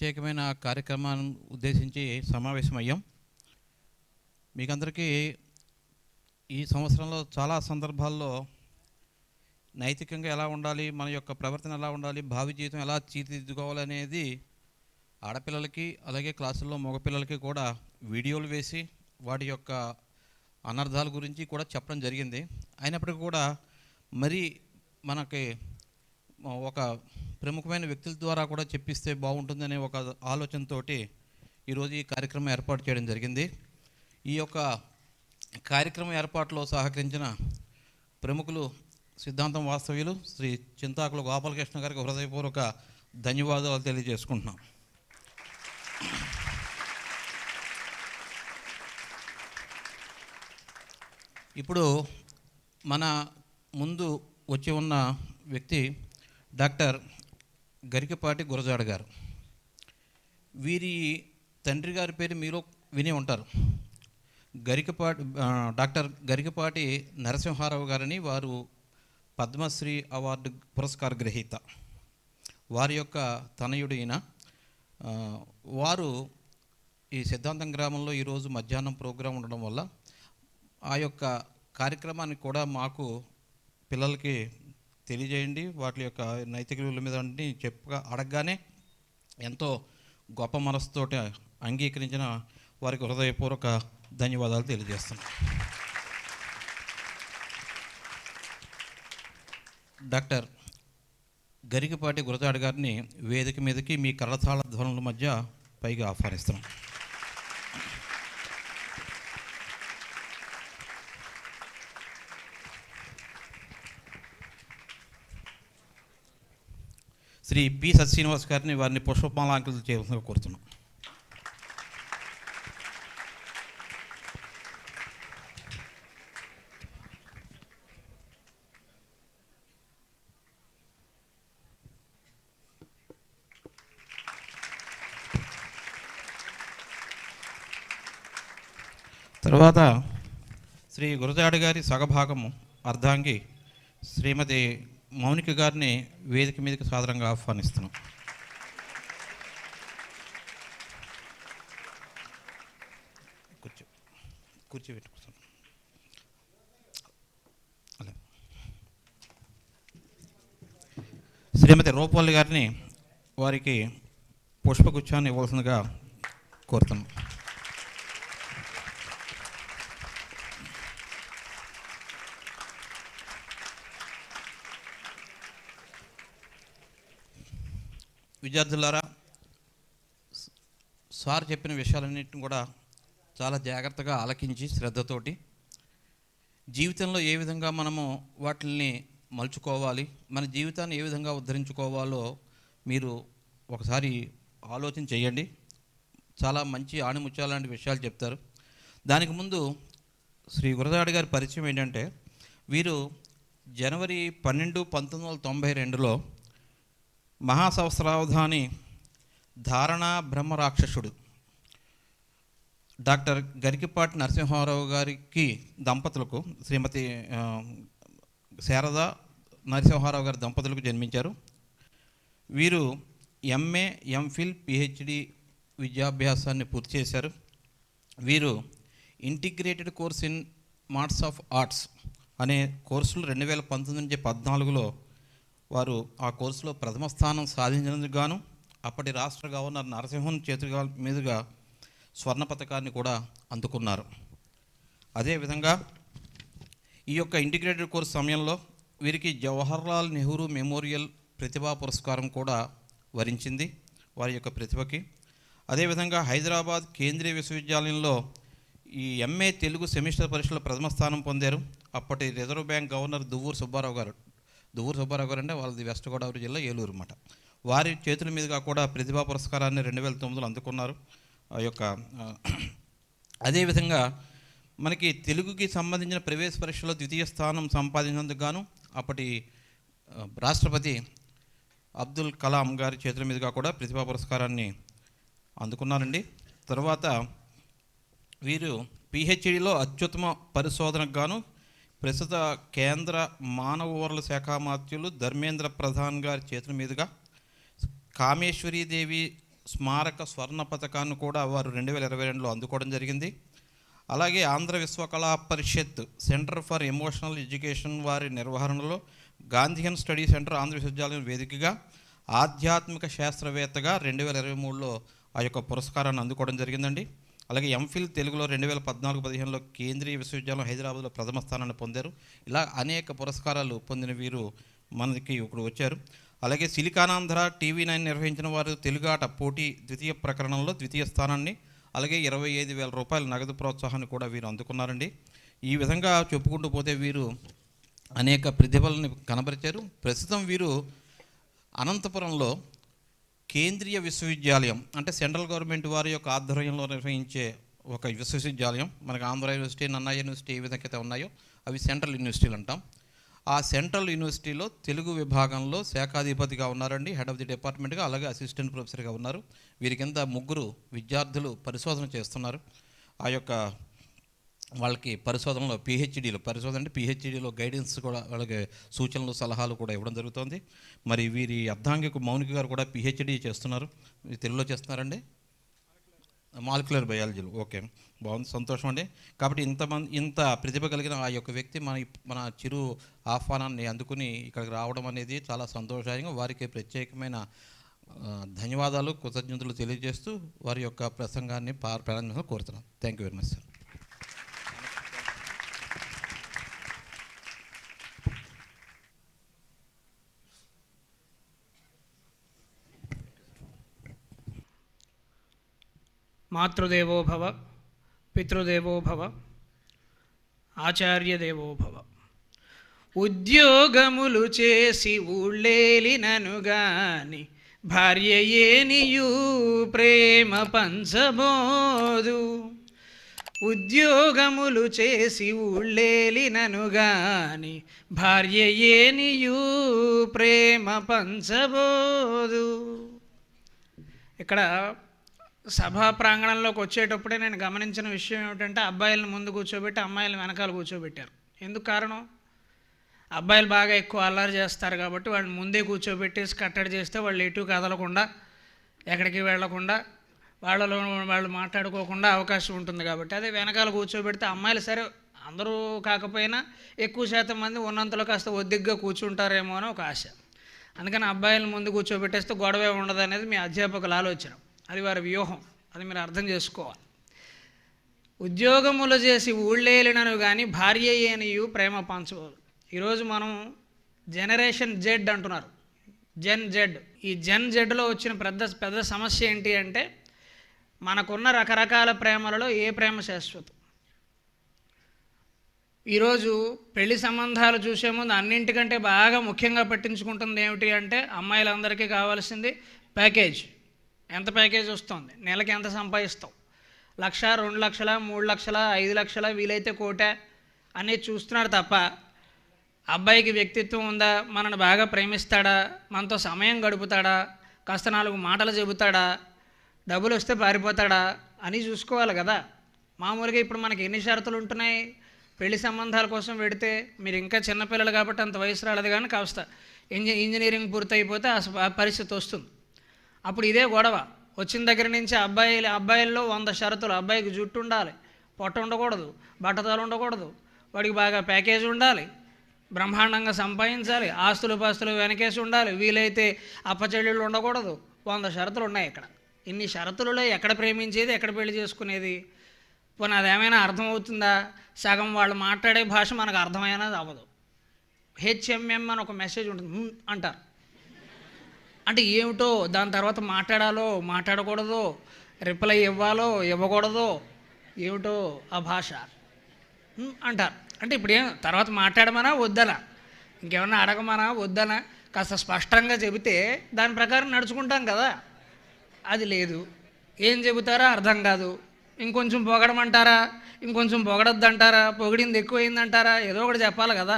ప్రత్యేకమైన కార్యక్రమాన్ని ఉద్దేశించి సమావేశమయ్యాం. మీకందరికీ ఈ సంవత్సరంలో చాలా సందర్భాల్లో నైతికంగా ఎలా ఉండాలి, మన యొక్క ప్రవర్తన ఎలా ఉండాలి, భావి జీవితం ఎలా తీర్చిదిద్దుకోవాలనేది ఆడపిల్లలకి అలాగే క్లాసుల్లో మగపిల్లలకి కూడా వీడియోలు వేసి వాటి యొక్క అనర్థాల గురించి కూడా చెప్పడం జరిగింది. అయినప్పటికీ కూడా మరి మనకి ఒక ప్రముఖమైన వ్యక్తుల ద్వారా కూడా చెప్పిస్తే బాగుంటుందనే ఒక ఆలోచనతోటి ఈరోజు ఈ కార్యక్రమం ఏర్పాటు చేయడం జరిగింది. ఈ యొక్క కార్యక్రమం ఏర్పాటులో సహకరించిన ప్రముఖులు సిద్ధాంతం వాస్తవ్యులు శ్రీ చింతాకుల గోపాలకృష్ణ గారికి హృదయపూర్వక ధన్యవాదాలు తెలియజేసుకుంటున్నాం. ఇప్పుడు మన ముందు వచ్చి ఉన్న వ్యక్తి డాక్టర్ గరికపాటి గురజాడ గారు. వీరి తండ్రి గారి పేరు మీరు విని ఉంటారు. డాక్టర్ గరికపాటి నరసింహారావు గారని, వారు పద్మశ్రీ అవార్డు పురస్కార గ్రహీత. వారి యొక్క తనయుడు ఈయన. వారు ఈ సిద్ధాంతం గ్రామంలో ఈరోజు మధ్యాహ్నం ప్రోగ్రాం ఉండడం వల్ల ఆ యొక్క కార్యక్రమాన్ని కూడా మాకు పిల్లలకి తెలియజేయండి, వాటి యొక్క నైతిక విలువల మీద అడగగానే ఎంతో గొప్ప మనసుతోటి అంగీకరించిన వారికి హృదయపూర్వక ధన్యవాదాలు తెలియజేస్తున్నాను. డాక్టర్ గరికపాటి గురజాడ గారిని వేదిక మీదకి మీ కరతాళ ధ్వనుల మధ్య పైగా ఆహ్వానిస్తున్నాం. శ్రీ పి సత్యశ్రీనివాస్ గారిని వారిని పుష్పమాలాంకలు చేయవలసిందిగా కోరుతున్నాం. తర్వాత శ్రీ గురజాడ గారి సగభాగము అర్ధాంగి శ్రీమతి మౌనిక గారిని వేదిక మీదకి సాదరంగా ఆహ్వానిస్తున్నాం. కూర్చోబెట్టుకుంటాం. అలా శ్రీమతి రూపల్లి గారిని వారికి పుష్పగుచ్చాన్ని ఇవ్వాల్సిందిగా కోరుతున్నాం. విద్యార్థులారా, సార్ చెప్పిన విషయాలన్నింటిని కూడా చాలా జాగ్రత్తగా ఆలకించి శ్రద్ధతోటి జీవితంలో ఏ విధంగా మనము వాటిని మలుచుకోవాలి, మన జీవితాన్ని ఏ విధంగా ఉద్ధరించుకోవాలో మీరు ఒకసారి ఆలోచన చేయండి. చాలా మంచి ఆణిముత్యాలాంటి విషయాలు చెప్తారు. దానికి ముందు శ్రీ గురజాడ గారి పరిచయం ఏంటంటే, వీరు జనవరి 12, 1992లో మహాసహస్రావధాని ధారణ బ్రహ్మరాక్షసుడు డాక్టర్ గరికపాటి నరసింహారావు గారికి దంపతులకు, శ్రీమతి శారద నరసింహారావు గారి దంపతులకు జన్మించారు. వీరు ఎంఏ, ఎంఫిల్, పిహెచ్డి విద్యాభ్యాసాన్ని పూర్తి చేశారు. వీరు integrated course in marts of arts అనే కోర్సులు 2019 నుంచి 2014లో వారు ఆ కోర్సులో ప్రథమ స్థానం సాధించినందుకు గాను అప్పటి రాష్ట్ర గవర్నర్ నరసింహన్ చేతుల మీదుగా స్వర్ణ పథకాన్ని కూడా అందుకున్నారు. అదేవిధంగా ఈ యొక్క ఇంటిగ్రేటెడ్ కోర్సు సమయంలో వీరికి జవహర్లాల్ నెహ్రూ మెమోరియల్ ప్రతిభా పురస్కారం కూడా వరించింది వారి యొక్క ప్రతిభకి. అదేవిధంగా హైదరాబాద్ కేంద్రీయ విశ్వవిద్యాలయంలో ఈ ఎంఏ తెలుగు సెమిస్టర్ పరీక్షలో ప్రథమ స్థానం పొందారు. అప్పటి reserve bank governor Duvvuri Subbarao గారు అంటే వాళ్ళది వెస్ట్ గోదావరి జిల్లా, ఏలూరు అన్నమాట. వారి చేతుల మీదుగా కూడా ప్రతిభా పురస్కారాన్ని 2009లో అందుకున్నారు. ఆ యొక్క అదేవిధంగా మనకి తెలుగుకి సంబంధించిన ప్రవేశ పరీక్షలో ద్వితీయ స్థానం సంపాదించినందుకు గాను అప్పటి రాష్ట్రపతి అబ్దుల్ కలాం గారి చేతుల మీదుగా కూడా ప్రతిభా పురస్కారాన్ని అందుకున్నారండి. తర్వాత వీరు పిహెచ్డిలో అత్యుత్తమ పరిశోధనకు గాను ప్రస్తుత కేంద్ర మానవ వనరుల శాఖ మంత్రులు ధర్మేంద్ర ప్రధాన్ గారి చేతుల మీదుగా కామేశ్వరీదేవి స్మారక స్వర్ణ పథకాన్ని కూడా వారు 2022లో అందుకోవడం జరిగింది. అలాగే ఆంధ్ర విశ్వకళా పరిషత్ సెంటర్ ఫర్ ఎమోషనల్ ఎడ్యుకేషన్ వారి నిర్వహణలో గాంధీయన్ స్టడీ సెంటర్ ఆంధ్ర విశ్వవిద్యాలయం వేదికగా ఆధ్యాత్మిక శాస్త్రవేత్తగా 2023లో ఆ యొక్క పురస్కారాన్ని అందుకోవడం జరిగిందండి. అలాగే ఎంఫిల్ తెలుగులో 2014-15లో కేంద్రీయ విశ్వవిద్యాలయం హైదరాబాద్లో ప్రథమ స్థానాన్ని పొందారు. ఇలా అనేక పురస్కారాలు పొందిన వీరు మనకి ఇప్పుడు వచ్చారు. అలాగే సిలికానాంధ్ర TV9 నిర్వహించిన వారు తెలుగాట పోటీ ద్వితీయ ప్రకరణంలో ద్వితీయ స్థానాన్ని, అలాగే 25,000 రూపాయల నగదు ప్రోత్సాహాన్ని కూడా వీరు అందుకున్నారండి. ఈ విధంగా చెప్పుకుంటూ పోతే వీరు అనేక ప్రతిభలను కనబరిచారు. ప్రస్తుతం వీరు అనంతపురంలో కేంద్రీయ విశ్వవిద్యాలయం అంటే సెంట్రల్ గవర్నమెంట్ వారి యొక్క ఆధ్వర్యంలో నిర్వహించే ఒక విశ్వవిద్యాలయం, మనకు ఆంధ్ర యూనివర్సిటీ, నన్నా యూనివర్సిటీ ఏ విధంగా ఉన్నాయో అవి సెంట్రల్ యూనివర్సిటీలు అంటాం. ఆ సెంట్రల్ యూనివర్సిటీలో తెలుగు విభాగంలో శాఖాధిపతిగా ఉన్నారండి, హెడ్ ఆఫ్ ది డిపార్ట్మెంట్గా. అలాగే అసిస్టెంట్ ప్రొఫెసర్గా ఉన్నారు. వీరి కింద 3 విద్యార్థులు పరిశోధన చేస్తున్నారు. ఆ యొక్క వాళ్ళకి పరిశోధనలో పిహెచ్డీలో గైడెన్స్ కూడా, వాళ్ళకి సూచనలు సలహాలు కూడా ఇవ్వడం జరుగుతుంది. మరి వీరి అర్ధాంగిక మౌనిక గారు కూడా పిహెచ్డీ చేస్తున్నారు. తెలుగులో చేస్తున్నారండి, మాలిక్యులర్ బయాలజీలో. ఓకే, బాగుంది, సంతోషం అండి. కాబట్టి ఇంత ప్రతిభ కలిగిన ఆ యొక్క వ్యక్తి మన చిరు ఆహ్వానాన్ని అందుకుని ఇక్కడికి రావడం అనేది చాలా సంతోషంగా, వారికి ప్రత్యేకమైన ధన్యవాదాలు, కృతజ్ఞతలు తెలియజేస్తూ వారి యొక్క ప్రసంగాన్ని ప్రారంభించాలని కోరుతున్నాను. Thank you very much sir. మాతృదేవో భవ, పితృదేవో భవ, ఆచార్యదేవో భవ. ఉద్యోగములు చేసి ఊళ్ళేలినను గాని భార్యయేనియు ప్రేమ పంచబోదు. ఉద్యోగములు చేసి ఊళ్ళేలినను గాని భార్యయేనియు ప్రేమ పంచబోదు. ఇక్కడ సభా ప్రాంగణంలోకి వచ్చేటప్పుడే నేను గమనించిన విషయం ఏమిటంటే, అబ్బాయిలను ముందు కూర్చోబెట్టి అమ్మాయిలను వెనకాల కూర్చోబెట్టారు. ఎందుకు కారణం? అబ్బాయిలు బాగా ఎక్కువ అల్లరి చేస్తారు కాబట్టి వాళ్ళని ముందే కూర్చోబెట్టేసి కట్టడి చేస్తే వాళ్ళు ఎటు కదలకుండా, ఎక్కడికి వెళ్లకుండా, వాళ్ళలో వాళ్ళు మాట్లాడుకోకుండా అవకాశం ఉంటుంది కాబట్టి. అదే వెనకాల కూర్చోబెడితే అమ్మాయిలు సరే అందరూ కాకపోయినా ఎక్కువ శాతం మంది ఉన్నంతలో కాస్త ఒద్దిగ్గా కూర్చుంటారేమో అని ఒక ఆశ. అందుకని అబ్బాయిలను ముందు కూర్చోబెట్టేస్తే గొడవే ఉండదు అనేది మీ అధ్యాపకుల ఆలోచన, అది వారి వ్యూహం, అది మీరు అర్థం చేసుకోవాలి. ఉద్యోగములు చేసి ఊళ్ళేలినను కానీ భార్య ఏనియు ప్రేమ పంచబోదు. ఈరోజు మనం జనరేషన్ జెడ్ అంటున్నారు, జెన్ జెడ్. ఈ జెన్ జెడ్లో వచ్చిన పెద్ద సమస్య ఏంటి అంటే, మనకున్న రకరకాల ప్రేమలలో ఏ ప్రేమ శాశ్వతం? ఈరోజు పెళ్లి సంబంధాలు చూసే ముందు అన్నింటికంటే బాగా ముఖ్యంగా పట్టించుకుంటుంది ఏమిటి అంటే, అమ్మాయిలందరికీ కావాల్సింది ప్యాకేజ్. ఎంత ప్యాకేజ్ వస్తుంది, నెలకి ఎంత సంపాదిస్తావు, 1,00,000, 2,00,000, 3,00,000, 5,00,000, వీలైతే 1,00,000 అనేది చూస్తున్నాడు తప్ప, అబ్బాయికి వ్యక్తిత్వం ఉందా, మనను బాగా ప్రేమిస్తాడా, మనతో సమయం గడుపుతాడా, కాస్త 4 మాటలు చెబుతాడా, డబ్బులు వస్తే పారిపోతాడా అని చూసుకోవాలి కదా. మామూలుగా ఇప్పుడు మనకి ఎన్ని షరతులు ఉంటున్నాయి పెళ్లి సంబంధాల కోసం పెడితే? మీరు ఇంకా చిన్నపిల్లలు కాబట్టి అంత వయసు రాలేదు, కానీ కాస్త ఇంజనీరింగ్ పూర్తయిపోతే ఆ పరిస్థితి వస్తుంది. అప్పుడు ఇదే గొడవ. వచ్చిన దగ్గర నుంచి అబ్బాయిల్లో 100 షరతులు. అబ్బాయికి జుట్టు ఉండాలి, పొట్ట ఉండకూడదు, బట్టతలు ఉండకూడదు, వాడికి బాగా ప్యాకేజ్ ఉండాలి, బ్రహ్మాండంగా సంపాదించాలి, ఆస్తులు పాస్తులు వెనకేసి ఉండాలి, వీలైతే అప్పచెల్లెళ్ళు ఉండకూడదు. 100 షరతులు ఉన్నాయి ఇక్కడ. ఇన్ని షరతులలో ఎక్కడ ప్రేమించేది, ఎక్కడ పెళ్లి చేసుకునేది? పోనీ అదేమైనా అర్థమవుతుందా? సగం వాళ్ళు మాట్లాడే భాష మనకు అర్థమైనది అవ్వదు. HMM అని ఒక మెసేజ్ ఉంటుంది అంటారు. అంటే ఏమిటో, దాని తర్వాత మాట్లాడాలో మాట్లాడకూడదో, రిప్లై ఇవ్వాలో ఇవ్వకూడదో, ఏమిటో ఆ భాష అంటారు. అంటే ఇప్పుడు ఏం తర్వాత మాట్లాడమనా వద్దనా, ఇంకేమన్నా అడగమనా వద్దనా, కాస్త స్పష్టంగా చెబితే దాని ప్రకారం నడుచుకుంటాం కదా. అది లేదు. ఏం చెబుతారో అర్థం కాదు. ఇంకొంచెం పొగడమంటారా, ఇంకొంచెం పొగడొద్దంటారా, పొగిడింది ఎక్కువైందంటారా, ఏదో ఒకటి చెప్పాలి కదా.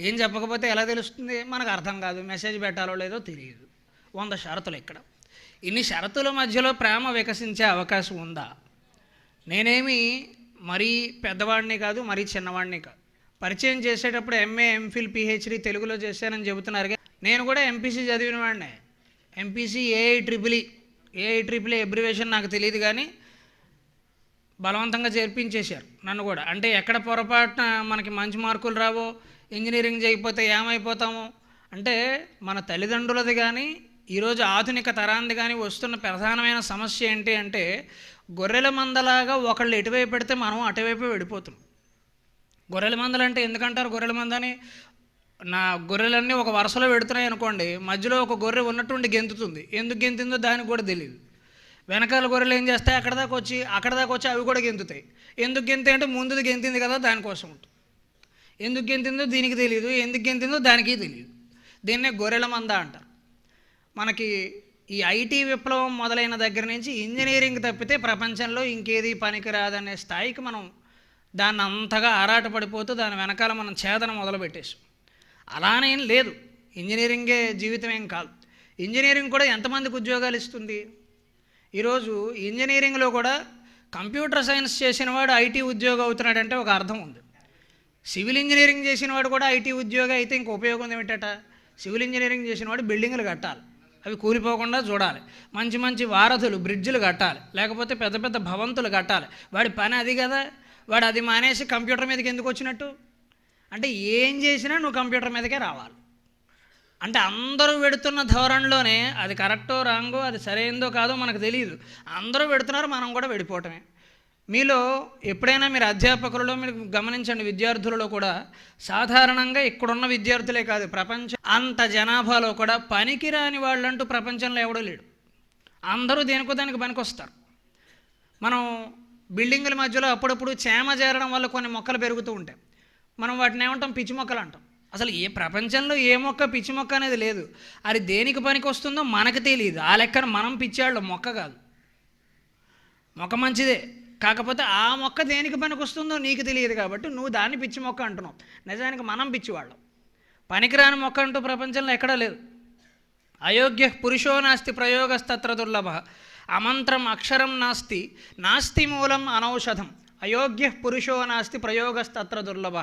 ఏం చెప్పకపోతే ఎలా తెలుస్తుంది? మనకు అర్థం కాదు, మెసేజ్ పెట్టాలో లేదో తెలియదు. 100 షరతులు ఇక్కడ. ఇన్ని షరతుల మధ్యలో ప్రేమ వికసించే అవకాశం ఉందా? నేనేమి మరీ పెద్దవాడిని కాదు, మరీ చిన్నవాడిని కాదు. పరిచయం చేసేటప్పుడు MA, MPhil, PhD తెలుగులో చేశానని చెబుతున్నారు. నేను కూడా MPC చదివిన వాడినే. MPC, AIEEE ఏఐట్రిపుల్ అబ్రివేషన్ నాకు తెలియదు కానీ బలవంతంగా చేర్పించేశారు నన్ను కూడా. అంటే ఎక్కడ పొరపాటున మనకి మంచి మార్కులు రావో, ఇంజనీరింగ్ చేయకపోతే ఏమైపోతామో, అంటే మన తల్లిదండ్రులది కానీ ఈరోజు ఆధునిక తరాంది కానీ వస్తున్న ప్రధానమైన సమస్య ఏంటి అంటే, గొర్రెల మందలాగా ఒకళ్ళు ఎటువైపు పెడితే మనం అటువైపు వెళ్ళిపోతున్నాం. గొర్రెల మందలు అంటే ఎందుకంటారు గొర్రెల మందని? నా గొర్రెలన్నీ ఒక వరుసలో పెడుతున్నాయి అనుకోండి, మధ్యలో ఒక గొర్రె ఉన్నట్టుండి గెంతుతుంది. ఎందుకు గెంతుందో దానికి కూడా తెలియదు. వెనకాల గొర్రెలు ఏం చేస్తాయి, అక్కడ దాకా వచ్చి అవి కూడా గెంతుతాయి. ఎందుకు గెంతాయి అంటే ముందుది గెంతింది కదా దానికోసం ఉంటుంది. ఎందుకు గెంతిందో దీనికి తెలియదు, ఎందుకు గెంతిందో దానికి తెలియదు. దీన్నే గొర్రెల మంద అంటారు. మనకి ఈ ఐటీ విప్లవం మొదలైన దగ్గర నుంచి ఇంజనీరింగ్ తప్పితే ప్రపంచంలో ఇంకేది పనికిరాదనే స్థాయికి మనం దాన్ని అంతగా ఆరాటపడిపోతూ దాని వెనకాల మనం ఛేదన మొదలుపెట్టేసాం. అలానేం లేదు, ఇంజనీరింగే జీవితం ఏం కాదు. ఇంజనీరింగ్ కూడా ఎంతమందికి ఉద్యోగాలు ఇస్తుంది? ఈరోజు ఇంజనీరింగ్లో కూడా కంప్యూటర్ సైన్స్ చేసిన వాడు ఐటీ ఉద్యోగం అవుతున్నాడంటే ఒక అర్థం ఉంది. సివిల్ ఇంజనీరింగ్ చేసిన వాడు కూడా ఐటీ ఉద్యోగం అయితే ఇంక ఉపయోగం ఏమిటట? సివిల్ ఇంజనీరింగ్ చేసిన వాడు బిల్డింగులు కట్టాలి, అవి కూలిపోకుండా చూడాలి, మంచి మంచి వారధులు బ్రిడ్జిలు కట్టాలి, లేకపోతే పెద్ద పెద్ద భవంతులు కట్టాలి. వాడి పని అది కదా. వాడు అది మానేసి కంప్యూటర్ మీదకి ఎందుకు వచ్చినట్టు? అంటే ఏం చేసినా నువ్వు కంప్యూటర్ మీదకే రావాలి. అంటే అందరూ పెడుతున్న ధోరణిలోనే అది కరెక్టో రాంగో, అది సరైందో కాదో మనకు తెలియదు. అందరూ పెడుతున్నారు, మనం కూడా వెళ్ళిపోవటమే. మీలో ఎప్పుడైనా మీరు అధ్యాపకులలో మీరు గమనించండి, విద్యార్థులలో కూడా సాధారణంగా ఇక్కడున్న విద్యార్థులే కాదు, ప్రపంచం అంత జనాభాలో కూడా పనికిరాని వాళ్ళంటూ ప్రపంచంలో ఎవడో లేడు. అందరూ దేనికో దానికి పనికొస్తారు. మనం బిల్డింగుల మధ్యలో అప్పుడప్పుడు చేమ చేరడం వల్ల కొన్ని మొక్కలు పెరుగుతూ ఉంటాయి. మనం వాటిని ఏమంటాం? పిచ్చి మొక్కలు అంటాం. అసలు ఏ ప్రపంచంలో ఏ మొక్క పిచ్చి మొక్క అనేది లేదు. అది దేనికి పనికి వస్తుందో మనకు తెలియదు. ఆ లెక్కన మనం పిచ్చాళ్ళు, మొక్క కాదు. మొక్క మంచిదే, కాకపోతే ఆ మొక్క దేనికి పనికి వస్తుందో నీకు తెలియదు కాబట్టి నువ్వు దాన్ని పిచ్చి మొక్క అంటున్నావు. నిజానికి మనం పిచ్చివాళ్ళం. పనికిరాని మొక్క అంటూ ప్రపంచంలో ఎక్కడా లేదు. అయోగ్య పురుషో నాస్తి ప్రయోగస్తత్ర దుర్లభ, అమంత్రం అక్షరం నాస్తి నాస్తి మూలం అనౌషధం, అయోగ్య పురుషో నాస్తి ప్రయోగస్తత్ర దుర్లభ.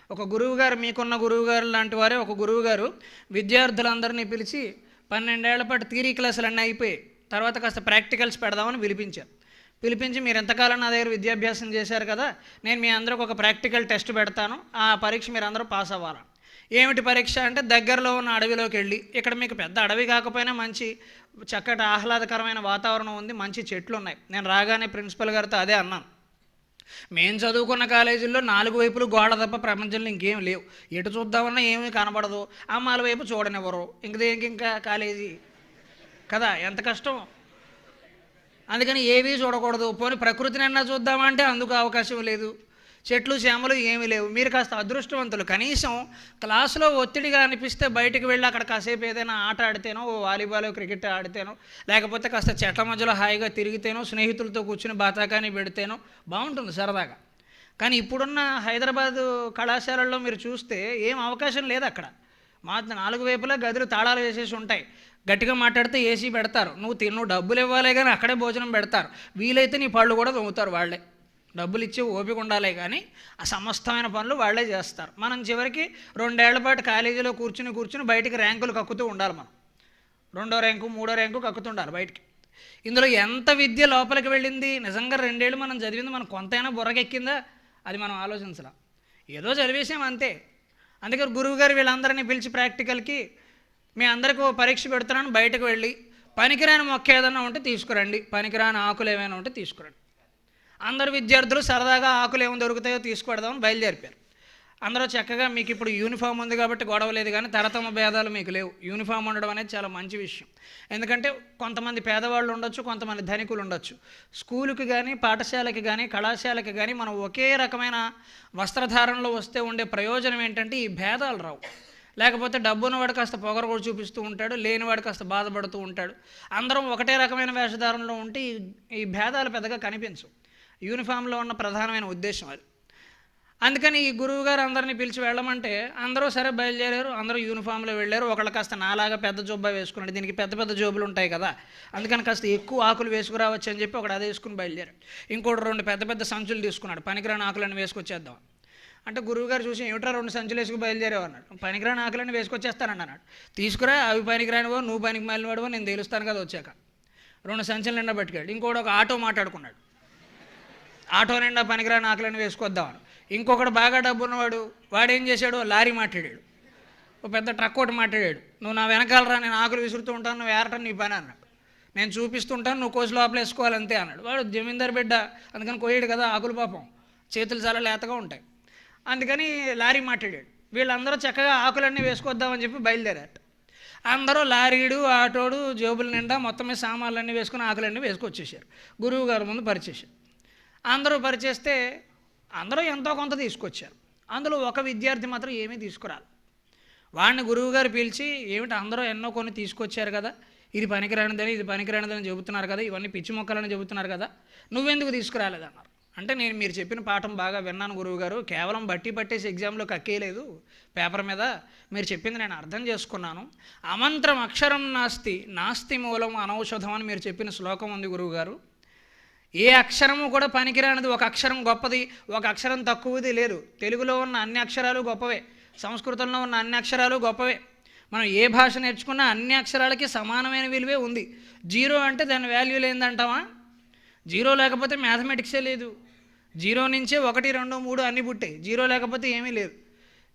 ఒక గురువుగారు, మీకున్న గురువుగారు లాంటి వారే ఒక గురువుగారు విద్యార్థులందరినీ పిలిచి 12 ఏళ్ల పాటు థియరీ క్లాసులు అన్నీ అయిపోయి తర్వాత కాస్త ప్రాక్టికల్స్ పెడదామని పిలిపించి మీరు ఎంతకాలం నా దగ్గర విద్యాభ్యాసం చేశారు కదా, నేను మీ అందరికి ఒక ప్రాక్టికల్ టెస్ట్ పెడతాను, ఆ పరీక్ష మీరు అందరూ పాస్ అవ్వాలి. ఏమిటి పరీక్ష అంటే, దగ్గరలో ఉన్న అడవిలోకి వెళ్ళి, ఇక్కడ మీకు పెద్ద అడవి కాకపోయినా మంచి చక్కటి ఆహ్లాదకరమైన వాతావరణం ఉంది, మంచి చెట్లు ఉన్నాయి. నేను రాగానే ప్రిన్సిపల్ గారితో అదే అన్నాను, మేము చదువుకున్న కాలేజీల్లో 4 వైపులు గోడ తప్ప ప్రపంచంలో ఇంకేం లేవు, ఎటు చూద్దామన్నా ఏమీ కనబడదు, అమ్మాల వైపు చూడనివ్వరు, ఇంక దేనికి ఇంకా కాలేజీ కదా, ఎంత కష్టం. అందుకని ఏవీ చూడకూడదు, పోనీ ప్రకృతినన్నా చూద్దామంటే అందుకు అవకాశం లేదు, చెట్లు చేమలు ఏమీ లేవు. మీరు కాస్త అదృష్టవంతులు, కనీసం క్లాసులో ఒత్తిడిగా అనిపిస్తే బయటికి వెళ్ళి అక్కడ కాసేపు ఏదైనా ఆట ఆడితేనో, వాలీబాల్ క్రికెట్ ఆడితేనో, లేకపోతే కాస్త చెట్ల మధ్యలో హాయిగా తిరిగితేనో, స్నేహితులతో కూర్చుని బాతాకాని పెడితేనో బాగుంటుంది సరదాగా. కానీ ఇప్పుడున్న హైదరాబాదు కళాశాలల్లో మీరు చూస్తే ఏం అవకాశం లేదు. అక్కడ 4 వైపులా గదులు తాళాలు వేసేసి ఉంటాయి. గట్టిగా మాట్లాడితే ఏసీ పెడతారు, నువ్వు డబ్బులు ఇవ్వాలే కానీ అక్కడే భోజనం పెడతారు, వీలైతే నీ పళ్ళు కూడా తోముతారు వాళ్ళే. డబ్బులు ఇచ్చే ఓపిక ఉండాలే కానీ ఆ సమస్తమైన పనులు వాళ్ళే చేస్తారు. మనం చివరికి 2 ఏళ్ల పాటు కాలేజీలో కూర్చుని బయటికి ర్యాంకులు కక్కుతూ ఉండాలి. మనం 2వ ర్యాంకు 3వ ర్యాంకు కక్కుతుండాలి బయటికి. ఇందులో ఎంత విద్య లోపలికి వెళ్ళింది? నిజంగా 2 ఏళ్ళు మనం చదివింది మనకు కొంతైనా బుర్రకెక్కిందా? అది మనం ఆలోచించలా, ఏదో చదివేసాం అంతే. అందుకని గురువుగారు వీళ్ళందరినీ పిలిచి ప్రాక్టికల్కి మీ అందరికీ పరీక్ష పెడుతున్నాను, బయటకు వెళ్ళి పనికిరాని మొక్క ఏదైనా ఉంటే తీసుకురండి, పనికిరాని ఆకులు ఏమైనా ఉంటే తీసుకురండి. అందరు విద్యార్థులు సరదాగా ఆకులు ఏమైనా దొరుకుతాయో తీసుకుపెడదామని బయలుదేరిపారు. అందరూ చక్కగా, మీకు ఇప్పుడు యూనిఫామ్ ఉంది కాబట్టి గొడవ లేదు, కానీ తరతమ భేదాలు మీకు లేవు. యూనిఫామ్ ఉండడం అనేది చాలా మంచి విషయం. ఎందుకంటే కొంతమంది పేదవాళ్ళు ఉండొచ్చు, కొంతమంది ధనికులు ఉండొచ్చు. స్కూలుకి కానీ, పాఠశాలకి కానీ, కళాశాలకి కానీ మనం ఒకే రకమైన వస్త్రధారణలో వస్తే ఉండే ప్రయోజనం ఏంటంటే ఈ భేదాలు రావు. లేకపోతే డబ్బున్నవాడు కాస్త పొగరు కూడా చూపిస్తూ ఉంటాడు, లేనివాడు కాస్త బాధపడుతూ ఉంటాడు. అందరం ఒకటే రకమైన వేషధారణలో ఉంటే ఈ భేదాలు పెద్దగా కనిపించవు. యూనిఫామ్లో ఉన్న ప్రధానమైన ఉద్దేశం అది. అందుకని ఈ గురువుగారు అందరినీ పిలిచి వెళ్ళమంటే అందరూ సరే బయలుదేరారు. అందరూ యూనిఫామ్లో వెళ్ళారు. ఒకళ్ళు కాస్త నాలాగా పెద్ద జోబ్బా వేసుకున్నాడు, దీనికి పెద్ద పెద్ద జోబులు ఉంటాయి కదా, అందుకని కాస్త ఎక్కువ ఆకులు వేసుకురావచ్చు అని చెప్పి ఒకడు అది వేసుకుని బయలుదేరాడు. ఇంకోటి 2 పెద్ద పెద్ద సంచులు తీసుకున్నాడు, పనికిరాని ఆకులను వేసుకొచ్చేద్దాం అంటే గురువుగారు చూసి, ఏమిట్రా 2 సంచులు వేసుకు బయలుదేరావు అన్నాడు. పనికిరాని ఆకులను వేసుకొచ్చేస్తానండి అన్నాడు. తీసుకురా, అవి పనికిరానివో నువ్వు పనికి మాలినవాడివో నేను తెలుస్తాను కదా వచ్చాక. 2 సంచుల నిండా పట్టుకెళ్ళి ఇంకోటి ఒక ఆటో మాట్లాడుకున్నాడు, ఆటో నిండా పనికిరాని ఆకులన్నీ వేసుకొద్దామని. ఇంకొకడు బాగా డబ్బు ఉన్నవాడు వాడు ఏం చేశాడు, లారీ మాట్లాడాడు, ఒక పెద్ద ట్రక్ ఒకటి మాట్లాడాడు, నువ్వు నా వెనకాలరా, నేను ఆకులు విసురుతూ ఉంటాను, నువ్వు ఏరటం నీ పని అన్నాడు, నేను చూపిస్తుంటాను, నువ్వు కోసి లోపల వేసుకోవాలి అంతే అన్నాడు. వాడు జమీందారు బిడ్డ, అందుకని కోయడు కదా ఆకులు, పాపం చేతులు చాలా లేతగా ఉంటాయి, అందుకని లారీ మాట్లాడాడు. వీళ్ళందరూ చక్కగా ఆకులన్నీ వేసుకొద్దామని చెప్పి బయలుదేరారు. అందరూ లారీడు ఆటోడు జేబుల నిండా మొత్తం మీద సామాన్లన్నీ వేసుకుని ఆకులన్నీ వేసుకొచ్చేసారు. గురువు గారి ముందు పరిచేశారు. అందరూ పరిచేస్తే అందరూ ఎంతో కొంత తీసుకొచ్చారు. అందులో ఒక విద్యార్థి మాత్రం ఏమీ తీసుకురాలి. వాడిని గురువుగారు పిలిచి, ఏమిటి అందరూ ఎన్నో కొన్ని తీసుకొచ్చారు కదా, ఇది పనికిరానిదని ఇది పనికిరానిదని చెబుతున్నారు కదా, ఇవన్నీ పిచ్చి మొక్కలని చెబుతున్నారు కదా, నువ్వెందుకు తీసుకురాలేదన్నారు. అంటే నేను మీరు చెప్పిన పాఠం బాగా విన్నాను గురువుగారు, కేవలం బట్టి పట్టేసి ఎగ్జామ్లో కక్కేయలేదు పేపర్ మీద, మీరు చెప్పింది నేను అర్థం చేసుకున్నాను. అమంత్రం అక్షరం నాస్తి నాస్తి మూలం అనౌషధం అని మీరు చెప్పిన శ్లోకం ఉంది గురువుగారు. ఏ అక్షరము కూడా పనికిరానిది, ఒక అక్షరం గొప్పది ఒక అక్షరం తక్కువది లేదు. తెలుగులో ఉన్న అన్ని అక్షరాలు గొప్పవే, సంస్కృతంలో ఉన్న అన్ని అక్షరాలు గొప్పవే. మనం ఏ భాష నేర్చుకున్నా అన్ని అక్షరాలకి సమానమైన విలువే ఉంది. జీరో అంటే దాని వాల్యూ లేదంటావా? జీరో లేకపోతే మ్యాథమెటిక్సే లేదు. జీరో నుంచే 1, 2, 3 అన్నీ పుట్టాయి. జీరో లేకపోతే ఏమీ లేదు.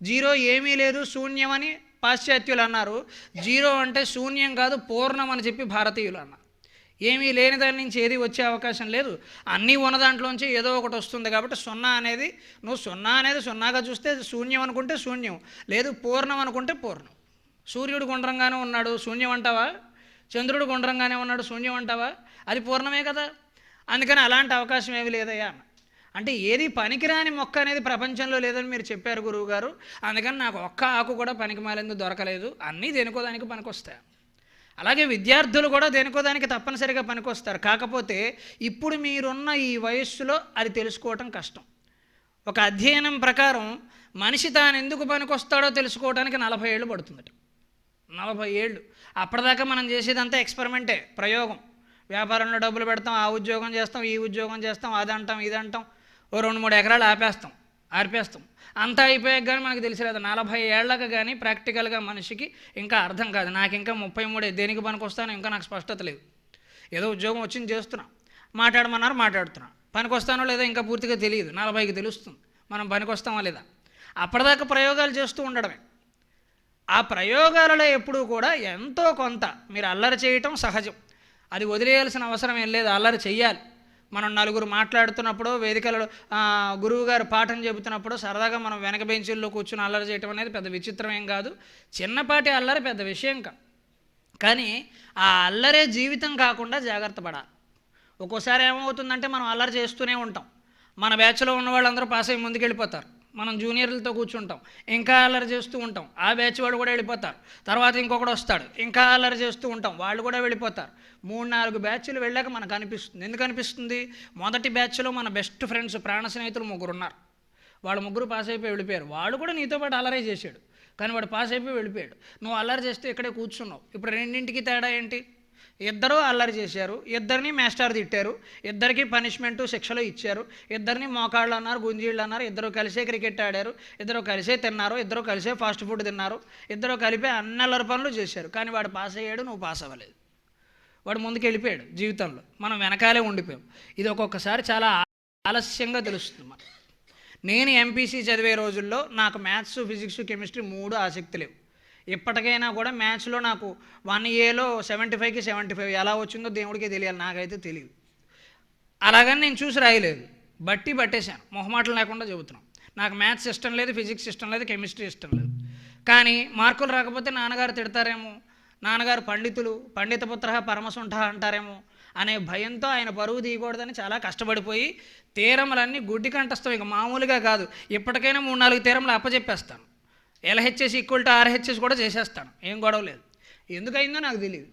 జీరో ఏమీ లేదు, శూన్యం అని పాశ్చాత్యులు అన్నారు. జీరో అంటే శూన్యం కాదు, పూర్ణం అని చెప్పి భారతీయులు అన్నారు. ఏమీ లేని దాని నుంచి ఏది వచ్చే అవకాశం లేదు, అన్నీ ఉన్న దాంట్లోంచి ఏదో ఒకటి వస్తుంది. కాబట్టి సున్నా అనేది, నువ్వు సున్నా అనేది సున్నాగా చూస్తే శూన్యం అనుకుంటే శూన్యం, లేదు పూర్ణం అనుకుంటే పూర్ణం. సూర్యుడు గుండ్రంగానే ఉన్నాడు, శూన్యం అంటావా? చంద్రుడు గుండ్రంగానే ఉన్నాడు, శూన్యం అంటావా? అది పూర్ణమే కదా. అందుకని అలాంటి అవకాశం ఏమీ లేదయ్యా అన్న. అంటే ఏది పనికిరాని మొక్క అనేది ప్రపంచంలో లేదని మీరు చెప్పారు గురువుగారు. అందుకని నాకు ఒక్క ఆకు కూడా పనికిమాలేందుకు దొరకలేదు, అన్నీ దేనికోదానికి పనికొస్తాయి. అలాగే విద్యార్థులు కూడా దేనికోదానికి తప్పనిసరిగా పనికొస్తారు. కాకపోతే ఇప్పుడు మీరున్న ఈ వయస్సులో అది తెలుసుకోవటం కష్టం. ఒక అధ్యయనం ప్రకారం మనిషి తాను ఎందుకు పనికొస్తాడో తెలుసుకోవడానికి 40 ఏళ్ళు పడుతుందట. 40 ఏళ్ళు. అప్పటిదాకా మనం చేసేదంతా ఎక్స్పెరిమెంటే, ప్రయోగం. వ్యాపారంలో డబ్బులు పెడతాం, ఆ ఉద్యోగం చేస్తాం, ఈ ఉద్యోగం చేస్తాం, అదంటాం ఇదంటాం, ఓ 2-3 ఎకరాలు ఆర్పేస్తాం. అంతా అయిపోయాక కానీ మనకు తెలిసిలేదు. 40 ఏళ్ళకి కానీ ప్రాక్టికల్గా మనిషికి ఇంకా అర్థం కాదు. నాకు ఇంకా 33, దేనికి పనికొస్తానో ఇంకా నాకు స్పష్టత లేదు. ఏదో ఉద్యోగం వచ్చింది చేస్తున్నా, మాట్లాడమన్నారు మాట్లాడుతున్నా, పనికొస్తానో లేదో ఇంకా పూర్తిగా తెలియదు. 40కి తెలుస్తుంది మనం పనికొస్తామా లేదా. అప్పటిదాకా ప్రయోగాలు చేస్తూ ఉండడమే. ఆ ప్రయోగాలలో ఎప్పుడూ కూడా ఎంతో కొంత మీరు అల్లరి చేయటం సహజం, అది వదిలేయాల్సిన అవసరం ఏం లేదు, అల్లరి చెయ్యాలి. మనం నలుగురు మాట్లాడుతున్నప్పుడు, వేదికలలో గురువుగారు పాఠం చెబుతున్నప్పుడు సరదాగా మనం వెనక బెంచీల్లో కూర్చుని అల్లరి చేయటం అనేది పెద్ద విచిత్రం ఏం కాదు. చిన్నపాటి అల్లరి పెద్ద విషయం కాదు. కానీ ఆ అల్లరే జీవితం కాకుండా జాగ్రత్త పడాలి. ఒక్కోసారి ఏమవుతుందంటే మనం అల్లరి చేస్తూనే ఉంటాం. మన బ్యాచ్లో ఉన్న వాళ్ళందరూ పాస్ అయ్యి ముందుకెళ్ళిపోతారు, మనం జూనియర్లతో కూర్చుంటాం, ఇంకా అల్లరి చేస్తూ ఉంటాం, ఆ బ్యాచ్ వాళ్ళు కూడా వెళ్ళిపోతారు. తర్వాత ఇంకొకడు వస్తాడు, ఇంకా అల్లరి చేస్తూ ఉంటాం, వాళ్ళు కూడా వెళ్ళిపోతారు. 3-4 బ్యాచ్లు వెళ్ళాక మనకు అనిపిస్తుంది. ఎందుకు అనిపిస్తుంది? మొదటి బ్యాచ్లో మన బెస్ట్ ఫ్రెండ్స్, ప్రాణ స్నేహితులు 3 ఉన్నారు. వాళ్ళు 3 పాస్ అయిపోయి వెళ్ళిపోయారు. వాడు కూడా నీతో పాటు అల్లరే చేశాడు, కానీ వాడు పాస్ అయిపోయి వెళ్ళిపోయాడు. నువ్వు అల్లరి చేస్తే ఇక్కడే కూర్చున్నావు. ఇప్పుడు రెండింటికి తేడా ఏంటి? ఇద్దరూ అల్లరి చేశారు, ఇద్దరిని మాస్టర్ తిట్టారు, ఇద్దరికి పనిష్మెంటు శిక్షలు ఇచ్చారు, ఇద్దరిని మోకాళ్ళు అన్నారు, గుంజీళ్ళు అన్నారు, ఇద్దరు కలిసే క్రికెట్ ఆడారు, ఇద్దరు కలిసే తిన్నారు, ఇద్దరు కలిసే ఫాస్ట్ ఫుడ్ తిన్నారు, ఇద్దరు కలిపే అన్నల్లరి పనులు చేశారు. కానీ వాడు పాస్ అయ్యాడు, నువ్వు పాస్ అవ్వలేదు. వాడు ముందుకు వెళ్ళిపోయాడు జీవితంలో, మనం వెనకాలే ఉండిపోయాం. ఇది ఒక్కొక్కసారి చాలా ఆలస్యంగా తెలుస్తుంది మనకు. నేను ఎంపీసీ చదివే రోజుల్లో నాకు మ్యాథ్స్, ఫిజిక్స్, కెమిస్ట్రీ 3 ఆసక్తి లేవు. ఇప్పటికైనా కూడా మ్యాథ్స్లో నాకు 1 ఏలో 75కి 75 ఎలా వచ్చిందో దేవుడికే తెలియాలి, నాకైతే తెలియదు. అలాగని నేను చూసి రాయలేదు, పట్టేశాను, మొహమాటలు లేకుండా చెబుతున్నాను. నాకు మ్యాథ్స్ ఇష్టం లేదు, ఫిజిక్స్ ఇష్టం లేదు, కెమిస్ట్రీ ఇష్టం లేదు. కానీ మార్కులు రాకపోతే నాన్నగారు తిడతారేమో, నాన్నగారు పండితులు, పండితపుత్ర పరమసుంఠ అంటారేమో అనే భయంతో ఆయన పరువు తీయకూడదని చాలా కష్టపడిపోయి తీరములన్నీ గుడ్డి కంటస్తాం. ఇక మామూలుగా కాదు, ఇప్పటికైనా 3-4 తీరములు అప్పచెప్పేస్తాను. LHS = RHS కూడా చేసేస్తాను, ఏం గొడవ లేదు. ఎందుకయిందో నాకు తెలియదు.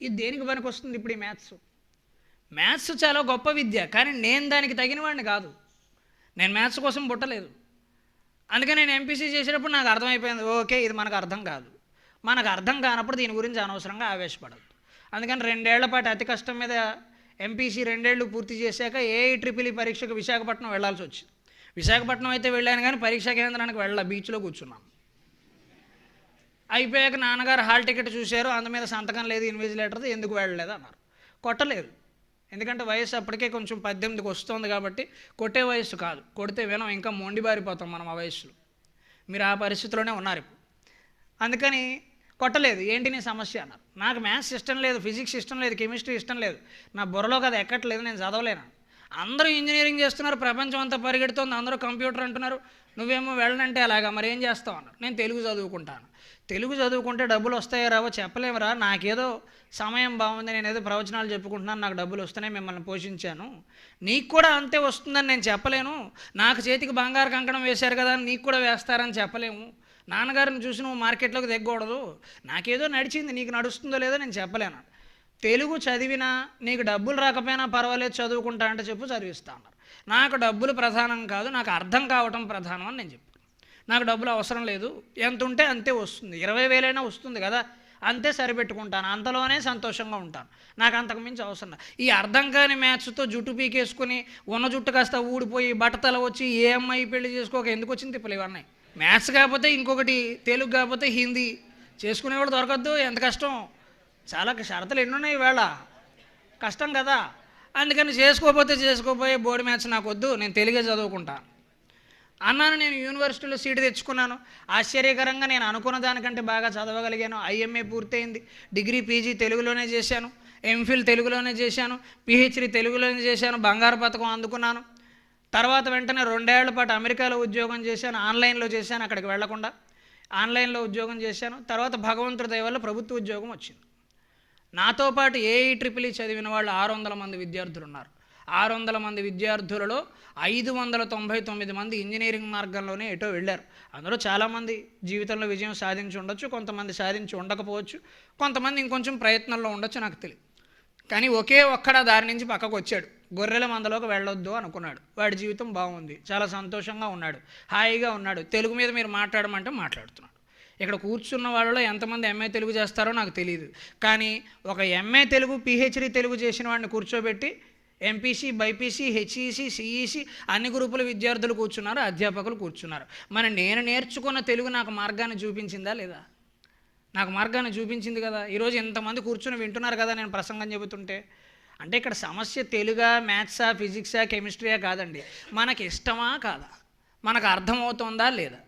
ఇది దేనికి పనికి వస్తుంది ఇప్పుడు ఈ మ్యాథ్స్ చాలా గొప్ప విద్య, కానీ నేను దానికి తగిన వాడిని కాదు. నేను మ్యాథ్స్ కోసం పుట్టలేదు. అందుకని నేను ఎంపీసీ చేసేటప్పుడు నాకు అర్థమైపోయింది, ఓకే ఇది మనకు అర్థం కాదు. మనకు అర్థం కానప్పుడు దీని గురించి అనవసరంగా ఆవేశపడదు. అందుకని 2 ఏళ్ల పాటు అతి కష్టం మీద ఎంపీసీ 2 ఏళ్ళు పూర్తి చేశాక AIEEE పరీక్షకు విశాఖపట్నం వెళ్లాల్సి వచ్చింది. విశాఖపట్నం అయితే వెళ్ళాను కానీ పరీక్షా కేంద్రానికి వెళ్ళా, బీచ్లో కూర్చున్నాం. అయిపోయాక నాన్నగారు హాల్ టికెట్ చూశారు, అందు మీద సంతకం లేదు ఇన్విజిలేటర్ది, ఎందుకు వెళ్ళలేదు అన్నారు. కొట్టలేదు. ఎందుకంటే వయసు అప్పటికే కొంచెం 18కి వస్తుంది కాబట్టి కొట్టే వయసు కాదు. కొడితే వినం, ఇంకా మొండిబారిపోతాం మనం ఆ వయసులో. మీరు ఆ పరిస్థితిలోనే ఉన్నారు ఇప్పుడు. అందుకని కొట్టలేదు. ఏంటి నీ సమస్య అన్నారు. నాకు మ్యాథ్స్ ఇష్టం లేదు, ఫిజిక్స్ ఇష్టం లేదు, కెమిస్ట్రీ ఇష్టం లేదు, నా బుర్రలోకి అది ఎక్కట్లేదు, నేను చదవలేను. అందరూ ఇంజనీరింగ్ చేస్తున్నారు, ప్రపంచం అంతా పరిగెడుతోంది, అందరూ కంప్యూటర్ అంటున్నారు, నువ్వేమో వెళ్ళనంటే అలాగా, మరి ఏం చేస్తావు అన్నారు. నేను తెలుగు చదువుకుంటాను. తెలుగు చదువుకుంటే డబ్బులు వస్తాయో రావో చెప్పలేమురా, నాకేదో సమయం బాగుంది, నేనేదో ప్రవచనాలు చెప్పుకుంటున్నాను, నాకు డబ్బులు వస్తున్నాయి, మిమ్మల్ని పోషించాను, నీకు కూడా అంతే వస్తుందని నేను చెప్పలేను. నాకు చేతికి బంగారు కంకణం వేశారు కదా, నీకు కూడా వేస్తారని చెప్పలేము. నాన్నగారిని చూసి నువ్వు మార్కెట్లోకి దిగకూడదు, నాకేదో నడిచింది, నీకు నడుస్తుందో లేదో నేను చెప్పలేను. తెలుగు చదివినా నీకు డబ్బులు రాకపోయినా పర్వాలేదు, చదువుకుంటా అంటే చెప్పు, చదివిస్తా అన్నారు. నాకు డబ్బులు ప్రధానం కాదు, నాకు అర్థం కావటం ప్రధానం అని నేను చెప్పాను. నాకు డబ్బులు అవసరం లేదు, ఎంత ఉంటే అంతే వస్తుంది, 20,000 వస్తుంది కదా, అంతే సరిపెట్టుకుంటాను, అంతలోనే సంతోషంగా ఉంటాను, నాకు అంతకు మించి అవసరం లేదు. ఈ అర్థం కాని మ్యాథ్స్తో జుట్టు పీకేసుకుని ఉన్న జుట్టు కాస్త ఊడిపోయి బట్టతల వచ్చి ఏ అమ్మాయి పెళ్లి చేసుకోక ఎందుకు వచ్చింది తిప్పలు ఇవన్నీ. మ్యాథ్స్ కాకపోతే ఇంకొకటి, తెలుగు కాకపోతే హిందీ చేసుకునేవాడు దొరకద్దు, ఎంత కష్టం. చాలా షరతులు ఎన్నున్నాయి ఈవేళ, కష్టం కదా. అందుకని చేసుకోపోయే బోర్డు మ్యాథ్స్ నాకు వద్దు, నేను తెలుగే చదువుకుంటాను అన్నాను. నేను యూనివర్సిటీలో సీటు తెచ్చుకున్నాను. ఆశ్చర్యకరంగా నేను అనుకున్న దానికంటే బాగా చదవగలిగాను. IMA పూర్తయింది, డిగ్రీ PG తెలుగులోనే చేశాను, MPhil తెలుగులోనే చేశాను, PhD తెలుగులోనే చేశాను, బంగారు పథకం అందుకున్నాను. తర్వాత వెంటనే 2 ఏళ్ల పాటు అమెరికాలో ఉద్యోగం చేశాను, ఆన్లైన్లో చేశాను, అక్కడికి వెళ్లకుండా ఆన్లైన్లో ఉద్యోగం చేశాను. తర్వాత భగవంతుడి దయ వల్ల ప్రభుత్వ ఉద్యోగం వచ్చింది. నాతో పాటు AEEE చదివిన వాళ్ళు 600 మంది విద్యార్థులు ఉన్నారు. 600 మంది విద్యార్థులలో 599 మంది ఇంజనీరింగ్ మార్గంలోనే ఎటో వెళ్ళారు. అందులో చాలామంది జీవితంలో విజయం సాధించి ఉండొచ్చు, కొంతమంది సాధించి ఉండకపోవచ్చు, కొంతమంది ఇంకొంచెం ప్రయత్నంలో ఉండొచ్చు, నాకు తెలియదు. కానీ ఒకే ఒక్కడ దారి నుంచి పక్కకు వచ్చాడు. గొర్రెల మందలోకి వెళ్ళొద్దు అనుకున్నాడు. వాడి జీవితం బాగుంది, చాలా సంతోషంగా ఉన్నాడు, హాయిగా ఉన్నాడు. తెలుగు మీద మీరు మాట్లాడమంటే మాట్లాడుతున్నాడు. ఇక్కడ కూర్చున్న వాళ్ళలో ఎంతమంది MA తెలుగు చేస్తారో నాకు తెలియదు. కానీ ఒక MA తెలుగు PhD తెలుగు చేసిన వాడిని కూర్చోబెట్టి MPC, BIPC, HEC, CEC అన్ని గ్రూపుల విద్యార్థులు కూర్చున్నారు, అధ్యాపకులు కూర్చున్నారు. మరి నేను నేర్చుకున్న తెలుగు నాకు మార్గాన్ని చూపించిందా లేదా? నాకు మార్గాన్ని చూపించింది కదా. ఈరోజు ఇంతమంది కూర్చుని వింటున్నారు కదా నేను ప్రసంగం చెబుతుంటే. అంటే ఇక్కడ సమస్య తెలుగా, మ్యాథ్సా, ఫిజిక్సా, కెమిస్ట్రీయా కాదండి, మనకి ఇష్టమా కాదా, మనకు అర్థమవుతుందా లేదా,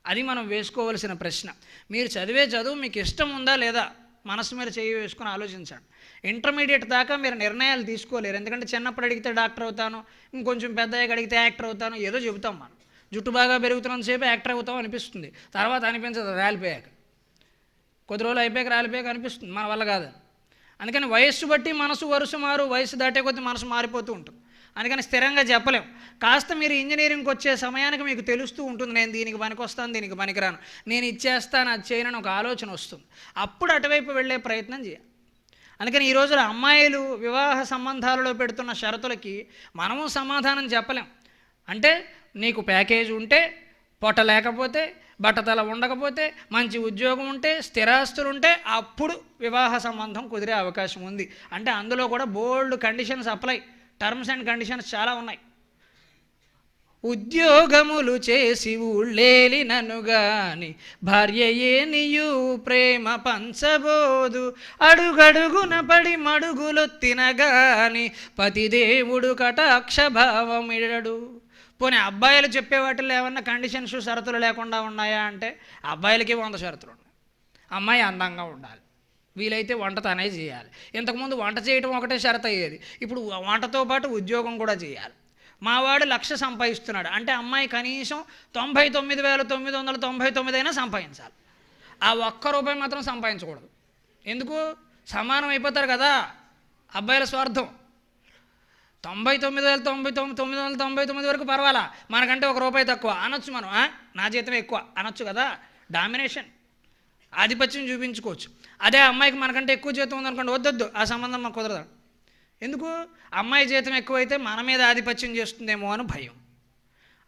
అది మనం వేసుకోవలసిన ప్రశ్న. మీరు చదివే చదువు మీకు ఇష్టం ఉందా లేదా, మనసు మీద చేయి వేసుకొని ఆలోచించండి. ఇంటర్మీడియట్ దాకా మీరు నిర్ణయాలు తీసుకోలేరు. ఎందుకంటే చిన్నప్పుడు అడిగితే డాక్టర్ అవుతాను, ఇంకొంచెం పెద్దయ్యాక అడిగితే యాక్టర్ అవుతాను, ఏదో చెబుతాం మనం. జుట్టు బాగా పెరుగుతున్నంతసేపు యాక్టర్ అవుతాం అనిపిస్తుంది, తర్వాత అనిపించదు, రాలిపోయాక కొద్ది రోజులు అయిపోయాక రాలిపోయాక అనిపిస్తుంది మన వల్ల కాదు. అందుకని వయస్సు బట్టి మనసు వరుస మారు, వయసు దాటే కొద్దీ మనసు మారిపోతూ ఉంటుంది. అందుకని స్థిరంగా చెప్పలేం. కాస్త మీరు ఇంజనీరింగ్కి వచ్చే సమయానికి మీకు తెలుస్తూ ఉంటుంది, నేను దీనికి పనికొస్తాను, దీనికి పనికిరాను, నేను ఇచ్చేస్తాను, అది చేయనని ఒక ఆలోచన వస్తుంది. అప్పుడు అటువైపు వెళ్ళే ప్రయత్నం చేయాలి. అందుకని ఈ రోజున అమ్మాయిలు వివాహ సంబంధాలలో పెడుతున్న షరతులకి మనము సమాధానం చెప్పలేం. అంటే నీకు ప్యాకేజ్ ఉంటే, పొట్ట లేకపోతే, బట్టతల ఉండకపోతే, మంచి ఉద్యోగం ఉంటే, స్థిరాస్తులు ఉంటే అప్పుడు వివాహ సంబంధం కుదిరే అవకాశం ఉంది. అంటే అందులో కూడా bold conditions apply, terms and conditions చాలా ఉన్నాయి. ఉద్యోగములు చేసి ఊళ్ళేలి నన్ను గాని భార్యయే నీయు ప్రేమ పంచబోదు, అడుగడుగున పడి మడుగులొత్తిన గాని పతిదేవుడు కటాక్షభావమిడడు. పోనీ అబ్బాయిలు చెప్పే వాటిల్లో ఏమన్నా కండిషన్స్, షరతులు లేకుండా ఉన్నాయా అంటే అబ్బాయిలకి 100 షరతులు ఉన్నాయి. అమ్మాయి అందంగా ఉండాలి, వీలైతే వంట తనే చేయాలి. ఇంతకుముందు వంట చేయడం ఒకటే షరతు అయ్యేది, ఇప్పుడు వంటతో పాటు ఉద్యోగం కూడా చేయాలి. మావాడు 1,00,000 సంపాదిస్తున్నాడు అంటే అమ్మాయి కనీసం 99,999 అయినా సంపాదించాలి. ఆ ₹1 మాత్రం సంపాదించకూడదు. ఎందుకు? సమానం అయిపోతారు కదా. అబ్బాయిల స్వార్థం. 99,999 వరకు పర్వాలా, మనకంటే ₹1 తక్కువ అనొచ్చు మనం, నా జీతం ఎక్కువ అనొచ్చు కదా. డామినేషన్, ఆధిపత్యం చూపించుకోవచ్చు. అదే అమ్మాయికి మనకంటే ఎక్కువ జీతం ఉందనుకోండి, వద్దొద్దు, ఆ సంబంధం మాకు కుదరదు. ఎందుకు? అమ్మాయి జీతం ఎక్కువైతే మన మీద ఆధిపత్యం చేస్తుందేమో అని భయం.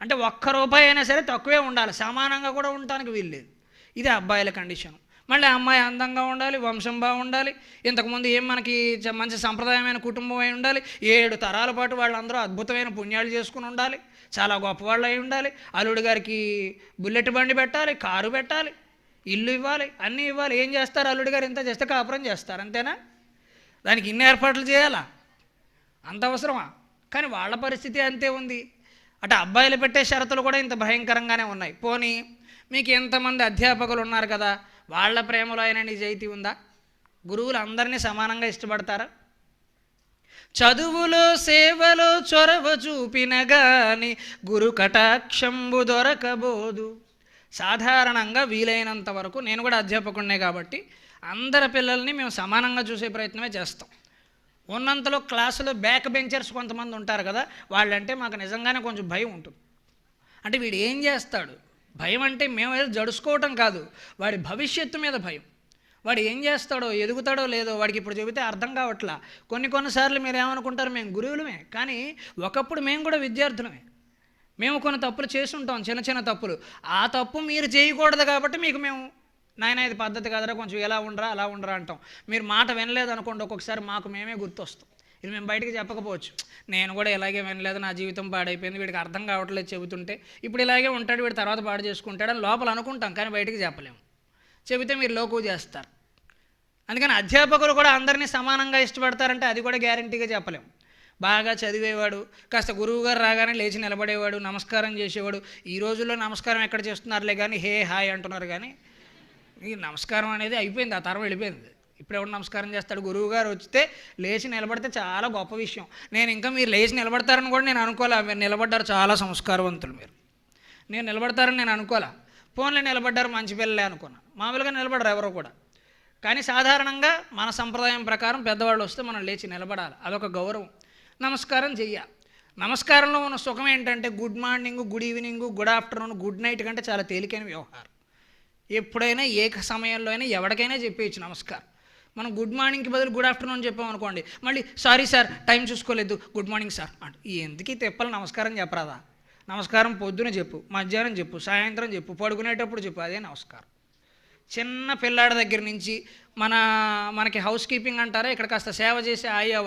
అంటే ₹1 అయినా సరే తక్కువే ఉండాలి, సమానంగా కూడా ఉండటానికి వీల్లేదు. ఇది అబ్బాయిల కండిషన్. మళ్ళీ అమ్మాయి అందంగా ఉండాలి, వంశం బాగుండాలి, ఇంతకుముందు మనకి మంచి సంప్రదాయమైన కుటుంబం అయి ఉండాలి, 7 తరాల పాటు వాళ్ళందరూ అద్భుతమైన పుణ్యాలు చేసుకుని ఉండాలి, చాలా గొప్పవాళ్ళు అయి ఉండాలి, అల్లుడి గారికి బుల్లెట్ బండి పెట్టాలి, కారు పెట్టాలి, ఇల్లు ఇవ్వాలి, అన్నీ ఇవ్వాలి. ఏం చేస్తారు? అల్లుడి గారు ఇంత చేస్తే కాపురం చేస్తారు, అంతేనా? దానికి ఇన్ని ఏర్పాట్లు చేయాలా? అంత అవసరమా? కానీ వాళ్ళ పరిస్థితి అంతే ఉంది. అటు అబ్బాయిలు పెట్టే షరతులు కూడా ఇంత భయంకరంగానే ఉన్నాయి. పోనీ మీకు ఎంతమంది అధ్యాపకులు ఉన్నారు కదా, వాళ్ళ ప్రేమలో అయినా నిజాయితీ ఉందా? గురువులు అందరినీ సమానంగా ఇష్టపడతారా? చదువులో సేవలో చొరవ చూపిన గాని గురు కటాక్షంబు దొరకబోదు. సాధారణంగా వీలైనంత వరకు, నేను కూడా అధ్యాపకుడినే కాబట్టి అందరి పిల్లల్ని మేము సమానంగా చూసే ప్రయత్నమే చేస్తాం. ఉన్నంతలో క్లాసులో బ్యాక్ బెంచర్స్ కొంతమంది ఉంటారు కదా, వాళ్ళంటే మాకు నిజంగానే కొంచెం భయం ఉంటుంది. అంటే వీడు ఏం చేస్తాడు, భయం అంటే మేము ఏదో జడుచుకోవటం కాదు, వాడి భవిష్యత్తు మీద భయం. వాడు ఏం చేస్తాడో, ఎదుగుతాడో లేదో వాడికి ఇప్పుడు చెబితే అర్థం కావట్లా. కొన్నిసార్లు మీరు ఏమనుకుంటారు, మేము గురువులమే, కానీ ఒకప్పుడు మేము కూడా విద్యార్థులమే. మేము కొన్ని తప్పులు చేసి ఉంటాం, చిన్న చిన్న తప్పులు. ఆ తప్పు మీరు చేయకూడదు కాబట్టి మీకు మేము, నాయన ఇది పద్ధతి కాదరా, కొంచెం ఎలా ఉండరా అలా ఉండరా అంటాం. మీరు మాట వినలేదు అనుకోండి, ఒక్కొక్కసారి మాకు మేమే గుర్తొస్తాం. ఇది మేము బయటికి చెప్పకపోవచ్చు, నేను కూడా ఇలాగే వినలేదు, నా జీవితం పాడైపోయింది, వీడికి అర్థం కావట్లేదు చెబుతుంటే, ఇప్పుడు ఇలాగే ఉంటాడు, వీడు తర్వాత పాడు చేసుకుంటాడని లోపల అనుకుంటాం, కానీ బయటికి చెప్పలేము. చెబితే మీరు లోకు చేస్తారు. అందుకని అధ్యాపకులు కూడా అందరినీ సమానంగా ఇష్టపడతారంటే అది కూడా గ్యారంటీగా చెప్పలేము. బాగా చదివేవాడు, కాస్త గురువుగారు రాగానే లేచి నిలబడేవాడు, నమస్కారం చేసేవాడు. ఈ రోజుల్లో నమస్కారం ఎక్కడ చేస్తున్నారులే కానీ హే హాయ్ అంటున్నారు, కానీ ఈ నమస్కారం అనేది అయిపోయింది, ఆ తరం వెళ్ళిపోయింది. ఇప్పుడు ఎవరు నమస్కారం చేస్తాడు? గురువుగారు వస్తే లేచి నిలబడితే చాలా గొప్ప విషయం. నేను ఇంకా మీరు లేచి నిలబడతారని కూడా నేను అనుకోలే. మీరు నిలబడ్డారు, చాలా సంస్కారవంతులు మీరు. నేను నిలబడతారని నేను అనుకోలే. ఫోన్లో నిలబడ్డారు, మంచి పిల్లలే అనుకున్నాను. మామూలుగా నిలబడరు ఎవరో కూడా. కానీ సాధారణంగా మన సంప్రదాయం ప్రకారం పెద్దవాళ్ళు వస్తే మనం లేచి నిలబడాలి, అదొక గౌరవం. నమస్కారం చెయ్యాలి. నమస్కారంలో ఉన్న సుఖం ఏంటంటే good morning, good evening, good afternoon, good night కంటే చాలా తేలికైన వ్యవహారం. ఎప్పుడైనా ఏ సమయంలో అయినా ఎవరికైనా చెప్పేయచ్చు నమస్కారం. మనం గుడ్ మార్నింగ్కి బదులు గుడ్ ఆఫ్టర్నూన్ చెప్పామనుకోండి, మళ్ళీ సారీ సార్ టైం చూసుకోలేదు, గుడ్ మార్నింగ్ సార్ అంటే ఎందుకు తిప్పలు? నమస్కారం చెప్పరాదా? నమస్కారం పొద్దున చెప్పు, మధ్యాహ్నం చెప్పు, సాయంత్రం చెప్పు, పడుకునేటప్పుడు చెప్పు, అదే నమస్కారం. చిన్న పిల్లాడి దగ్గర నుంచి మనకి హౌస్ కీపింగ్ అంటారా, ఇక్కడ కాస్త సేవ చేసే ఆయా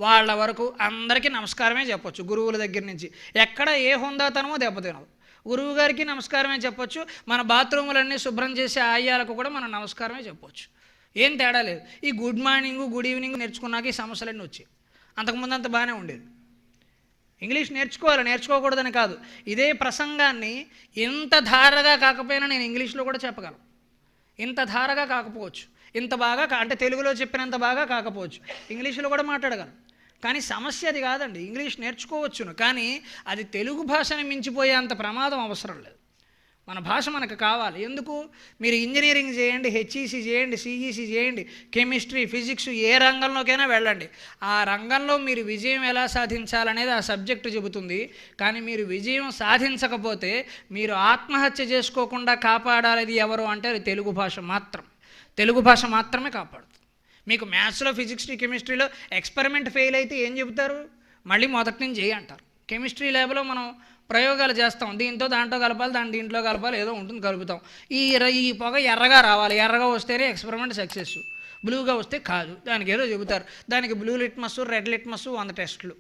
వాళ్ళ వరకు అందరికీ నమస్కారమే చెప్పొచ్చు. గురువుల దగ్గర నుంచి ఎక్కడ ఏ హుందాతనమో దెబ్బతినదు. గురువు గారికి నమస్కారమే చెప్పొచ్చు. మన బాత్రూములన్నీ శుభ్రం చేసే ఆయాలకు కూడా మనం నమస్కారమే చెప్పొచ్చు. ఏం తేడా లేదు. ఈ గుడ్ మార్నింగ్, గుడ్ ఈవినింగ్ నేర్చుకున్నాక ఈ సమస్యలన్నీ వచ్చాయి. అంతకుముందు అంత బాగానే ఉండేది. ఇంగ్లీష్ నేర్చుకోవాలి, నేర్చుకోకూడదని కాదు. ఇదే ప్రసంగాన్ని ఇంత ధారగా కాకపోయినా నేను ఇంగ్లీష్లో కూడా చెప్పగలను. ఇంత ధారగా కాకపోవచ్చు, ఇంత బాగా అంటే తెలుగులో చెప్పినంత బాగా కాకపోవచ్చు, ఇంగ్లీష్లో కూడా మాట్లాడగలను. కానీ సమస్య అది కాదండి. ఇంగ్లీష్ నేర్చుకోవచ్చును, కానీ అది తెలుగు భాషని మించిపోయే అంత ప్రమాదం అవసరం లేదు. మన భాష మనకు కావాలి. ఎందుకు? మీరు ఇంజనీరింగ్ చేయండి, హెచ్ఈసి చేయండి, సిఈసి చేయండి, కెమిస్ట్రీ, ఫిజిక్స్, ఏ రంగంలోకైనా వెళ్ళండి. ఆ రంగంలో మీరు విజయం ఎలా సాధించాలనేది ఆ సబ్జెక్టు చెబుతుంది. కానీ మీరు విజయం సాధించకపోతే మీరు ఆత్మహత్య చేసుకోకుండా కాపాడాలి ఎవరు అంటే అది తెలుగు భాష మాత్రం. తెలుగు భాష మాత్రమే కాపాడుతుంది. మీకు మ్యాథ్స్లో, ఫిజిక్స్, కెమిస్ట్రీలో ఎక్స్పెరిమెంట్ ఫెయిల్ అయితే ఏం చెబుతారు? మళ్ళీ మొదటి నుంచి చేయి అంటారు. కెమిస్ట్రీ ల్యాబ్లో మనం ప్రయోగాలు చేస్తాం, దీంతో దాంట్లో కలపాలి, దీంట్లో కలపాలి, ఏదో ఉంటుంది కలుపుతాం. ఈ పొగ ఎర్రగా రావాలి, ఎర్రగా వస్తేనే ఎక్స్పెరిమెంట్ సక్సెస్, బ్లూగా వస్తే కాదు, దానికి ఏదో చెబుతారు. దానికి బ్లూ లిట్మస్, రెడ్ లిట్మస్, 100 టెస్టులు,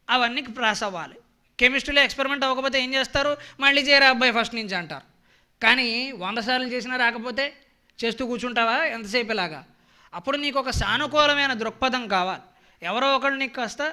అవన్నీ పాస్ అవ్వాలి. కెమిస్ట్రీలో ఎక్స్పెరిమెంట్ అవ్వకపోతే ఏం చేస్తారు? మళ్ళీ చేరే అబ్బాయి ఫస్ట్ నుంచి అంటారు. కానీ 100 సార్లు చేసినా రాకపోతే చేస్తూ కూర్చుంటావా ఎంతసేపు ఇలాగా? అప్పుడు నీకు ఒక సానుకూలమైన దృక్పథం కావాలి. ఎవరో ఒకడు నీకు కాస్త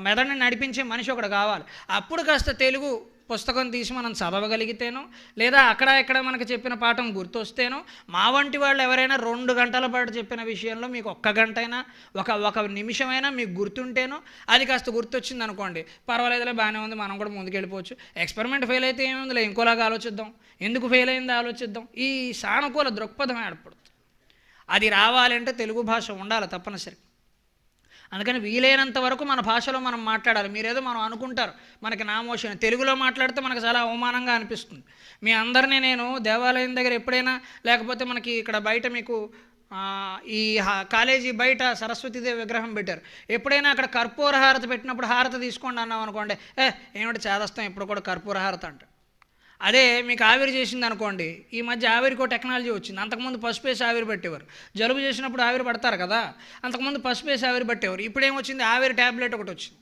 మెదడుని నడిపించే మనిషి ఒకడు కావాలి. అప్పుడు కాస్త తెలుగు పుస్తకం తీసి మనం చదవగలిగితేనో, లేదా అక్కడ ఇక్కడ మనకు చెప్పిన పాఠం గుర్తొస్తేనో, మా వంటి వాళ్ళు ఎవరైనా 2 గంటల పాటు చెప్పిన విషయంలో మీకు 1 గంట అయినా, ఒక నిమిషమైనా మీకు గుర్తుంటేనో, అది కాస్త గుర్తొచ్చింది అనుకోండి, పర్వాలేదులే, బాగానే ఉంది, మనం కూడా ముందుకెళ్ళిపోవచ్చు. ఎక్స్పెరిమెంట్ ఫెయిల్ అయితే ఏముందిలే, ఇంకోలాగా ఆలోచిద్దాం, ఎందుకు ఫెయిల్ అయిందో ఆలోచిద్దాం. ఈ సానుకూల దృక్పథం ఏర్పడుతుంది. అది రావాలంటే తెలుగు భాష ఉండాలి తప్పనిసరి. అందుకని వీలైనంత వరకు మన భాషలో మనం మాట్లాడాలి. మీరేదో మనం అనుకుంటారు మనకి నామోషన్, తెలుగులో మాట్లాడితే మనకు చాలా అవమానంగా అనిపిస్తుంది. మీ అందరినీ నేను దేవాలయం దగ్గర ఎప్పుడైనా, లేకపోతే మనకి ఇక్కడ బయట మీకు ఈ కాలేజీ బయట సరస్వతీదేవి విగ్రహం పెట్టారు, ఎప్పుడైనా అక్కడ కర్పూర హారతి పెట్టినప్పుడు హారతి తీసుకోండి అన్నాం అనుకోండి, ఏమిటి చేదస్తాం ఇప్పుడు కూడా కర్పూర హారతి అంట. అదే మీకు ఆవిరి చేసింది అనుకోండి, ఈ మధ్య ఆవిరికో టెక్నాలజీ వచ్చింది. అంతకుముందు పసుపు వేసి ఆవిరి పట్టేవారు, జలుబు చేసినప్పుడు ఆవిరి పడతారు కదా, అంతకుముందు పసుపు వేసి ఆవిరి పట్టేవారు. ఇప్పుడు ఏమొచ్చింది? ఆవిరి ట్యాబ్లెట్ ఒకటి వచ్చింది.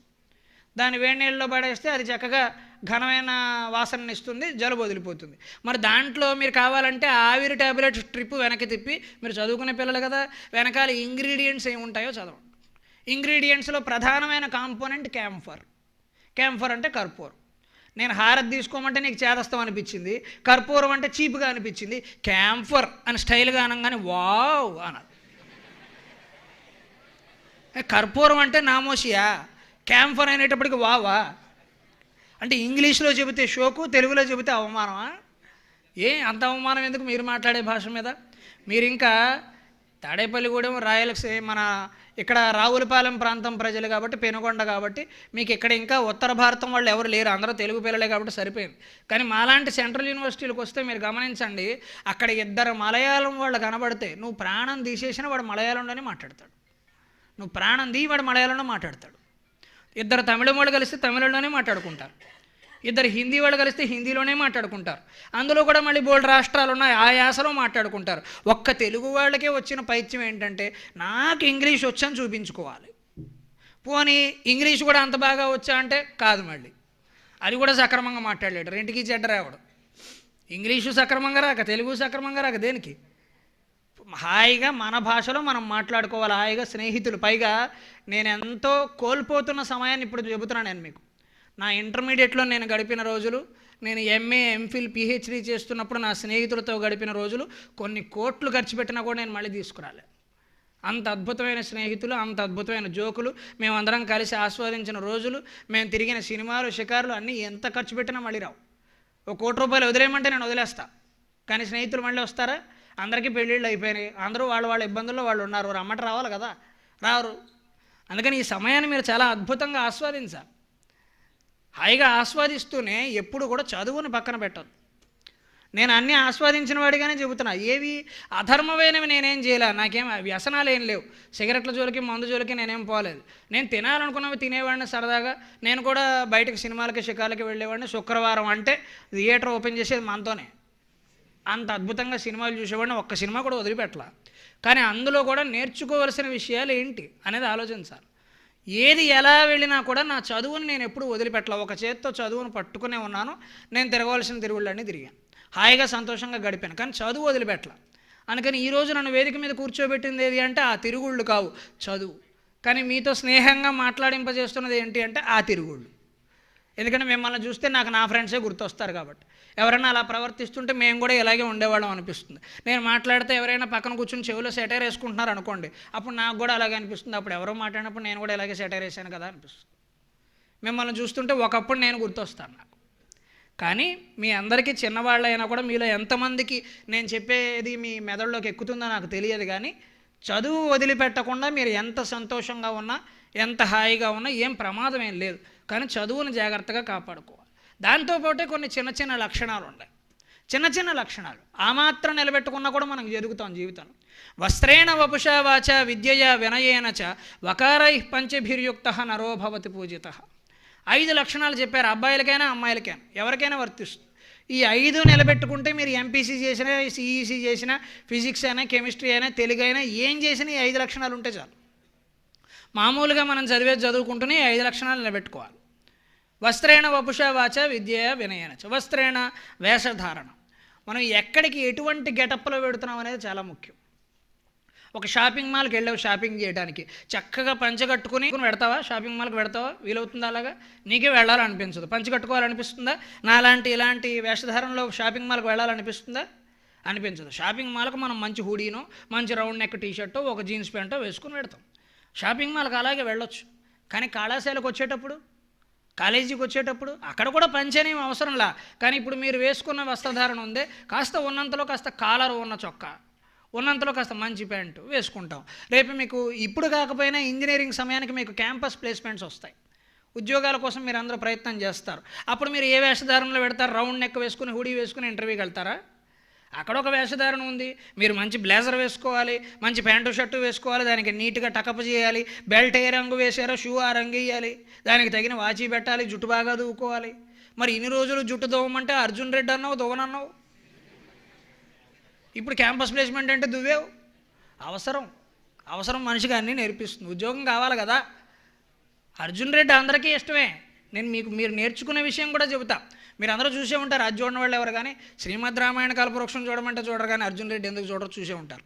దాన్ని వేడి నీళ్ళలో పడేస్తే అది చక్కగా ఘనమైన వాసనని ఇస్తుంది, జలుబు వదిలిపోతుంది. మరి దాంట్లో మీరు కావాలంటే ఆవిరి ట్యాబ్లెట్ ట్రిప్ వెనక్కి తిప్పి, మీరు చదువుకునే పిల్లలు కదా, వెనకాల ఇంగ్రీడియంట్స్ ఏముంటాయో చదవండి. ఇంగ్రీడియంట్స్లో ప్రధానమైన కాంపోనెంట్ క్యాంఫర్. క్యాంఫర్ అంటే కర్పూరం. నేను హారతి తీసుకోమంటే నీకు చేదస్తాం అనిపించింది, కర్పూరం అంటే చీప్గా అనిపించింది, క్యాంఫర్ అని స్టైల్గా అనగానే వావ్ అన్నారు. కర్పూరం అంటే నామోషియా, క్యాంఫర్ అనేటప్పటికి వావా. అంటే ఇంగ్లీష్లో చెబితే షోకు, తెలుగులో చెబితే అవమానమా? అంత అవమానం ఎందుకు మీరు మాట్లాడే భాష మీద? మీరు ఇంకా తాడేపల్లిగూడెం మన ఇక్కడ రావులపాలెం ప్రాంతం ప్రజలు కాబట్టి, పెనుగొండ కాబట్టి మీకు ఇక్కడ ఇంకా ఉత్తర భారతం వాళ్ళు ఎవరు లేరు, అందరూ తెలుగు పిల్లలే కాబట్టి సరిపోయింది. కానీ మాలాంటి సెంట్రల్ యూనివర్సిటీలకు వస్తే మీరు గమనించండి, అక్కడ ఇద్దరు మలయాళం వాళ్ళు కనబడితే నువ్వు ప్రాణం తీసేసిన వాడు మలయాళంలోనే మాట్లాడతాడు, నువ్వు ప్రాణం తీ వాడు మలయాళంలో మాట్లాడతాడు. ఇద్దరు తమిళం వాళ్ళు కలిస్తే తమిళంలోనే మాట్లాడుకుంటారు, ఇద్దరు హిందీ వాళ్ళు కలిస్తే హిందీలోనే మాట్లాడుకుంటారు. అందులో కూడా మళ్ళీ బోల్డ్ రాష్ట్రాలు ఉన్నాయి, ఆ యాసలో మాట్లాడుకుంటారు. ఒక్క తెలుగు వాళ్ళకే వచ్చిన పైత్యం ఏంటంటే నాకు ఇంగ్లీష్ వచ్చని చూపించుకోవాలి. పోనీ ఇంగ్లీష్ కూడా అంత బాగా వచ్చా అంటే కాదు, మళ్ళీ అది కూడా సక్రమంగా మాట్లాడలేడు, రెంటికి చెడ్డరావడు. ఇంగ్లీషు సక్రమంగా రాక, తెలుగు సక్రమంగా రాక దేనికి? హాయిగా మన భాషలో మనం మాట్లాడుకోవాలి, హాయిగా స్నేహితులు. పైగా నేను ఎంతో కోల్పోతున్న సమయాన్ని ఇప్పుడు చెబుతున్నాను నేను మీకు. నా ఇంటర్మీడియట్లో నేను గడిపిన రోజులు, నేను ఎంఏ ఎంఫిల్ పిహెచ్డీ చేస్తున్నప్పుడు నా స్నేహితులతో గడిపిన రోజులు, కొన్ని కోట్లు ఖర్చు పెట్టినా కూడా నేను మళ్ళీ తీసుకురాలే. అంత అద్భుతమైన స్నేహితులు, అంత అద్భుతమైన జోకులు, మేమందరం కలిసి ఆస్వాదించిన రోజులు, మేము తిరిగిన సినిమాలు, షికారులు అన్నీ ఎంత ఖర్చు పెట్టినా మళ్ళీ రావు. ₹1,00,00,000 వదిలేయమంటే నేను వదిలేస్తా, కానీ స్నేహితులు మళ్ళీ వస్తారా? అందరికీ పెళ్ళిళ్ళు అయిపోయినాయి, అందరూ వాళ్ళ ఇబ్బందుల్లో వాళ్ళు ఉన్నారు, రమ్మట రావాలి కదా, రారు. అందుకని ఈ సమయాన్ని మీరు చాలా అద్భుతంగా ఆస్వాదించాలి. హాయిగా ఆస్వాదిస్తూనే ఎప్పుడు కూడా చదువుని పక్కన పెట్టద్దు. నేను అన్నీ ఆస్వాదించిన వాడిగానే చెబుతున్నా, ఏవి అధర్మమైనవి నేనేం చేయలే, నాకేం వ్యసనాలు ఏం లేవు, సిగరెట్ల జోలికి మందు జోలికి నేనేం పోలేదు. నేను తినాలనుకున్నవి తినేవాడిని సరదాగా. నేను కూడా బయటకు సినిమాలకి షికార్లకి వెళ్ళేవాడిని. శుక్రవారం అంటే థియేటర్ ఓపెన్ చేసేది మనతోనే. అంత అద్భుతంగా సినిమాలు చూసేవాడిని, ఒక్క సినిమా కూడా వదిలిపెట్టలా. కానీ అందులో కూడా నేర్చుకోవలసిన విషయాలు ఏంటి అనేది ఆలోచించాలి. ఏది ఎలా వెళ్ళినా కూడా నా చదువుని నేను ఎప్పుడూ వదిలిపెట్టలా. ఒక చేత్తో చదువును పట్టుకునే ఉన్నాను. నేను తిరగవలసిన తిరుగుళ్ళన్నీ తిరిగాను, హాయిగా సంతోషంగా గడిపాను, కానీ చదువు వదిలిపెట్టలా. అందుకని ఈరోజు నన్ను వేదిక మీద కూర్చోబెట్టింది ఏది అంటే ఆ తిరుగుళ్ళు కావు, చదువు. కానీ మీతో స్నేహంగా మాట్లాడింపజేస్తున్నది ఏంటి అంటే ఆ తిరుగుళ్ళు. ఎందుకంటే మిమ్మల్ని చూస్తే నాకు నా ఫ్రెండ్సే గుర్తొస్తారు కాబట్టి. ఎవరైనా అలా ప్రవర్తిస్తుంటే మేము కూడా ఇలాగే ఉండేవాళ్ళం అనిపిస్తుంది. నేను మాట్లాడితే ఎవరైనా పక్కన కూర్చొని చెవిలో సెటైర్ వేసుకుంటున్నారు అనుకోండి, అప్పుడు నాకు కూడా అలాగే అనిపిస్తుంది. అప్పుడు ఎవరో మాట్లాడినప్పుడు నేను కూడా ఇలాగే సెటైర్ వేసాను కదా అనిపిస్తుంది. మిమ్మల్ని చూస్తుంటే ఒకప్పుడు నేను గుర్తొస్తాను నాకు. కానీ మీ అందరికీ చిన్నవాళ్ళైనా కూడా మీలో ఎంతమందికి నేను చెప్పేది మీ మెదడులోకి ఎక్కుతుందో నాకు తెలియదు. కానీ చదువు వదిలిపెట్టకుండా మీరు ఎంత సంతోషంగా ఉన్నా, ఎంత హాయిగా ఉన్నా ఏం ప్రమాదం ఏం లేదు. కానీ చదువును జాగ్రత్తగా కాపాడుకోవాలి. దాంతోపాటే కొన్ని చిన్న చిన్న లక్షణాలు ఉన్నాయి, చిన్న చిన్న లక్షణాలు. ఆ మాత్రం నిలబెట్టుకున్నా కూడా మనకు జరుగుతాం జీవితంలో. వస్త్రేణ వపుషా వాచ విద్యయా వినయేన చ వకారై పంచభిర్యుక్త నరో భవతి పూజిత. 5 లక్షణాలు చెప్పారు, అబ్బాయిలకైనా అమ్మాయిలకైనా ఎవరికైనా వర్తిస్తుంది. ఈ 5 నిలబెట్టుకుంటే మీరు ఎంపీసీ చేసినా, సిఈసీ చేసినా, ఫిజిక్స్ అయినా, కెమిస్ట్రీ అయినా, తెలుగు అయినా ఏం చేసినా ఈ 5 లక్షణాలు ఉంటే చాలు. మామూలుగా మనం చదువుకుంటూనే 5 లక్షణాలు నిలబెట్టుకోవాలి. వస్త్రేణ వపుషా వాచ విద్యయా వినయేన చ. వస్త్రేణ వేషధారణ, మనం ఎక్కడికి ఎటువంటి గెటప్లో పెడుతున్నాం అనేది చాలా ముఖ్యం. ఒక షాపింగ్ మాల్కి వెళ్ళావు షాపింగ్ చేయడానికి, చక్కగా పంచె కట్టుకుని పెడతావా? షాపింగ్ మాల్కి పెడతావా? వీలవుతుందా? అలాగా నీకే వెళ్ళాలనిపించదు. పంచె కట్టుకోవాలనిపిస్తుందా? నాలాంటి ఇలాంటి వేషధారణలో షాపింగ్ మాల్కి వెళ్ళాలనిపిస్తుందా? అనిపించదు. షాపింగ్ మాల్కి మనం మంచి హుడీనో, మంచి రౌండ్ నెక్ టీషర్టో, ఒక జీన్స్ ప్యాంటో వేసుకుని పెడతాం. షాపింగ్ మాల్కి అలాగే వెళ్ళొచ్చు. కానీ కళాశాలకు వచ్చేటప్పుడు, కాలేజీకి వచ్చేటప్పుడు అక్కడ కూడా పంచనేం అవసరంలా. కానీ ఇప్పుడు మీరు వేసుకున్న వస్త్రధారణ ఉందే, కాస్త ఉన్నంతలో కాస్త కాలర్ ఉన్న చొక్కా, ఉన్నంతలో కాస్త మంచి ప్యాంటు వేసుకుంటాం. రేపు మీకు ఇప్పుడు కాకపోయినా ఇంజనీరింగ్ సమయానికి మీకు క్యాంపస్ ప్లేస్మెంట్స్ వస్తాయి, ఉద్యోగాల కోసం మీరు అందరూ ప్రయత్నం చేస్తారు. అప్పుడు మీరు ఏ వేషధారణలో పెడతారు? రౌండ్ నెక్ వేసుకుని హుడీ వేసుకుని ఇంటర్వ్యూకి వెళ్తారా? అక్కడ ఒక వేషధారణ ఉంది. మీరు మంచి బ్లేజర్ వేసుకోవాలి, మంచి ప్యాంటు షర్టు వేసుకోవాలి, దానికి నీట్గా టకప్ చేయాలి, బెల్ట్ ఏ రంగు వేసారో షూ ఆ రంగు వేయాలి, దానికి తగిన వాచి పెట్టాలి, జుట్టు బాగా దూకోవాలి. మరి ఇన్ని రోజులు జుట్టు దోవమంటే అర్జున్ రెడ్డి అన్నావు, దోవనన్నావు. ఇప్పుడు క్యాంపస్ ప్లేస్మెంట్ అంటే దువ్వేవు. అవసరం మనిషిగా అన్నీ నేర్పిస్తుంది. ఉద్యోగం కావాలి కదా. అర్జున్ రెడ్డి అందరికీ ఇష్టమే, నేను మీరు నేర్చుకునే విషయం కూడా చెబుతా. మీరు అందరూ చూసే ఉంటారు, అది చూడని వాళ్ళు ఎవరు కానీ శ్రీమద్ రామాయణ కల్పవృక్షం చూడమంటే చూడరు, కానీ అర్జున్ రెడ్డి ఎందుకు చూడరు చూసే ఉంటారు.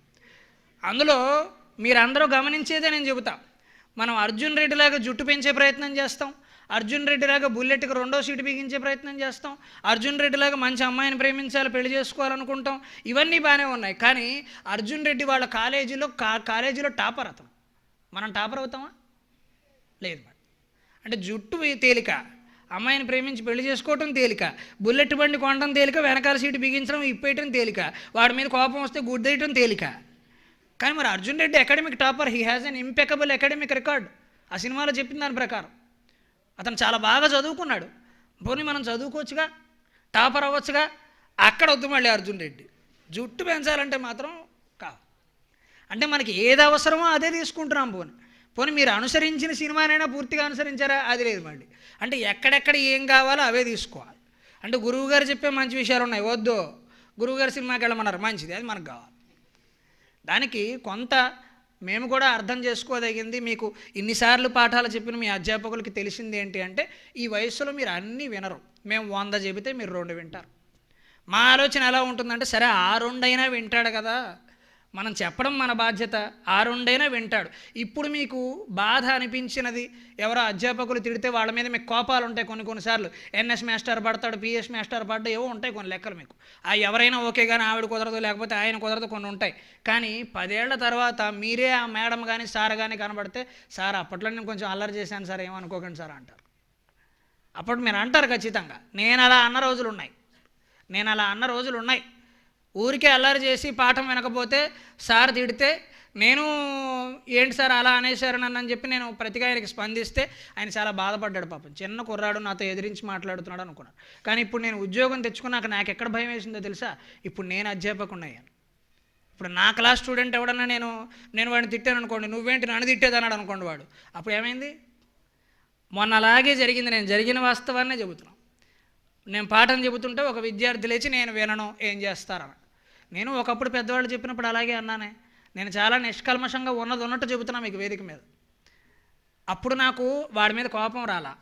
అందులో మీరందరూ గమనించేదే నేను చెబుతా. మనం అర్జున్ రెడ్డిలాగా జుట్టు పెంచే ప్రయత్నం చేస్తాం, అర్జున్ రెడ్డిలాగా బుల్లెట్కి 2వ సీటు బిగించే ప్రయత్నం చేస్తాం, అర్జున్ రెడ్డిలాగా మంచి అమ్మాయిని ప్రేమించాలి, పెళ్లి చేసుకోవాలనుకుంటాం. ఇవన్నీ బాగానే ఉన్నాయి, కానీ అర్జున్ రెడ్డి వాళ్ళ కాలేజీలో టాపర్ అతను. మనం టాపర్ అవుతామా? లేదు. అంటే జుట్టు తేలిక, అమ్మాయిని ప్రేమించి పెళ్లి చేసుకోవటం తేలిక, బుల్లెట్ బండి కొనడం తేలిక, వెనకాల సీటు బిగించడం ఇప్పేయటం తేలిక, వాడి మీద కోపం వస్తే గుద్దేయటం తేలిక. కానీ మరి Arjun Reddy academic topper, he has an impeccable academic record. ఆ సినిమాలో చెప్పిన దాని ప్రకారం అతను చాలా బాగా చదువుకున్నాడు. పోనీ మనం చదువుకోవచ్చుగా, టాపర్ అవ్వచ్చుగా. అక్కడ వద్దు మళ్ళీ అర్జున్ రెడ్డి. జుట్టు పెంచాలంటే మాత్రం కాదు. అంటే మనకి ఏది అవసరమో అదే తీసుకుంటున్నాం. పోనీ మీరు అనుసరించిన సినిమానైనా పూర్తిగా అనుసరించారా? అది లేదు మళ్ళీ. అంటే ఎక్కడెక్కడ ఏం కావాలో అవే తీసుకోవాలి. అంటే గురువుగారు చెప్పే మంచి విషయాలు ఉన్నాయి, వద్దు గురువుగారు సినిమాకి వెళ్ళమన్నారు, మంచిది, అది మనకు కావాలి. దానికి కొంత మేము కూడా అర్థం చేసుకోదగింది. మీకు ఇన్నిసార్లు పాఠాలు చెప్పిన మీ అధ్యాపకులకి తెలిసింది ఏంటి అంటే, ఈ వయస్సులో మీరు అన్నీ వినరు. మేము 100 చెబితే మీరు 2 వింటారు. మా ఆలోచన ఎలా ఉంటుందంటే, సరే ఆ 2 అయినా వింటాడు కదా, మనం చెప్పడం మన బాధ్యత, ఆ 2 అయినా వింటాడు. ఇప్పుడు మీకు బాధ అనిపించినది, ఎవరో అధ్యాపకులు తిడితే వాళ్ళ మీద మీకు కోపాలు ఉంటాయి కొన్నిసార్లు. ఎన్ఎస్ మాస్టర్ పడతాడు, పిఎస్ మాస్టర్ పడ్డా, ఏవో ఉంటాయి కొన్ని లెక్కలు మీకు. ఆ ఎవరైనా ఓకే కానీ ఆవిడ కుదరదు, లేకపోతే ఆయన కుదరదు, కొన్ని ఉంటాయి. కానీ 10 ఏళ్ల తర్వాత మీరే ఆ మేడం కానీ సార్ కానీ కనబడితే, సార్ అప్పట్లో నేను కొంచెం అల్లరి చేశాను సార్, ఏమనుకోకండి సార్ అంటారు. అప్పుడు మీరు అంటారు ఖచ్చితంగా, నేను అలా అన్న రోజులు ఉన్నాయి. ఊరికే అల్లరి చేసి పాఠం వినకపోతే సార్ తిడితే, నేను ఏంటి సార్ అలా అనేసారు నన్ను అని చెప్పి నేను ప్రతిగా ఆయనకి స్పందిస్తే ఆయన చాలా బాధపడ్డాడు. పాపం చిన్న కుర్రాడు నాతో ఎదిరించి మాట్లాడుతున్నాడు అనుకున్నాను. కానీ ఇప్పుడు నేను ఉద్యోగం తెచ్చుకున్నాక నాకు ఎక్కడ భయం వేసిందో తెలుసా? ఇప్పుడు నేను అధ్యాపకుడిని అయ్యాను. ఇప్పుడు నా క్లాస్ స్టూడెంట్ ఎవడన్నా నేను వాడిని తిట్టాను అనుకోండి, నువ్వేంటి నన్ను తిట్టేదన్నాడు అనుకోండి వాడు, అప్పుడు ఏమైంది? మొన్న అలాగే జరిగింది. నేను జరిగిన వాస్తవాన్నే చెబుతున్నాను. నేను పాఠం చెబుతుంటే ఒక విద్యార్థి లేచి నేను వినను ఏం చేస్తారని. నేను ఒకప్పుడు పెద్దవాళ్ళు చెప్పినప్పుడు అలాగే అన్నానే. నేను చాలా నిష్కల్మషంగా ఉన్నట్టు చెబుతున్నా మీకు వేదిక మీద. అప్పుడు నాకు వాడి మీద కోపం రాలా,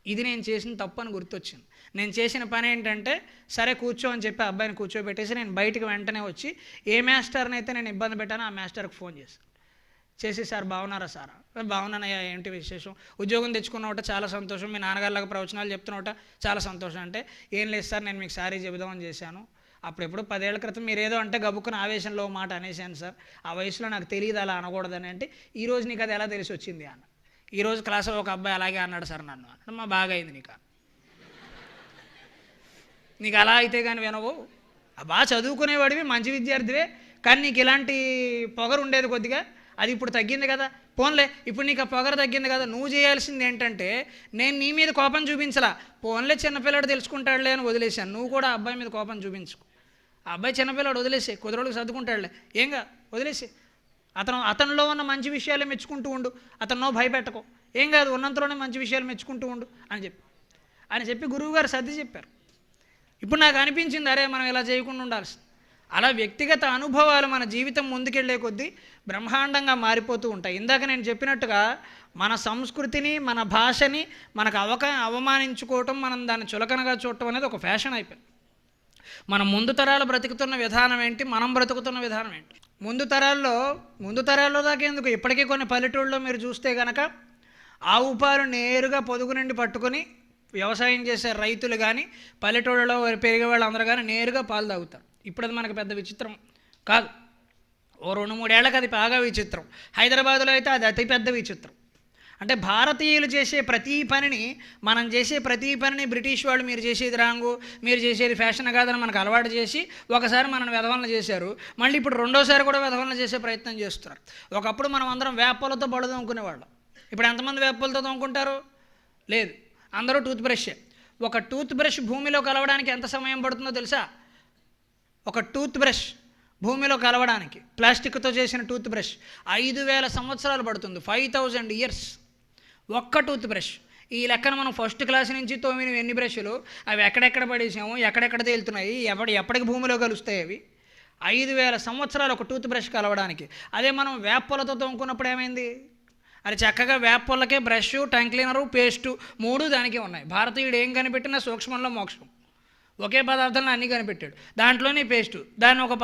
ఇది నేను చేసిన తప్పు అని గుర్తొచ్చింది. నేను చేసిన పని ఏంటంటే, సరే కూర్చో అని చెప్పి అబ్బాయిని కూర్చోబెట్టేసి నేను బయటికి వెంటనే వచ్చి ఏ మాస్టర్ని అయితే నేను ఇబ్బంది పెట్టానో ఆ మాస్టర్కి ఫోన్ చేసి సార్ బాగున్నారా సార్? బాగున్నానయ్యా, ఏంటి విశేషం? ఉద్యోగం తెచ్చుకున్నవట, చాలా సంతోషం. మీ నాన్నగారిలాగా ప్రవచనాలు చెప్తున్నవట, చాలా సంతోషం. అంటే ఏం లేదు సార్, నేను మీకు సారీ చెబుదామని చేశాను. అప్పుడెప్పుడు 10 ఏళ్ల క్రితం మీరు ఏదో అంటే గబుక్కున ఆవేశంలో మాట అనేసాను సార్, ఆ వయసులో నాకు తెలియదు అలా అనకూడదని. అంటే ఈరోజు నీకు అది ఎలా తెలిసి వచ్చింది అన్న. ఈరోజు క్లాసులో ఒక అబ్బాయి అలాగే అన్నాడు సార్ నన్ను అంటే, మా బాగా అయింది నీకు అలా అయితే కానీ వినవు, బాగా చదువుకునేవాడివి, మంచి విద్యార్థివే, కానీ నీకు ఇలాంటి పొగరు ఉండేది కొద్దిగా, అది ఇప్పుడు తగ్గింది కదా. పోన్లే, ఇప్పుడు నీకు ఆ పొగరు తగ్గింది కదా, నువ్వు చేయాల్సింది ఏంటంటే, నేను నీ మీద కోపం చూపించలా, పోన్లే చిన్నపిల్లాడు తెలుసుకుంటాడులే అని వదిలేశాను. నువ్వు కూడా అబ్బాయి మీద కోపం చూపించుకో. ఆ అబ్బాయి చిన్నపిల్లాడు, వదిలేసే, కుదరడు సర్దుకుంటాడులే, ఏంగా వదిలేసే. అతనిలో ఉన్న మంచి విషయాలే మెచ్చుకుంటూ ఉండు, అతన్నో భయపెట్టకో, ఏం కాదు, ఉన్నంతలోనే మంచి విషయాలు మెచ్చుకుంటూ ఉండు అని చెప్పి గురువుగారు సర్ది చెప్పారు. ఇప్పుడు నాకు అనిపించింది, అరే మనం ఇలా చేయకుండా ఉండాల్సింది. అలా వ్యక్తిగత అనుభవాలు మన జీవితం ముందుకెళ్లే కొద్దీ బ్రహ్మాండంగా మారిపోతూ ఉంటాయి. ఇందాక నేను చెప్పినట్టుగా మన సంస్కృతిని, మన భాషని మనకు అవమానించుకోవటం, మనం దాన్ని చులకనగా చూడటం అనేది ఒక ఫ్యాషన్ అయిపోయింది. మన ముందు తరాలు బ్రతుకుతున్న విధానం ఏంటి, మనం బ్రతుకుతున్న విధానం ఏంటి? ముందు తరాల్లో దాకా ఎందుకు, ఇప్పటికీ కొన్ని పల్లెటూళ్ళలో మీరు చూస్తే కనుక ఆవు పాలు నేరుగా పొదుగు నుండి పట్టుకొని వ్యవసాయం చేసే రైతులు కానీ, పల్లెటూళ్ళలో పెరిగే వాళ్ళు అందరూ కానీ నేరుగా పాలు తాగుతారు. ఇప్పుడు అది మనకు పెద్ద విచిత్రం కాదు. ఓ 2-3 ఏళ్ళకి అది బాగా విచిత్రం. హైదరాబాదులో అయితే అది అతిపెద్ద విచిత్రం. అంటే భారతీయులు చేసే ప్రతి పనిని, మనం చేసే ప్రతి పనిని బ్రిటిష్ వాళ్ళు మీరు చేసేది రాంగు, మీరు చేసేది ఫ్యాషన్ కాదని మనకు అలవాటు చేసి ఒకసారి మనల్ని వెధవలను చేశారు, మళ్ళీ ఇప్పుడు రెండోసారి కూడా వెధవలను చేసే ప్రయత్నం చేస్తున్నారు. ఒకప్పుడు మనం అందరం వేపలతో బళ్ళు తోముకునేవాళ్ళం. ఇప్పుడు ఎంతమంది వేపలతో తోముకుంటారు? లేదు, అందరూ టూత్ బ్రషే. ఒక టూత్ బ్రష్ భూమిలో కలవడానికి ఎంత సమయం పడుతుందో తెలుసా? ఒక టూత్ బ్రష్ భూమిలో కలవడానికి, ప్లాస్టిక్తో చేసిన టూత్ బ్రష్ 5000 సంవత్సరాలు పడుతుంది. 5000 years ఒక్క టూత్ బ్రష్. ఈ లెక్కన మనం ఫస్ట్ క్లాస్ నుంచి తోమిన ఎన్ని బ్రష్లు, అవి ఎక్కడెక్కడ పడేసాము, ఎక్కడెక్కడ తేలుతున్నాయి, ఎప్పటికి భూమిలో కలుస్తాయి అవి. 5000 సంవత్సరాలు ఒక టూత్ బ్రష్ కలవడానికి. అదే మనం వేపలతో తోముకున్నప్పుడు ఏమైంది? అది చక్కగా వేప పుల్లకే బ్రష్, టంగ్ క్లీనరు, పేస్టు 3 దానికే ఉన్నాయి. భారతీయుడు ఏం కనిపెట్టినా సూక్ష్మంలో మోక్షం. ఒకే పదార్థంలో అన్నీ కనిపెట్టాడు. దాంట్లోనే పేస్టు, దాన్ని ఒక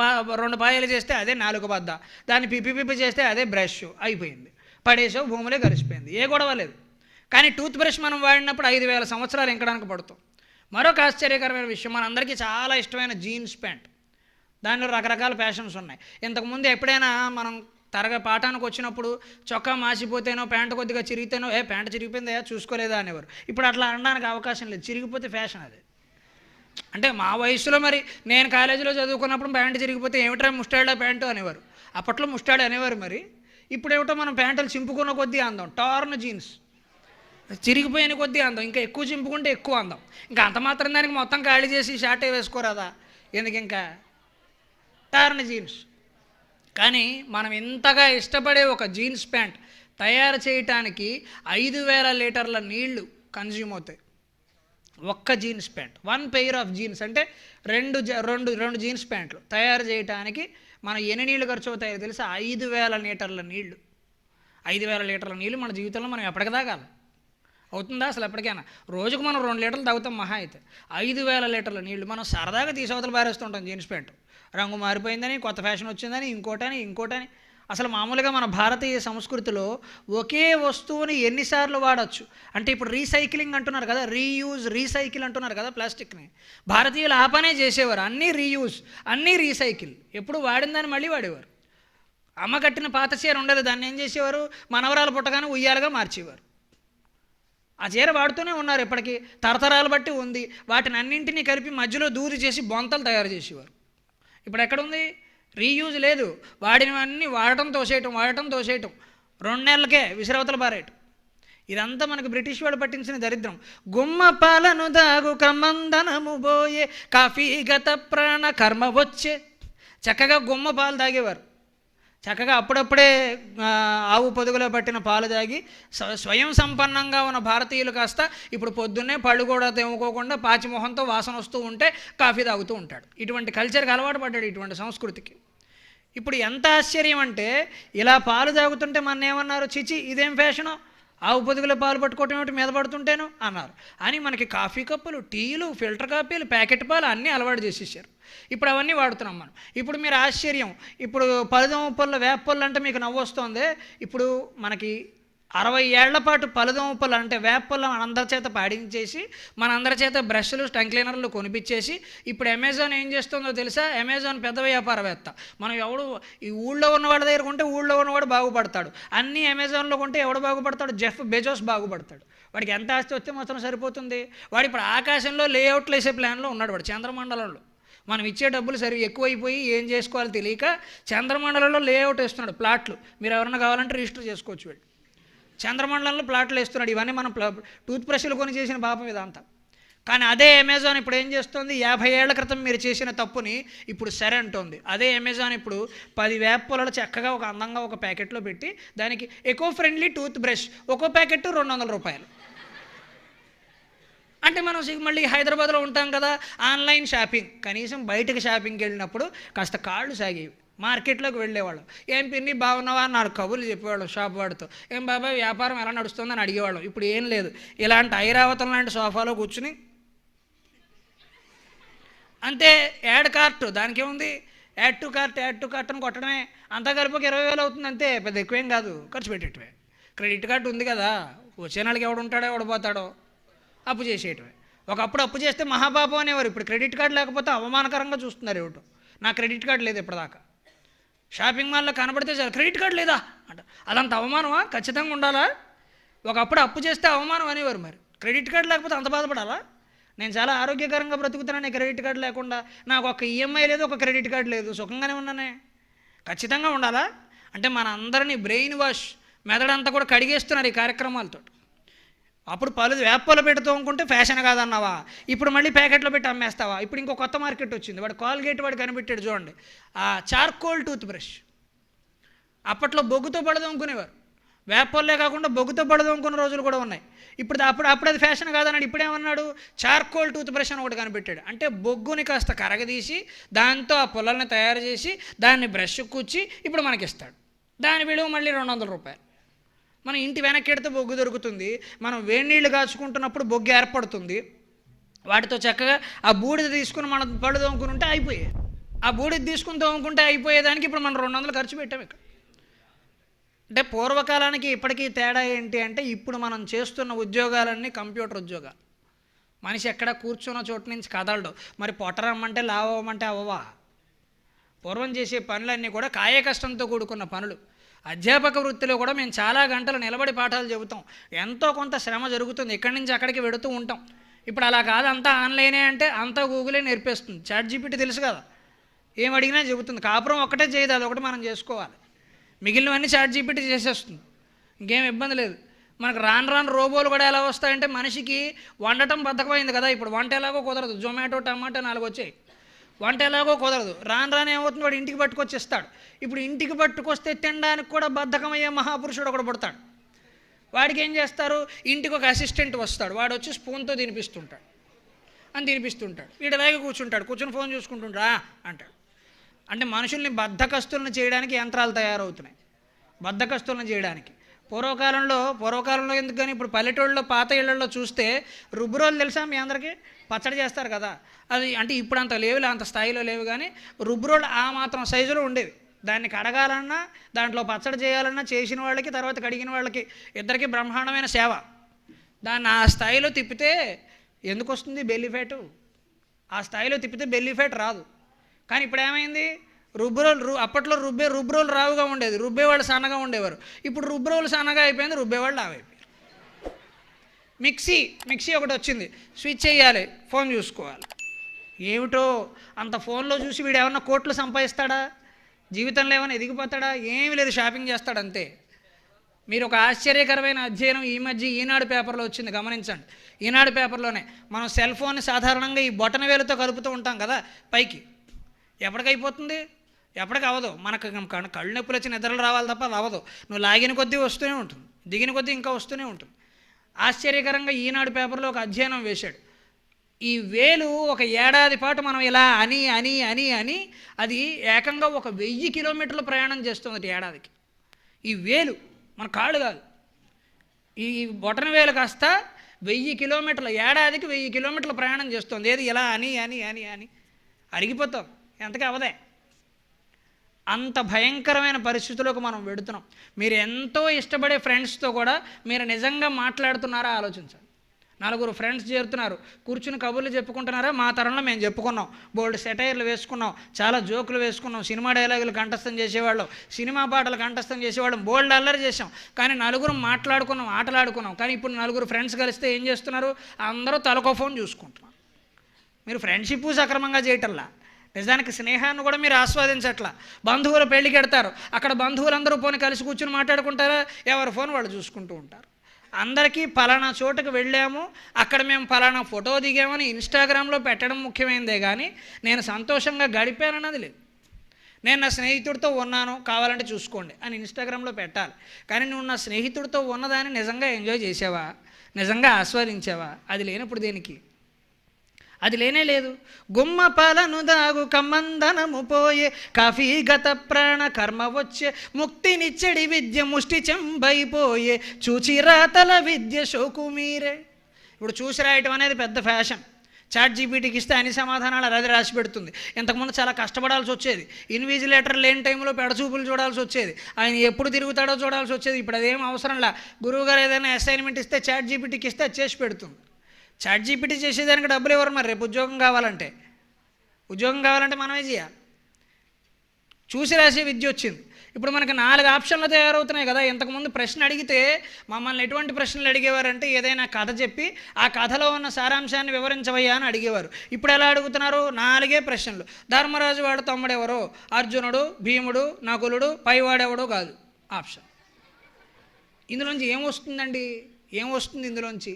2 పాయలు చేస్తే అదే 4 బద్ద, దాన్ని పిప్పి చేస్తే అదే బ్రష్, అయిపోయింది. పడేసావు, భూమిలో కలిసిపోయింది, ఏ గొడవ లేదు. కానీ టూత్ బ్రష్ మనం వాడినప్పుడు 5,000 సంవత్సరాలు ఇంకడానికి పడుతాం. మరొక ఆశ్చర్యకరమైన విషయం, మనందరికీ చాలా ఇష్టమైన జీన్స్ ప్యాంట్. దానిలో రకరకాల ఫ్యాషన్స్ ఉన్నాయి. ఇంతకుముందు ఎప్పుడైనా మనం పాఠానికి వచ్చినప్పుడు చొక్కా మాసిపోతేనో, ప్యాంటు కొద్దిగా చిరిగితేనో, ప్యాంటు చిరిగిపోయిందా చూసుకోలేదా అనేవారు. ఇప్పుడు అట్లా అనడానికి అవకాశం లేదు, చిరిగిపోతే ఫ్యాషన్ అది. అంటే మా వయసులో మరి నేను కాలేజీలో చదువుకున్నప్పుడు ప్యాంటు చిరిగిపోతే ఏమిట్రా ముస్టాడా ప్యాంటు అనేవారు. అప్పట్లో ముస్టాడు అనేవారు. మరి ఇప్పుడు ఏమిటో మనం ప్యాంటులు చింపుకున్న కొద్దీ అందం, టార్న్ జీన్స్ చిరిగిపోయిన కొద్దీ అందం, ఇంకా ఎక్కువ చింపుకుంటే ఎక్కువ అందం. ఇంకా అంత మాత్రం దానికి మొత్తం ఖాళీ చేసి షార్టే వేసుకోరాదా ఎందుకు, ఇంకా టార్న్ జీన్స్. కానీ మనం ఇంతగా ఇష్టపడే ఒక జీన్స్ ప్యాంట్ తయారు చేయటానికి 5,000 లీటర్ల నీళ్లు కన్జ్యూమ్ అవుతాయి. ఒక్క jeans pant, 1 pair of jeans, అంటే రెండు జీన్స్ ప్యాంట్లు తయారు చేయడానికి మనం ఎన్ని నీళ్లు ఖర్చు అవుతాయో తెలుసా? 5,000 లీటర్ల నీళ్లు. 5,000 లీటర్ల నీళ్ళు మన జీవితంలో మనం ఎప్పటికి తాగాలి? అవుతుందా అసలు ఎప్పటికైనా? రోజుకు మనం 2 లీటర్లు తాగుతాం మహా అయితే. 5,000 లీటర్ల నీళ్లు మనం సరదాగా తీసవతలు పారేస్తుంటాం. జీన్స్ ప్యాంటు రంగు మారిపోయిందని, కొత్త ఫ్యాషన్ వచ్చిందని, ఇంకోటని. అసలు మామూలుగా మన భారతీయ సంస్కృతిలో ఒకే వస్తువుని ఎన్నిసార్లు వాడచ్చు అంటే, ఇప్పుడు రీసైక్లింగ్ అంటున్నారు కదా, రీసైకిల్ అంటున్నారు కదా ప్లాస్టిక్ని. భారతీయులు ఆ పనే చేసేవారు. అన్నీ రీయూజ్, అన్నీ రీసైకిల్. ఎప్పుడు వాడిందని మళ్ళీ వాడేవారు. అమ్మ కట్టిన పాత చీర ఉండేది, దాన్ని ఏం చేసేవారు? మనవరాలు పుట్టగానే ఉయ్యాలుగా మార్చేవారు. ఆ చీర వాడుతూనే ఉన్నారు ఇప్పటికీ, తరతరాలు బట్టి ఉంది. వాటిని అన్నింటినీ కలిపి మధ్యలో దూరి చేసి బొంతలు తయారు చేసేవారు. ఇప్పుడు ఎక్కడుంది? రీయూజ్ లేదు. వాడినవన్నీ వాడటం తోసేయటం 2 నెలలకే విసిరవతలు పారేయటం. ఇదంతా మనకు బ్రిటిష్ వాడు పట్టించిన దరిద్రం. గుమ్మ పాలను దాగు కమందనము బోయే, కాఫీ గత ప్రాణ కర్మ వచ్చే. చక్కగా గుమ్మ పాలు తాగేవారు. చక్కగా అప్పుడప్పుడే ఆవు పొదుగులో పట్టిన పాలు తాగి స్వయం సంపన్నంగా ఉన్న భారతీయులు కాస్త ఇప్పుడు పొద్దున్నే పళ్ళు కూడా తెముకోకుండా పాచిమొహంతో వాసన వస్తూ ఉంటే కాఫీ తాగుతూ ఉంటాడు. ఇటువంటి కల్చర్కి అలవాటు పడ్డాడు, ఇటువంటి సంస్కృతికి. ఇప్పుడు ఎంత ఆశ్చర్యం అంటే, ఇలా పాలు తాగుతుంటే మన ఏమన్నారు? చిచి ఇదేం ఫ్యాషను, ఆవు పొదుగులో పాలు పట్టుకోవటం ఏమిటి మీద పడుతుంటేను అన్నారు. అని మనకి కాఫీ కప్పులు, టీలు, ఫిల్టర్ కాఫీలు, ప్యాకెట్ పాలు అన్నీ అలవాటు చేసేసారు. ఇప్పుడు అవన్నీ వాడుతున్నాం మనం. ఇప్పుడు మీరు ఆశ్చర్యం, ఇప్పుడు పలుదోమ పళ్ళు, వేప పళ్ళు అంటే మీకు నవ్వు వస్తుంది. ఇప్పుడు మనకి 60 ఏళ్ల పాటు పలుదోమ పళ్ళు అంటే వేప పళ్ళు మనందరి చేత పాడించేసి, మనందరి చేత బ్రష్లు, టంగ్ క్లీనర్లు కొనిపించేసి, ఇప్పుడు అమెజాన్ ఏం చేస్తుందో తెలుసా? అమెజాన్ పెద్ద వ్యాపారవేత్త. మనం ఎవడు ఈ ఊళ్ళో ఉన్నవాడి దగ్గర కొంటే ఊళ్ళో ఉన్నవాడు బాగుపడతాడు. అన్నీ అమెజాన్లో కొంటే ఎవడు బాగుపడతాడు? Jeff Bezos బాగుపడతాడు. వాడికి ఎంత ఆస్తి వస్తే మొత్తం సరిపోతుంది. వాడు ఇప్పుడు ఆకాశంలో లేఅవుట్లు వేసే ప్లాన్లో ఉన్నాడు. వాడు చంద్రమండలంలో మనం ఇచ్చే డబ్బులు ఎక్కువైపోయి ఏం చేసుకోవాలో తెలియక చంద్రమండలంలో లేఅవుట్ వేస్తున్నాడు, ప్లాట్లు. మీరు ఎవరన్నా కావాలంటే రిజిస్టర్ చేసుకోవచ్చు. వీళ్ళు చంద్రమండలంలో ప్లాట్లు వేస్తున్నాడు. ఇవన్నీ మనం టూత్ బ్రష్లు కొని చేసిన పాపం ఇదంతా. కానీ అదే అమెజాన్ ఇప్పుడు ఏం చేస్తుంది? 50 ఏళ్ల క్రితం మీరు చేసిన తప్పుని ఇప్పుడు సరే అంటోంది. అదే అమెజాన్ ఇప్పుడు 10 వేప పుల్లలు చక్కగా ఒక అందంగా ఒక ప్యాకెట్లో పెట్టి, దానికి ఎకో ఫ్రెండ్లీ టూత్ బ్రష్, ఒక్కో ప్యాకెట్ 200 రూపాయలు. అంటే మనం మళ్ళీ హైదరాబాద్లో ఉంటాం కదా, ఆన్లైన్ షాపింగ్. కనీసం బయటకు షాపింగ్కి వెళ్ళినప్పుడు కాస్త కాళ్ళు సాగేవి. మార్కెట్లోకి వెళ్ళేవాళ్ళం. ఏం పిన్ని బాగున్నావా అని 4 కబుర్లు చెప్పేవాళ్ళం షాప్ వాడితో. ఏం బాబాయ్ వ్యాపారం ఎలా నడుస్తుందని అడిగేవాళ్ళం. ఇప్పుడు ఏం లేదు, ఇలాంటి ఐరావతం లాంటి సోఫాలో కూర్చుని అంతే. యాడ్ కార్ట్, దానికి ఏముంది? యాడ్ టు కార్ట్ అని కొట్టడమే. అంతా కలిపి 20,000 అవుతుంది అంతే, పెద్ద ఎక్కువేం కాదు, ఖర్చు పెట్టేటమే. క్రెడిట్ కార్డు ఉంది కదా, వచ్చే నెలకి ఎవడు ఉంటాడో ఎవడు పోతాడో, అప్పు చేసేయటమే. ఒకప్పుడు అప్పు చేస్తే మహాపాపం అనేవారు. ఇప్పుడు క్రెడిట్ కార్డు లేకపోతే అవమానకరంగా చూస్తున్నారు. ఏమిటో నా క్రెడిట్ కార్డు లేదు ఇప్పటిదాకా. షాపింగ్ మాల్లో కనబడితే చాలు, క్రెడిట్ కార్డు లేదా అంట. అదంత అవమానమా? ఖచ్చితంగా ఉండాలా? ఒకప్పుడు అప్పు చేస్తే అవమానం అనేవారు. మరి క్రెడిట్ కార్డు లేకపోతే అంత బాధపడాలా? నేను చాలా ఆరోగ్యకరంగా బ్రతుకుతున్నాను క్రెడిట్ కార్డు లేకుండా. నాకు ఒక ఈఎంఐ లేదు, ఒక క్రెడిట్ కార్డు లేదు, సుఖంగానే ఉన్నానే. ఖచ్చితంగా ఉండాలా? అంటే మన అందరినీ బ్రెయిన్ వాష్, మెదడంతా కూడా కడిగేస్తున్నారు ఈ కార్యక్రమాలతో. అప్పుడు వేప పళ్ళు పెట్టి తోముకుంటే ఫ్యాషన్ కాదన్నావా, ఇప్పుడు మళ్ళీ ప్యాకెట్లో పెట్టి అమ్మేస్తావా? ఇప్పుడు ఇంకో కొత్త మార్కెట్ వచ్చింది. వాడు కాల్గేట్ వాడు కనిపెట్టాడు చూడండి, ఆ చార్కోల్ టూత్ బ్రష్. అప్పట్లో బొగ్గుతో పడదోముకునేవారు. వేప పళ్ళే కాకుండా బొగ్గుతో పడదోముకున్న రోజులు కూడా ఉన్నాయి. అప్పుడు అది ఫ్యాషన్ కాదన్నాడు. ఇప్పుడేమన్నాడు? చార్కోల్ టూత్ బ్రష్ అని ఒకటి కనిపెట్టాడు. అంటే బొగ్గుని కాస్త కరగదీసి దాంతో ఆ పుల్లల్ని తయారు చేసి దాన్ని బ్రష్ కూర్చి ఇప్పుడు మనకిస్తాడు. దాని విలువ మళ్ళీ 200 రూపాయలు. మనం ఇంటి వెనక్కెడితే బొగ్గు దొరుకుతుంది, మనం వేడి నీళ్ళు కాచుకుంటున్నప్పుడు బొగ్గు ఏర్పడుతుంది. వాటితో చక్కగా ఆ బూడిద తీసుకుని మనం పళ్ళు తోముకుని ఉంటే అయిపోయాయి. ఆ బూడిద తీసుకుని తోముకుంటే అయిపోయేదానికి ఇప్పుడు మనం 200 ఖర్చు పెట్టాం ఇక్కడ. అంటే పూర్వకాలానికి ఇప్పటికీ తేడా ఏంటి అంటే, ఇప్పుడు మనం చేస్తున్న ఉద్యోగాలన్నీ కంప్యూటర్ ఉద్యోగాలు. మనిషి ఎక్కడ కూర్చున్న చోటు నుంచి కదలడు. మరి పొట్టరమ్మంటే లావమంటే అవ్వవా? పూర్వం చేసే పనులన్నీ కూడా కాయ కష్టంతో కూడుకున్న పనులు. అధ్యాపక వృత్తిలో కూడా మేము చాలా గంటలు నిలబడి పాఠాలు చెబుతాం. ఎంతో కొంత శ్రమ జరుగుతుంది, ఇక్కడి నుంచి అక్కడికి వెడుతూ ఉంటాం. ఇప్పుడు అలా కాదు, అంతా ఆన్లైనే అంటే అంతా గూగులే నేర్పేస్తుంది. చాట్ జీపీటీ తెలుసు కదా, ఏం అడిగినా చెబుతుంది. కాపురం ఒక్కటే చేయదు, అది ఒకటి మనం చేసుకోవాలి. మిగిలినవన్నీ చాట్ జీపీటీ చేసేస్తుంది, ఇంకేం ఇబ్బంది లేదు. మనకు రాను రాను రోబోలు కూడా ఎలా వస్తాయంటే, మనిషికి వండటం బద్ధకమైంది కదా, ఇప్పుడు వంట ఎలాగో కుదరదు. జొమాటో టమాటో 4 వచ్చాయి, వంట ఎలాగో కుదరదు. రాను రాను ఏమవుతుంది, వాడు ఇంటికి పట్టుకొచ్చి ఇస్తాడు. ఇప్పుడు ఇంటికి పట్టుకొస్తే తినడానికి కూడా బద్ధకమయ్యే మహాపురుషుడు ఒకడు పుడతాడు. వాడికి ఏం చేస్తారు, ఇంటికి ఒక అసిస్టెంట్ వస్తాడు, వాడు వచ్చి స్పూన్తో తినిపిస్తుంటాడు. వీడు అలాగే కూర్చుని ఫోన్ చూసుకుంటుంటా అంటాడు. అంటే మనుషుల్ని బద్ధకస్తులను చేయడానికి యంత్రాలు తయారవుతున్నాయి, బద్ధకస్తులను చేయడానికి. పూర్వకాలంలో ఎందుకు కానీ, ఇప్పుడు పల్లెటూళ్ళలో పాత ఇళ్లలో చూస్తే రుబ్బురోలు తెలుసా మీ అందరికీ? పచ్చడి చేస్తారు కదా, అది అంటే ఇప్పుడు అంత లేవులే, అంత స్థాయిలో లేవు, కానీ రుబ్బురోలు ఆ మాత్రం సైజులో ఉండేవి. దాన్ని కడగాలన్నా, దాంట్లో పచ్చడి చేయాలన్నా, చేసిన వాళ్ళకి తర్వాత కడిగిన వాళ్ళకి ఇద్దరికి బ్రహ్మాండమైన సేవ. దాన్ని ఆ స్థాయిలో తిప్పితే ఎందుకు వస్తుంది బెల్లీ ఫ్యాటు? ఆ స్థాయిలో తిప్పితే బెల్లీ ఫ్యాట్ రాదు. కానీ ఇప్పుడు ఏమైంది, అప్పట్లో రుబ్బురోలు రావుగా ఉండేది, రుబ్బేవాళ్ళు సన్నగా ఉండేవారు. ఇప్పుడు రుబ్బురోలు సన్నగా అయిపోయింది, రుబ్బేవాళ్ళు లావైపోయారు. మిక్సీ ఒకటి వచ్చింది, స్విచ్ చేయాలి, ఫోన్ చూసుకోవాలి. ఏమిటో అంత ఫోన్లో చూసి వీడు ఏమన్నా కోట్లు సంపాదిస్తాడా? జీవితంలో ఏమైనా ఎదిగిపోతాడా? ఏమీ లేదు, షాపింగ్ చేస్తాడంతే. మీరు ఒక ఆశ్చర్యకరమైన అధ్యయనం ఈ మధ్య ఈనాడు పేపర్లో వచ్చింది, గమనించండి. ఈనాడు పేపర్లోనే మనం సెల్ ఫోన్ని సాధారణంగా ఈ బొటన వేలుతో కలుపుతూ ఉంటాం కదా పైకి, ఎప్పటికైపోతుంది? ఎప్పటికి అవ్వదు. మనకు కళ్ళు నొప్పులు వచ్చి నిద్రలు రావాలి తప్ప అది అవ్వదు. నువ్వు లాగిన కొద్దీ వస్తూనే ఉంటుంది, దిగిన కొద్దీ ఇంకా వస్తూనే ఉంటుంది. ఆశ్చర్యకరంగా ఈనాడు పేపర్లో ఒక అధ్యయనం వేశాడు. ఈ వేలు ఒక ఏడాది పాటు మనం ఇలా అని అని అని అని అది ఏకంగా 1000 కిలోమీటర్లు ప్రయాణం చేస్తుంది ఏడాదికి. ఈ వేలు మన కాళ్ళు కాదు, ఈ బొటన వేలు కాస్త 1000 కిలోమీటర్లు, ఏడాదికి 1000 కిలోమీటర్లు ప్రయాణం చేస్తుంది. ఏది ఇలా అని అని అని అని అరిగిపోతాం, ఎంతకీ అవదే. అంత భయంకరమైన పరిస్థితులకు మనం వెడుతున్నాం. మీరు ఎంతో ఇష్టపడే ఫ్రెండ్స్తో కూడా మీరు నిజంగా మాట్లాడుతున్నారా ఆలోచించండి. 4 ఫ్రెండ్స్ చేరుతున్నారు, కూర్చుని కబుర్లు చెప్పుకుంటున్నారా? మా తరంలో మేము చెప్పుకున్నాం, బోల్డ్ సెటైర్లు వేసుకున్నాం, చాలా జోకులు వేసుకున్నాం, సినిమా డైలాగులు కంఠస్థం చేసేవాళ్ళం, సినిమా పాటలు కంఠస్థం చేసేవాళ్ళం, బోల్డ్ అల్లరి చేసాం. కానీ 4 మాట్లాడుకున్నాం, ఆటలాడుకున్నాం. కానీ ఇప్పుడు 4 ఫ్రెండ్స్ కలిస్తే ఏం చేస్తున్నారు? అందరూ తలకో ఫోన్ చూసుకుంటున్నారు. మీరు ఫ్రెండ్షిప్ సక్రమంగా చేయటంలా, నిజానికి స్నేహాన్ని కూడా మీరు ఆస్వాదించట్లా. బంధువుల పెళ్ళికి వెడతారు, అక్కడ బంధువులందరూ పోని కలిసి కూర్చుని మాట్లాడుకుంటారా? ఎవరి ఫోన్ వాళ్ళు చూసుకుంటూ ఉంటారు. అందరికీ పలానా చోటుకు వెళ్ళాము, అక్కడ మేము పలానా ఫోటో దిగామని ఇన్స్టాగ్రామ్లో పెట్టడం ముఖ్యమైనదే కానీ నేను సంతోషంగా గడిపానన్నది లేదు. నేను నా స్నేహితుడితో ఉన్నాను, కావాలంటే చూసుకోండి అని ఇన్స్టాగ్రామ్లో పెట్టాలి. కానీ నువ్వు నా స్నేహితుడితో ఉన్నదాన్ని నిజంగా ఎంజాయ్ చేసావా? నిజంగా ఆస్వాదించావా? అది లేనప్పుడు దేనికి? అది లేనే లేదు. గుమ్మ పాలను దాగు కమ్మందనము పోయే, కాఫీ గత ప్రాణ కర్మ వచ్చే, ముక్తినిచ్చడి విద్య ముష్టి చెంబైపోయే, చూచి రాతల విద్య షోకు మీరే. ఇప్పుడు చూసి రాయటం అనేది పెద్ద ఫ్యాషన్. చాట్ జీపీటీకి ఇస్తే అన్ని సమాధానాలు అది రాసి పెడుతుంది. ఇంతకుముందు చాలా కష్టపడాల్సి వచ్చేది, ఇన్విజిలేటర్ లేని టైంలో పెడచూపులు చూడాల్సి వచ్చేది, ఆయన ఎప్పుడు తిరుగుతాడో చూడాల్సి వచ్చేది. ఇప్పుడు అదేం అవసరంలా, గురువుగారు ఏదైనా అసైన్మెంట్ ఇస్తే చాట్ జీపీటీకి ఇస్తే అది చేసి పెడుతుంది. చాట్ జీపీటీ చేసేదానికి డబ్బులు ఇవ్వరు. మరి రేపు ఉద్యోగం కావాలంటే మనమే చేయాలి. చూసి రాసే విద్య వచ్చింది. ఇప్పుడు మనకి 4 ఆప్షన్లు తయారవుతున్నాయి కదా. ఇంతకుముందు ప్రశ్న అడిగితే మమ్మల్ని ఎటువంటి ప్రశ్నలు అడిగేవారంటే, ఏదైనా కథ చెప్పి ఆ కథలో ఉన్న సారాంశాన్ని వివరించవయ్యా అని అడిగేవారు. ఇప్పుడు ఎలా అడుగుతున్నారు? 4 ప్రశ్నలు. ధర్మరాజు వాడు తమ్ముడెవరో, అర్జునుడు, భీముడు, నకులుడు, పైవాడెవడో కాదు ఆప్షన్. ఇందులోంచి ఏమొస్తుందండి? ఏమొస్తుంది ఇందులోంచి?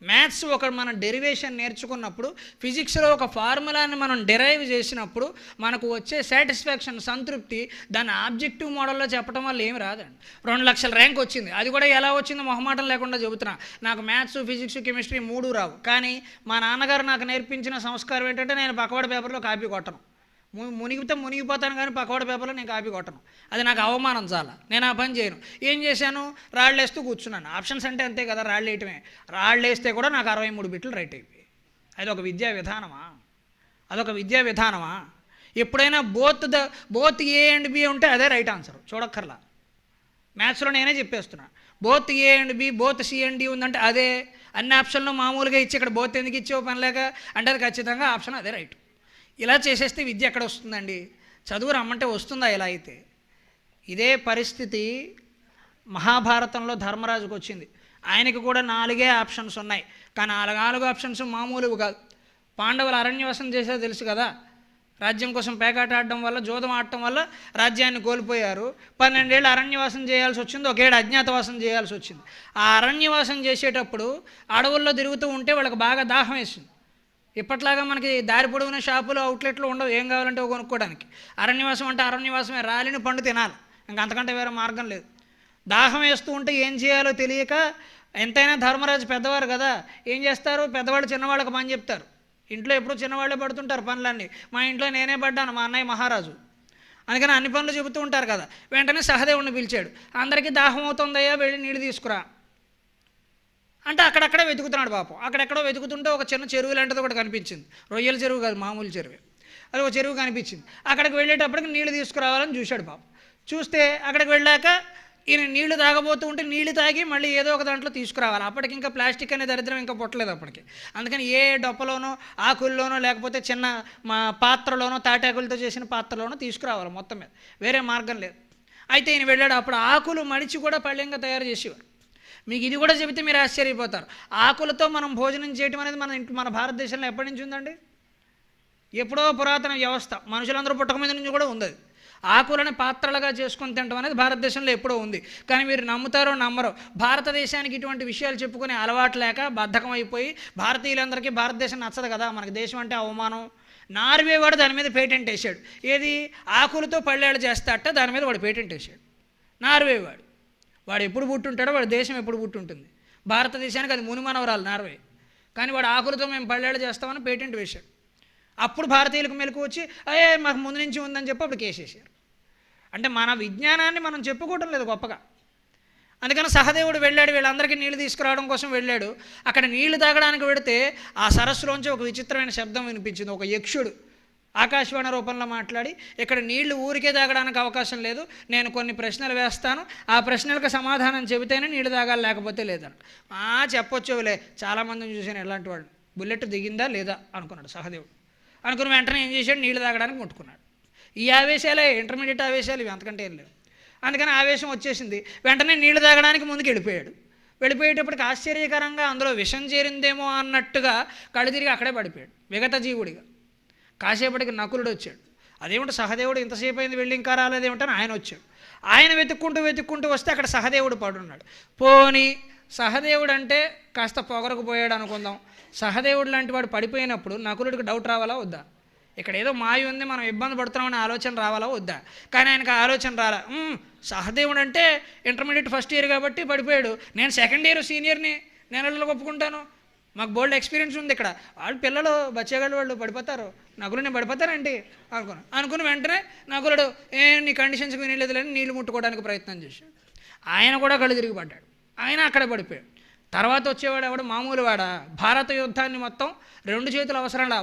మ్యాథ్స్ మనం డెరివేషన్ నేర్చుకున్నప్పుడు, ఫిజిక్స్లో ఒక ఫార్ములాని మనం డెరైవ్ చేసినప్పుడు మనకు వచ్చే సాటిస్ఫాక్షన్, సంతృప్తి దాన్ని ఆబ్జెక్టివ్ మోడల్లో చెప్పడం వల్ల ఏమి రాదండి. 2 లక్షల ర్యాంక్ వచ్చింది. అది కూడా ఎలా వచ్చిందో మొహమాటం లేకుండా చెబుతున్నా. నాకు మ్యాథ్స్, ఫిజిక్స్, కెమిస్ట్రీ 3 రావు. కానీ మా నాన్నగారు నాకు నేర్పించిన సంస్కారం ఏంటంటే, నేను పక్కవాడి పేపర్లో కాపీ కొట్టను. మునిగితే మునిగిపోతాను కానీ పకోడా పేపర్లో నేను కాపీ కొట్టను, అది నాకు అవమానం చాలా, నేను ఆ పని చేయను. ఏం చేశాను, రాళ్ళు వేస్తూ కూర్చున్నాను. ఆప్షన్స్ అంటే అంతే కదా, రాళ్ళు వేయటమే. రాళ్ళు వేస్తే కూడా నాకు 63 బిట్లు రైట్ అయిపోయి. అదొక విద్యా విధానమా? అదొక విద్యా విధానమా? ఎప్పుడైనా బోత్ ఏ అండ్ బి ఉంటే అదే రైట్ ఆన్సర్, చూడక్కర్లా. మ్యాథ్స్లో నేనే చెప్పేస్తున్నా, both A and B, both C and D ఉందంటే అదే. అన్ని ఆప్షన్లు మామూలుగా ఇచ్చి ఇక్కడ బోత్ ఎందుకు ఇచ్చేవు పని లేక అంటే అది ఖచ్చితంగా ఆప్షన్ అదే రైట్. ఇలా చేసేస్తే విద్య ఎక్కడ వస్తుందండి? చదువు రమ్మంటే వస్తుందా? ఇలా అయితే ఇదే పరిస్థితి మహాభారతంలో ధర్మరాజుకు వచ్చింది. ఆయనకి కూడా 4 ఆప్షన్స్ ఉన్నాయి, కానీ 4 ఆప్షన్స్ మామూలుగా కాదు. పాండవులు అరణ్యవాసం చేసేది తెలుసు కదా, రాజ్యం కోసం పేకాట ఆడడం వల్ల, జోదం ఆడటం వల్ల రాజ్యాన్ని కోల్పోయారు. 12 ఏళ్ళు అరణ్యవాసం చేయాల్సి వచ్చింది, 1 ఏడు అజ్ఞాతవాసం చేయాల్సి వచ్చింది. ఆ అరణ్యవాసం చేసేటప్పుడు అడవుల్లో తిరుగుతూ ఉంటే వాళ్ళకి బాగా దాహం వేసింది. ఇప్పట్లాగా మనకి దారి పొడవున షాపులు, అవుట్లెట్లు ఉండవు, ఏం కావాలంటే కొనుక్కోవడానికి. అరణ్యవాసం అంటే అరణ్యవాసమే, రాలిన పండు తినాలి, ఇంకా అంతకంటే వేరే మార్గం లేదు. దాహం వేస్తూ ఉంటే ఏం చేయాలో తెలియక, ఎంతైనా ధర్మరాజు పెద్దవారు కదా, ఏం చేస్తారు, పెద్దవాళ్ళు చిన్నవాళ్ళకి పని చెప్తారు. ఇంట్లో ఎప్పుడు చిన్నవాళ్ళే పడుతుంటారు పనులన్నీ. మా ఇంట్లో నేనే పడ్డాను, మా అన్నయ్య మహారాజు, అందుకని అన్ని పనులు చెబుతూ ఉంటారు కదా. వెంటనే సహదేవుడిని పిలిచాడు. అందరికీ దాహం అవుతుందయ్యా, వెళ్ళి నీళ్ళు తీసుకురా అంటే అక్కడక్కడే వెతుకుతున్నాడు పాపం. అక్కడెక్కడో వెతుకుతుంటే ఒక చిన్న చెరువు లాంటిది ఒకటి కనిపించింది. రొయ్యల చెరువు కాదు, మామూలు చెరువే. అది ఒక చెరువు కనిపించింది. అక్కడికి వెళ్ళేటప్పటికి నీళ్ళు తీసుకురావాలని చూశాడు పాపం. చూస్తే అక్కడికి వెళ్ళాక ఈయన నీళ్లు తాగబోతూ ఉంటే నీళ్లు తాగి మళ్ళీ ఏదో ఒక దాంట్లో తీసుకురావాలి. అప్పటికి ఇంకా ప్లాస్టిక్ అనే దరిద్రం ఇంకా పుట్టలేదు అప్పటికి. అందుకని ఏ డొప్పలోనో, ఆకుల్లోనో, లేకపోతే చిన్న పాత్రలోనో, తాటాకులతో చేసిన పాత్రలోనో తీసుకురావాలి, మొత్తం మీద వేరే మార్గం లేదు. అయితే ఈయన వెళ్ళాడు. అప్పుడు ఆకులు మడిచి కూడా పళ్ళెంగా తయారు చేసేవారు. మీకు ఇది కూడా చెబితే మీరు ఆశ్చర్యపోతారు. ఆకులతో మనం భోజనం చేయటం అనేది మన భారతదేశంలో ఎప్పటి నుంచి ఉందండి? ఎప్పుడో పురాతన వ్యవస్థ, మనుషులందరూ పుట్టక మీద నుంచి కూడా ఉంది. ఆకులని పాత్రలుగా చేసుకొని తినడం అనేది భారతదేశంలో ఎప్పుడో ఉంది. కానీ మీరు నమ్ముతారో నమ్మరో, భారతదేశానికి ఇటువంటి విషయాలు చెప్పుకునే అలవాటు లేక బద్ధకం అయిపోయి, భారతీయులందరికీ భారతదేశం నచ్చదు కదా, మనకి దేశం అంటే అవమానం. నార్వే వాడు దాని మీద పేటెంట్ వేసాడు. ఏది? ఆకులతో పళ్ళేళ్ళు చేస్తాట, దాని మీద వాడు పేటెంట్ వేసాడు. నార్వే వాడు ఎప్పుడు పుట్టుంటాడో వాడి దేశం ఎప్పుడు పుట్టుంటుంది. భారతదేశానికి అది మునిమనవరాలు నార్వే, కానీ వాడు ఆకులతో మేము పళ్ళేళ్ళు చేస్తామని పేటెంట్ వేశాడు. అప్పుడు భారతీయులకు మెలకు వచ్చి మాకు ముందు నుంచి ఉందని చెప్పి అప్పుడు కేసేసారు. అంటే మన విజ్ఞానాన్ని మనం చెప్పుకోవడం లేదు గొప్పగా. అందుకని సహదేవుడు వెళ్ళాడు, వీళ్ళందరికీ నీళ్లు తీసుకురావడం కోసం వెళ్ళాడు. అక్కడ నీళ్లు తాగడానికి వెడితే ఆ సరస్సులోంచి ఒక విచిత్రమైన శబ్దం వినిపించింది. ఒక యక్షుడు ఆకాశవాణి రూపంలో మాట్లాడి, ఇక్కడ నీళ్లు ఊరికే తాగడానికి అవకాశం లేదు, నేను కొన్ని ప్రశ్నలు వేస్తాను, ఆ ప్రశ్నలకు సమాధానం చెబితేనే నీళ్లు తాగాలి, లేకపోతే లేదన్నాడు. చెప్పొచ్చులే, చాలామందిని చూసాను ఎలాంటి వాళ్ళు. బుల్లెట్ దిగిందా లేదా అనుకున్నాడు సహదేవుడు. అనుకుని వెంటనే ఏం చేశాడు, నీళ్లు తాగడానికి ముట్టుకున్నాడు. ఈ ఆవేశాలే ఇంటర్మీడియట్ ఆవేశాలు, ఇవి అంతకంటే ఏం లేవు. అందుకని ఆవేశం వచ్చేసింది. వెంటనే నీళ్లు తాగడానికి ముందుకు వెళ్ళిపోయేటప్పటికి ఆశ్చర్యకరంగా అందులో విషం చేరిందేమో అన్నట్టుగా కళ్ళు తిరిగి అక్కడే పడిపోయాడు, విగత జీవుడిగా. కాసేపటికి నకులుడు వచ్చాడు. అదేమిటి సహదేవుడు ఇంతసేపు అయింది వెళ్ళి ఇంకా రాలేదేమిటని ఆయన వచ్చాడు. ఆయన వెతుక్కుంటూ వస్తే అక్కడ సహదేవుడు పడున్నాడు. పోనీ సహదేవుడు అంటే కాస్త పొగరకు పోయాడు అనుకుందాం. సహదేవుడు లాంటి వాడు పడిపోయినప్పుడు నకులుడికి డౌట్ రావాలా వద్దా? ఇక్కడ ఏదో మాయ ఉంది, మనం ఇబ్బంది పడుతున్నామనే ఆలోచన రావాలా వద్దా? కానీ ఆయనకు ఆలోచన రాలా. సహదేవుడు అంటే ఇంటర్మీడియట్ ఫస్ట్ ఇయర్ కాబట్టి పడిపోయాడు, నేను సెకండ్ ఇయర్ సీనియర్ని, నేను ఎలా ఒప్పుకుంటాను, మాకు బోల్డ్ ఎక్స్పీరియన్స్ ఉంది ఇక్కడ, వాళ్ళు పిల్లలు బచ్చేగాళ్ళు వాళ్ళు పడిపోతారు, నకులుని పడిపోతారండి అనుకుని వెంటనే నకులుడు నీ కండిషన్స్కి వినలేదులేని నీళ్లు ముట్టుకోవడానికి ప్రయత్నం చేశాడు. ఆయన కూడా కళ్ళు తిరిగి పడ్డాడు, ఆయన అక్కడే పడిపోయాడు. తర్వాత వచ్చేవాడు ఎవడు మామూలు వాడా? భారత యుద్ధాన్ని మొత్తం 2 చేతులు అవసరంలా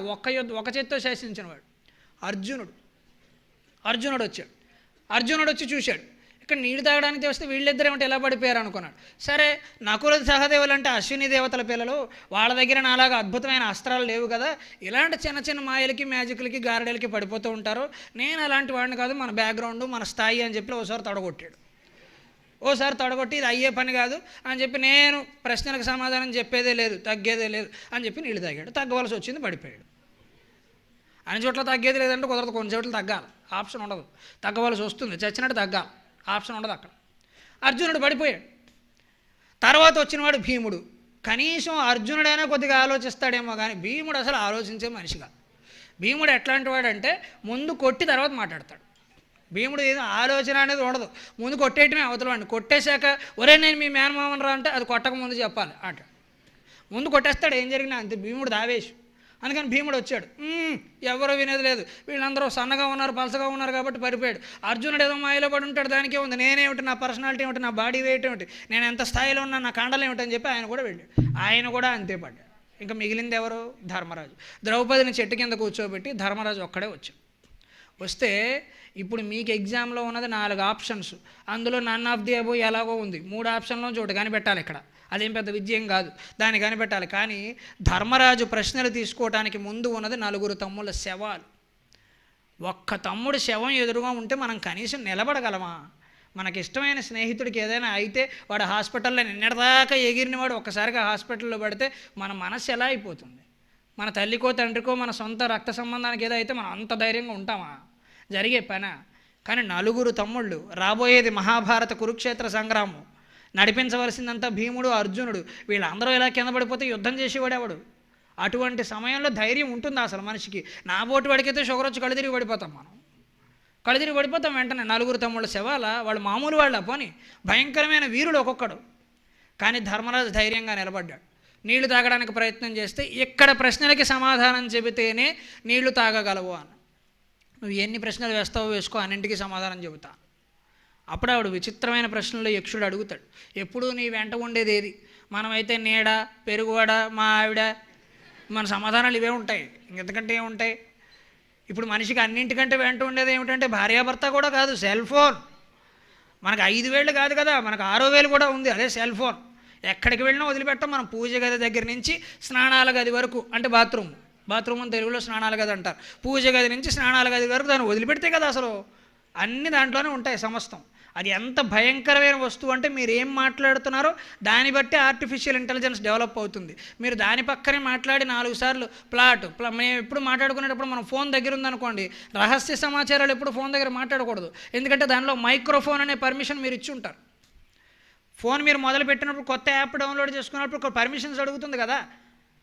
ఒక చేతితో శాసించినవాడు అర్జునుడు వచ్చాడు. అర్జునుడు వచ్చి చూశాడు, ఇక్కడ నీళ్ళు తాగడానికి వస్తే వీళ్ళిద్దరు ఏమంటే ఎలా పడిపోయారు అనుకున్నాడు. సరే, నకుల సహదేవులు అంటే అశ్విని దేవతల పిల్లలు, వాళ్ళ దగ్గర నాలాగా అద్భుతమైన అస్త్రాలు లేవు కదా, ఇలాంటి చిన్న మాయలకి, మ్యాజిక్లకి, గారడలకి పడిపోతూ ఉంటారు, నేను అలాంటి వాడిని కాదు, మన బ్యాక్గ్రౌండ్, మన స్థాయి అని చెప్పి ఓసారి తొడగొట్టి ఇది అయ్యే పని కాదు అని చెప్పి, నేను ప్రశ్నలకు సమాధానం చెప్పేదే లేదు, తగ్గేదే లేదు అని చెప్పి నీళ్ళు తాగాడు. తగ్గవలసి వచ్చింది, పడిపోయాడు. అన్ని చోట్ల తగ్గేది లేదంటే కుదరదు, కొన్ని చోట్ల తగ్గాలి, ఆప్షన్ ఉండదు. తగ్గవలసి వస్తుంది, చచ్చినట్టు తగ్గాలి, ఆప్షన్ ఉండదు అక్కడ. అర్జునుడు పడిపోయాడు. తర్వాత వచ్చినవాడు భీముడు. కనీసం అర్జునుడైనా కొద్దిగా ఆలోచిస్తాడేమో కానీ భీముడు అసలు ఆలోచించే మనిషిగా. భీముడు ఎట్లాంటి వాడంటే ముందు కొట్టి తర్వాత మాట్లాడతాడు. భీముడు ఏదో ఆలోచన అనేది ఉండదు, ముందు కొట్టేయటమే అవతలవాడిని. కొట్టేశాక ఒరే నేను మీ మేనమామని రా అంటే అది కొట్టక ముందు చెప్పాలి అంట. ముందు కొట్టేస్తాడు, ఏం జరిగినా అంతే. భీముడు ఆవేశం. అందుకని భీముడు వచ్చాడు. ఎవరో వినేది లేదు, వీళ్ళందరూ సన్నగా ఉన్నారు, పలసగా ఉన్నారు కాబట్టి పడిపోయాడు. అర్జునుడు ఏదో మాయలో పడి ఉంటాడు, దానికే ఉంది. నేనేమిటి, నా పర్సనాలిటీ ఏమిటి, నా బాడీ వెయిట్ ఏమిటి, నేను ఎంత స్థాయిలో ఉన్నా, నా కండలు ఏమిటి అని చెప్పి ఆయన కూడా వెళ్ళాడు. ఆయన కూడా అంతే పడ్డాడు. ఇంకా మిగిలింది ఎవరు? ధర్మరాజు. ద్రౌపదిని చెట్టు కింద కూర్చోబెట్టి ధర్మరాజు ఒక్కడే వచ్చాడు. వస్తే ఇప్పుడు మీకు ఎగ్జామ్లో ఉన్నది 4 ఆప్షన్స్, అందులో నన్ ఆఫ్ ది అబోవ్ ఎలాగో ఉంది. 3 ఆప్షన్లో ఒకటి కనిపెట్టాలి. ఇక్కడ అదేం పెద్ద విజయం కాదు, దాన్ని కనిపెట్టాలి. కానీ ధర్మరాజు ప్రశ్నలు తీసుకోవడానికి ముందు ఉన్నది 4 తమ్ముళ్ళ శవాలు. ఒక్క తమ్ముడు శవం ఎదురుగా ఉంటే మనం కనీసం నిలబడగలమా? మనకి ఇష్టమైన స్నేహితుడికి ఏదైనా అయితే వాడు హాస్పిటల్లో నిన్నటిదాకా ఎగిరిన వాడు ఒక్కసారిగా హాస్పిటల్లో పడితే మన మనస్సు ఎలా అయిపోతుంది? మన తల్లికో తండ్రికో మన సొంత రక్త సంబంధానికి ఏదో అయితే మనం అంత ధైర్యంగా ఉంటామా? జరిగే పనా? కానీ 4 తమ్ముళ్ళు, రాబోయేది మహాభారత కురుక్షేత్ర సంగ్రామం, నడిపించవలసిందంతా భీముడు, అర్జునుడు. వీళ్ళందరూ ఇలా కింద పడిపోతే యుద్ధం చేసేవాడేవాడు. అటువంటి సమయంలో ధైర్యం ఉంటుందా అసలు మనిషికి? నా బోటు వాడికైతే షుగర్ వచ్చి కళ్ళు తిరిగి పడిపోతాం. మనం కళ్ళు తిరిగి పడిపోతాం వెంటనే. 4 తమ్ముళ్ళ శవాల, వాళ్ళు మామూలు వాళ్ళ పోని భయంకరమైన వీరుడు ఒక్కొక్కడు. కానీ ధర్మరాజు ధైర్యంగా నిలబడ్డాడు. నీళ్లు తాగడానికి ప్రయత్నం చేస్తే ఇక్కడ ప్రశ్నలకి సమాధానం చెబితేనే నీళ్లు తాగగలవు అన్న. నువ్వు ఎన్ని ప్రశ్నలు వేస్తావో వేసుకో, అన్నింటికీ సమాధానం చెబుతా. అప్పుడు ఆవిడ విచిత్రమైన ప్రశ్నలో యక్షుడు అడుగుతాడు, ఎప్పుడూ నీ వెంట ఉండేది ఏది? మనమైతే నీడ, పెరుగువాడ, మా ఆవిడ, మన సమాధానాలు ఇవే ఉంటాయి. ఇంకెంతకంటే ఏముంటాయి? ఇప్పుడు మనిషికి అన్నింటికంటే వెంట ఉండేది ఏమిటంటే భార్యాభర్త కూడా కాదు, సెల్ ఫోన్. మనకు 5 వేలు కాదు కదా, మనకు 6వ వేలు కూడా ఉంది, అదే సెల్ ఫోన్. ఎక్కడికి వెళ్ళినా వదిలిపెట్టాం. మనం పూజ గది దగ్గర నుంచి స్నానాల గది వరకు, అంటే బాత్రూమ్ అని తెలుగులో స్నానాల గది అంటారు. పూజ గది నుంచి స్నానాల గది వరకు దాన్ని వదిలిపెడితే కదా అసలు అన్ని దాంట్లోనే ఉంటాయి సమస్తం. అది ఎంత భయంకరమైన వస్తువు అంటే మీరు ఏం మాట్లాడుతున్నారో దాన్ని బట్టి ఆర్టిఫిషియల్ ఇంటెలిజెన్స్ డెవలప్ అవుతుంది. మీరు దాని పక్కనే మాట్లాడి 4 సార్లు మేము ఎప్పుడు మాట్లాడుకునేటప్పుడు మన ఫోన్ దగ్గర ఉందనుకోండి, రహస్య సమాచారాలు ఎప్పుడు ఫోన్ దగ్గర మాట్లాడకూడదు. ఎందుకంటే దానిలో మైక్రోఫోన్ అనే పర్మిషన్ మీరు ఇచ్చి ఉంటారు. ఫోన్ మీరు మొదలు పెట్టినప్పుడు, కొత్త యాప్ డౌన్లోడ్ చేసుకున్నప్పుడు పర్మిషన్స్ అడుగుతుంది కదా,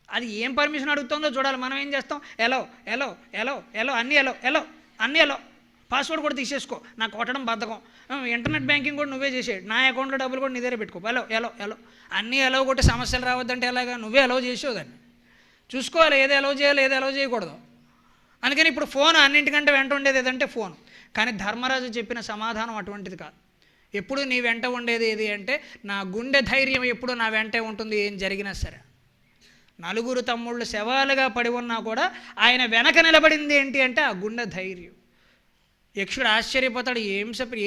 అది ఏం పర్మిషన్ అడుగుతుందో చూడాలి. మనం ఏం చేస్తాం? ఎలో ఎలో ఎలో ఎలో అన్నీ ఎలో ఎలో అన్నీ ఎలో, పాస్వర్డ్ కూడా తీసేసుకో, నాకు కొట్టడం బద్ధకం, ఇంటర్నెట్ బ్యాంకింగ్ కూడా నువ్వే చేసేది, నా అకౌంట్లో డబ్బులు కూడా నీ దగ్గర పెట్టుకో, ఎలో ఎలో ఎలో అన్నీ ఎలో కొట్టి సమస్యలు రావద్దంటే ఎలాగా? నువ్వే ఎలో చేసేదాన్ని చూసుకోవాలి, ఏది ఎలో చేయాలి, ఏది ఎలో చేయకూడదు. అందుకని ఇప్పుడు ఫోన్ అన్నింటికంటే వెంట ఉండేది ఏదంటే ఫోన్. కానీ ధర్మరాజు చెప్పిన సమాధానం అటువంటిది కాదు. ఎప్పుడు నీ వెంట ఉండేది ఏది అంటే, నా గుండె ధైర్యం ఎప్పుడు నా వెంటే ఉంటుంది, ఏం జరిగినా సరే. 4 తమ్ముళ్ళు శవాలుగా పడి ఉన్నా కూడా ఆయన వెనక నిలబడింది ఏంటి అంటే ఆ గుండె ధైర్యం. యక్షుడు ఆశ్చర్యపోతాడు,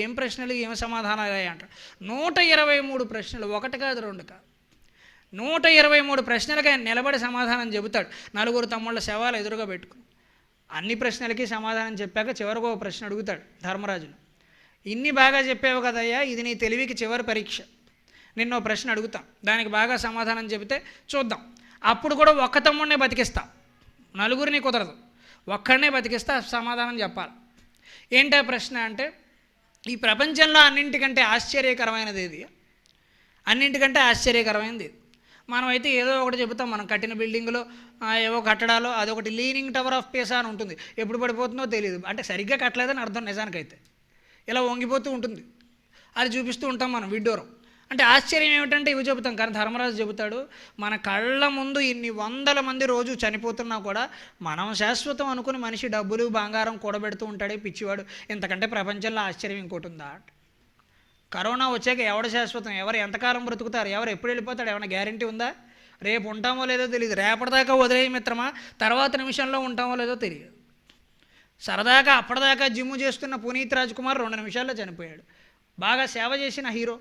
ఏం ప్రశ్నలు, ఏం సమాధానాలు అంటాడు. 123 ప్రశ్నలు, 1 కాదు 2 కాదు, 123 ప్రశ్నలకు ఆయన నిలబడి సమాధానం చెబుతాడు. 4 తమ్ముళ్ళ శవాలు ఎదురుగా పెట్టుకుని అన్ని ప్రశ్నలకి సమాధానం చెప్పాక చివరికి ఒక ప్రశ్న అడుగుతాడు ధర్మరాజును. ఇన్ని బాగా చెప్పావు కదయ్యా, ఇది నీ తెలివికి చివరి పరీక్ష. నిన్నో ప్రశ్న అడుగుతాం, దానికి బాగా సమాధానం చెబితే చూద్దాం. అప్పుడు కూడా ఒక్క తమ్ముడినే బతికిస్తా, 4 కుదరదు, ఒక్కడనే బతికిస్తా, సమాధానం చెప్పాలి. ఏంటా ప్రశ్న అంటే, ఈ ప్రపంచంలో అన్నింటికంటే ఆశ్చర్యకరమైనది ఏది? అన్నింటికంటే ఆశ్చర్యకరమైనది ఏది? మనమైతే ఏదో ఒకటి చెబుతాం. మనం కట్టిన బిల్డింగ్లో ఏవో కట్టడాలు, అదొకటి లీనింగ్ టవర్ ఆఫ్ పీసా అని ఉంటుంది, ఎప్పుడు పడిపోతుందో తెలియదు, అంటే సరిగ్గా కట్టలేదని అర్థం. నిజానికైతే ఇలా వంగిపోతూ ఉంటుంది, అది చూపిస్తూ ఉంటాం మనం విడ్డూరం. అంటే ఆశ్చర్యం ఏమిటంటే ఇవి చెబుతాం. కానీ ధర్మరాజు చెబుతాడు, మన కళ్ళ ముందు ఇన్ని 100 మంది రోజు చనిపోతున్నా కూడా మనం శాశ్వతం అనుకుని మనిషి డబ్బులు బంగారం కూడబెడుతూ ఉంటాడే పిచ్చివాడు, ఇంతకంటే ప్రపంచంలో ఆశ్చర్యం ఇంకోటి ఉందా? కరోనా వచ్చాక ఎవడు శాశ్వతం, ఎవరు ఎంతకాలం బ్రతుకుతారు, ఎవరు ఎప్పుడు వెళ్ళిపోతాడు, ఏమైనా గ్యారంటీ ఉందా? రేపు ఉంటామో లేదో తెలియదు, రేపటిదాకా వదిలే మిత్రమా, తర్వాత నిమిషంలో ఉంటామో లేదో తెలియదు. సరదాగా అప్పటిదాకా జిమ్ చేస్తున్న పునీత్ రాజ్ కుమార్ 2 నిమిషాల్లో చనిపోయాడు. బాగా సేవ చేసిన హీరో,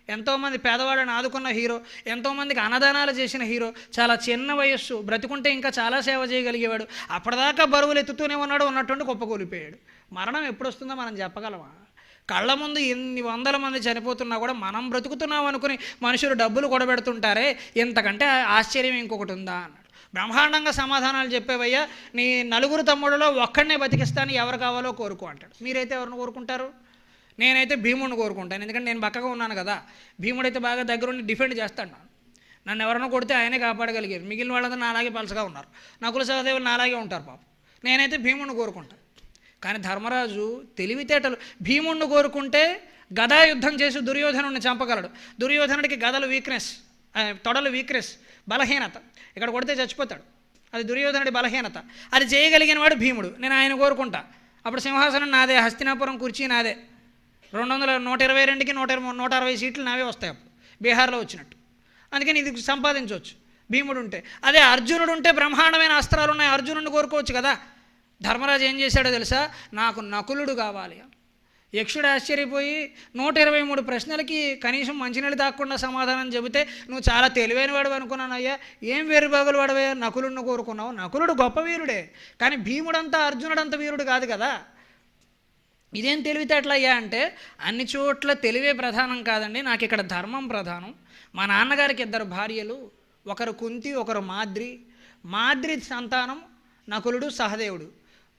ఎంతోమంది పేదవాళ్ళని ఆదుకున్న హీరో, ఎంతోమందికి అన్నదానాలు చేసిన హీరో, చాలా చిన్న వయస్సు, బ్రతుకుంటే ఇంకా చాలా సేవ చేయగలిగేవాడు. అప్పటిదాకా బరువులు ఎత్తుతూనే ఉన్నాడు, ఉన్నటువంటి కుప్పకూలిపోయాడు. మరణం ఎప్పుడు వస్తుందో మనం చెప్పగలమా? కళ్ళ ముందు ఎన్ని 100 మంది చనిపోతున్నా కూడా మనం బ్రతుకుతున్నాం అనుకుని మనుషులు డబ్బులు కూడబెడుతుంటారే, ఇంతకంటే ఆశ్చర్యం ఇంకొకటి ఉందా అన్నాడు. బ్రహ్మాండంగా సమాధానాలు చెప్పేవయ్యా, నీ 4 తమ్ముళ్ళలో ఒక్కడనే బతికిస్తాను, ఎవరు కావాలో కోరుకో అంటాడు. మీరైతే ఎవరిని కోరుకుంటారు? నేనైతే భీముడిని కోరుకుంటాను, ఎందుకంటే నేను బక్కగా ఉన్నాను కదా. భీముడైతే బాగా దగ్గరుండి డిఫెండ్ చేస్తాడు, నన్ను ఎవరైనా కొడితే ఆయనే కాపాడగలిగారు. మిగిలిన వాళ్ళంతా నాలాగే పలసగా ఉన్నారు, నకుల సహదేవులు నాలాగే ఉంటారు పాపం. నేనైతే భీముడిని కోరుకుంటాను. కానీ ధర్మరాజు తెలివితేటలు, భీముడిని కోరుకుంటే గదా యుద్ధం చేసి దుర్యోధనుడిని చంపగలడు. దుర్యోధనుడికి గదలు వీక్నెస్, తొడలు వీక్నెస్, బలహీనత, ఇక్కడ కొడితే చచ్చిపోతాడు. అది దుర్యోధనుడి బలహీనత. అది చేయగలిగిన వాడు భీముడు. నేను ఆయన కోరుకుంటా, అప్పుడు సింహాసనం నాదే, హస్తినాపురం కుర్చీ నాదే, 122కి 160 సీట్లు నావే వస్తాయి అప్పుడు, బీహార్లో వచ్చినట్టు. అందుకని ఇది సంపాదించవచ్చు భీముడు ఉంటే. అదే అర్జునుడు ఉంటే బ్రహ్మాండమైన అస్త్రాలు ఉన్నాయి, అర్జునుడిని కోరుకోవచ్చు కదా. ధర్మరాజు ఏం చేశాడో తెలుసా? నాకు నకులుడు కావాలి. యక్షుడు ఆశ్చర్యపోయి 123 ప్రశ్నలకి కనీసం మంచినీళ్ళు తాకుండా సమాధానం చెబితే నువ్వు చాలా తెలివైన వాడు అనుకున్నాను. అయ్యా ఏం వేరుబాగులు వాడవయ్యా, నకులుడిని కోరుకున్నావు. నకులుడు గొప్ప వీరుడే, కానీ భీముడంతా అర్జునుడంత వీరుడు కాదు కదా. ఇదేం తెలివితేటలయ్యా అంటే, అన్ని చోట్ల తెలివే ప్రధానం కాదండి, నాకు ఇక్కడ ధర్మం ప్రధానం. మా నాన్నగారికి 2 భార్యలు, ఒకరు కుంతి, ఒకరు మాద్రి. మాద్రి సంతానం నకులుడు, సహదేవుడు.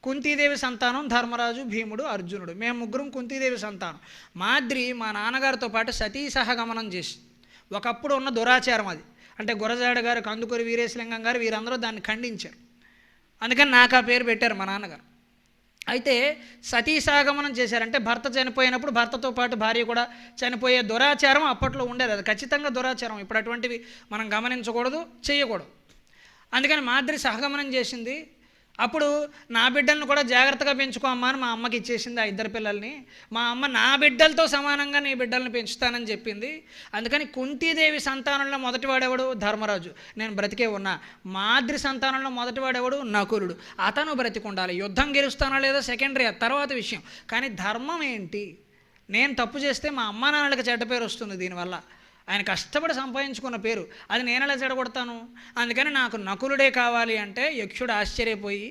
కుంతీదేవి సంతానం ధర్మరాజు, భీముడు, అర్జునుడు. మేము ముగ్గురం కుంతీదేవి సంతానం. మాద్రి మా నాన్నగారితో పాటు సతీ సహగమనం చేసి, ఒకప్పుడు ఉన్న దురాచారం అది. అంటే గురజాడ గారు, కందుకూరి వీరేశలింగం గారు, వీరందరూ దాన్ని ఖండించారు. అందుకని నాకు ఆ పేరు పెట్టారు మా నాన్నగారు. అయితే సతీ సహగమనం చేశారంటే భర్త చనిపోయినప్పుడు భర్తతో పాటు భార్య కూడా చనిపోయే దురాచారం అప్పట్లో ఉండేది. అది ఖచ్చితంగా దురాచారం. ఇప్పుడు అటువంటివి మనం గమనించకూడదు, చేయకూడదు. అందుకని మాద్రి సహగమనం చేసింది. అప్పుడు నా బిడ్డలను కూడా జాగ్రత్తగా పెంచుకో అమ్మా అని మా అమ్మకి ఇచ్చేసింది ఆ 2 పిల్లల్ని. మా అమ్మ నా బిడ్డలతో సమానంగా నీ బిడ్డలను పెంచుతానని చెప్పింది. అందుకని కుంతీదేవి సంతానంలో మొదటివాడేవాడు ధర్మరాజు, నేను బ్రతికే ఉన్నా. మాద్రి సంతానంలో మొదటివాడేవాడు నకులుడు, అతను బ్రతికి ఉండాలి. యుద్ధం గెలుస్తానో లేదో సెకండరీ, తర్వాత విషయం. కానీ ధర్మం ఏంటి? నేను తప్పు చేస్తే మా అమ్మా నాన్నలకి చెడ్డ పేరు వస్తుంది దీనివల్ల. ఆయన కష్టపడి సంపాదించుకున్న పేరు, అది నేను ఎలా చెడగొడతాను? అందుకని నాకు నకులుడే కావాలి అంటే యక్షుడు ఆశ్చర్యపోయి,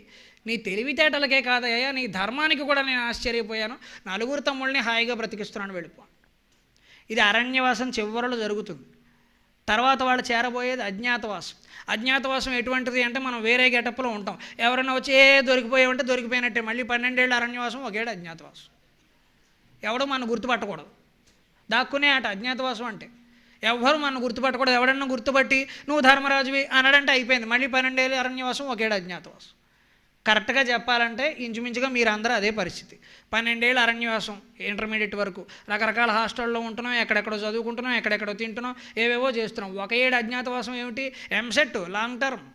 నీ తెలివితేటలకే కాదయ్యా, నీ ధర్మానికి కూడా నేను ఆశ్చర్యపోయాను, 4 తమ్ముళ్ళని హాయిగా బ్రతికిస్తున్నాను, వెళ్ళిపో. ఇది అరణ్యవాసం చివరలో జరుగుతుంది. తర్వాత వాళ్ళు చేరబోయేది అజ్ఞాతవాసం. అజ్ఞాతవాసం ఎటువంటిది అంటే, మనం వేరే గెటప్లో ఉంటాం. ఎవరైనా వచ్చి దొరికిపోయామంటే దొరికిపోయినట్టే. మళ్ళీ 12 ఏళ్ళ అరణ్యవాసం, 1 ఏడు అజ్ఞాతవాసం. ఎవడో మనం గుర్తుపట్టకూడదు, దాక్కునే ఆట అజ్ఞాతవాసం అంటే. ఎవరు మనం గుర్తుపట్టకూడదు. ఎవడన్నా గుర్తుపట్టి నువ్వు ధర్మరాజువి అన్నాడంటే అయిపోయింది. మళ్ళీ 12 ఏళ్ళు అరణ్యవాసం, 1 ఏడు అజ్ఞాతవాసం. కరెక్ట్గా చెప్పాలంటే ఇంచుమించుగా మీరందరూ అదే పరిస్థితి. 12 ఏళ్ళు అరణ్యవాసం, ఇంటర్మీడియట్ వరకు రకరకాల హాస్టల్లో ఉంటున్నాం, ఎక్కడెక్కడో చదువుకుంటున్నాం, ఎక్కడెక్కడో తింటున్నాం, ఏవేవో చేస్తున్నాం. 1 ఏడు అజ్ఞాతవాసం ఏమిటి? ఎంసెట్ లాంగ్ టర్మ్,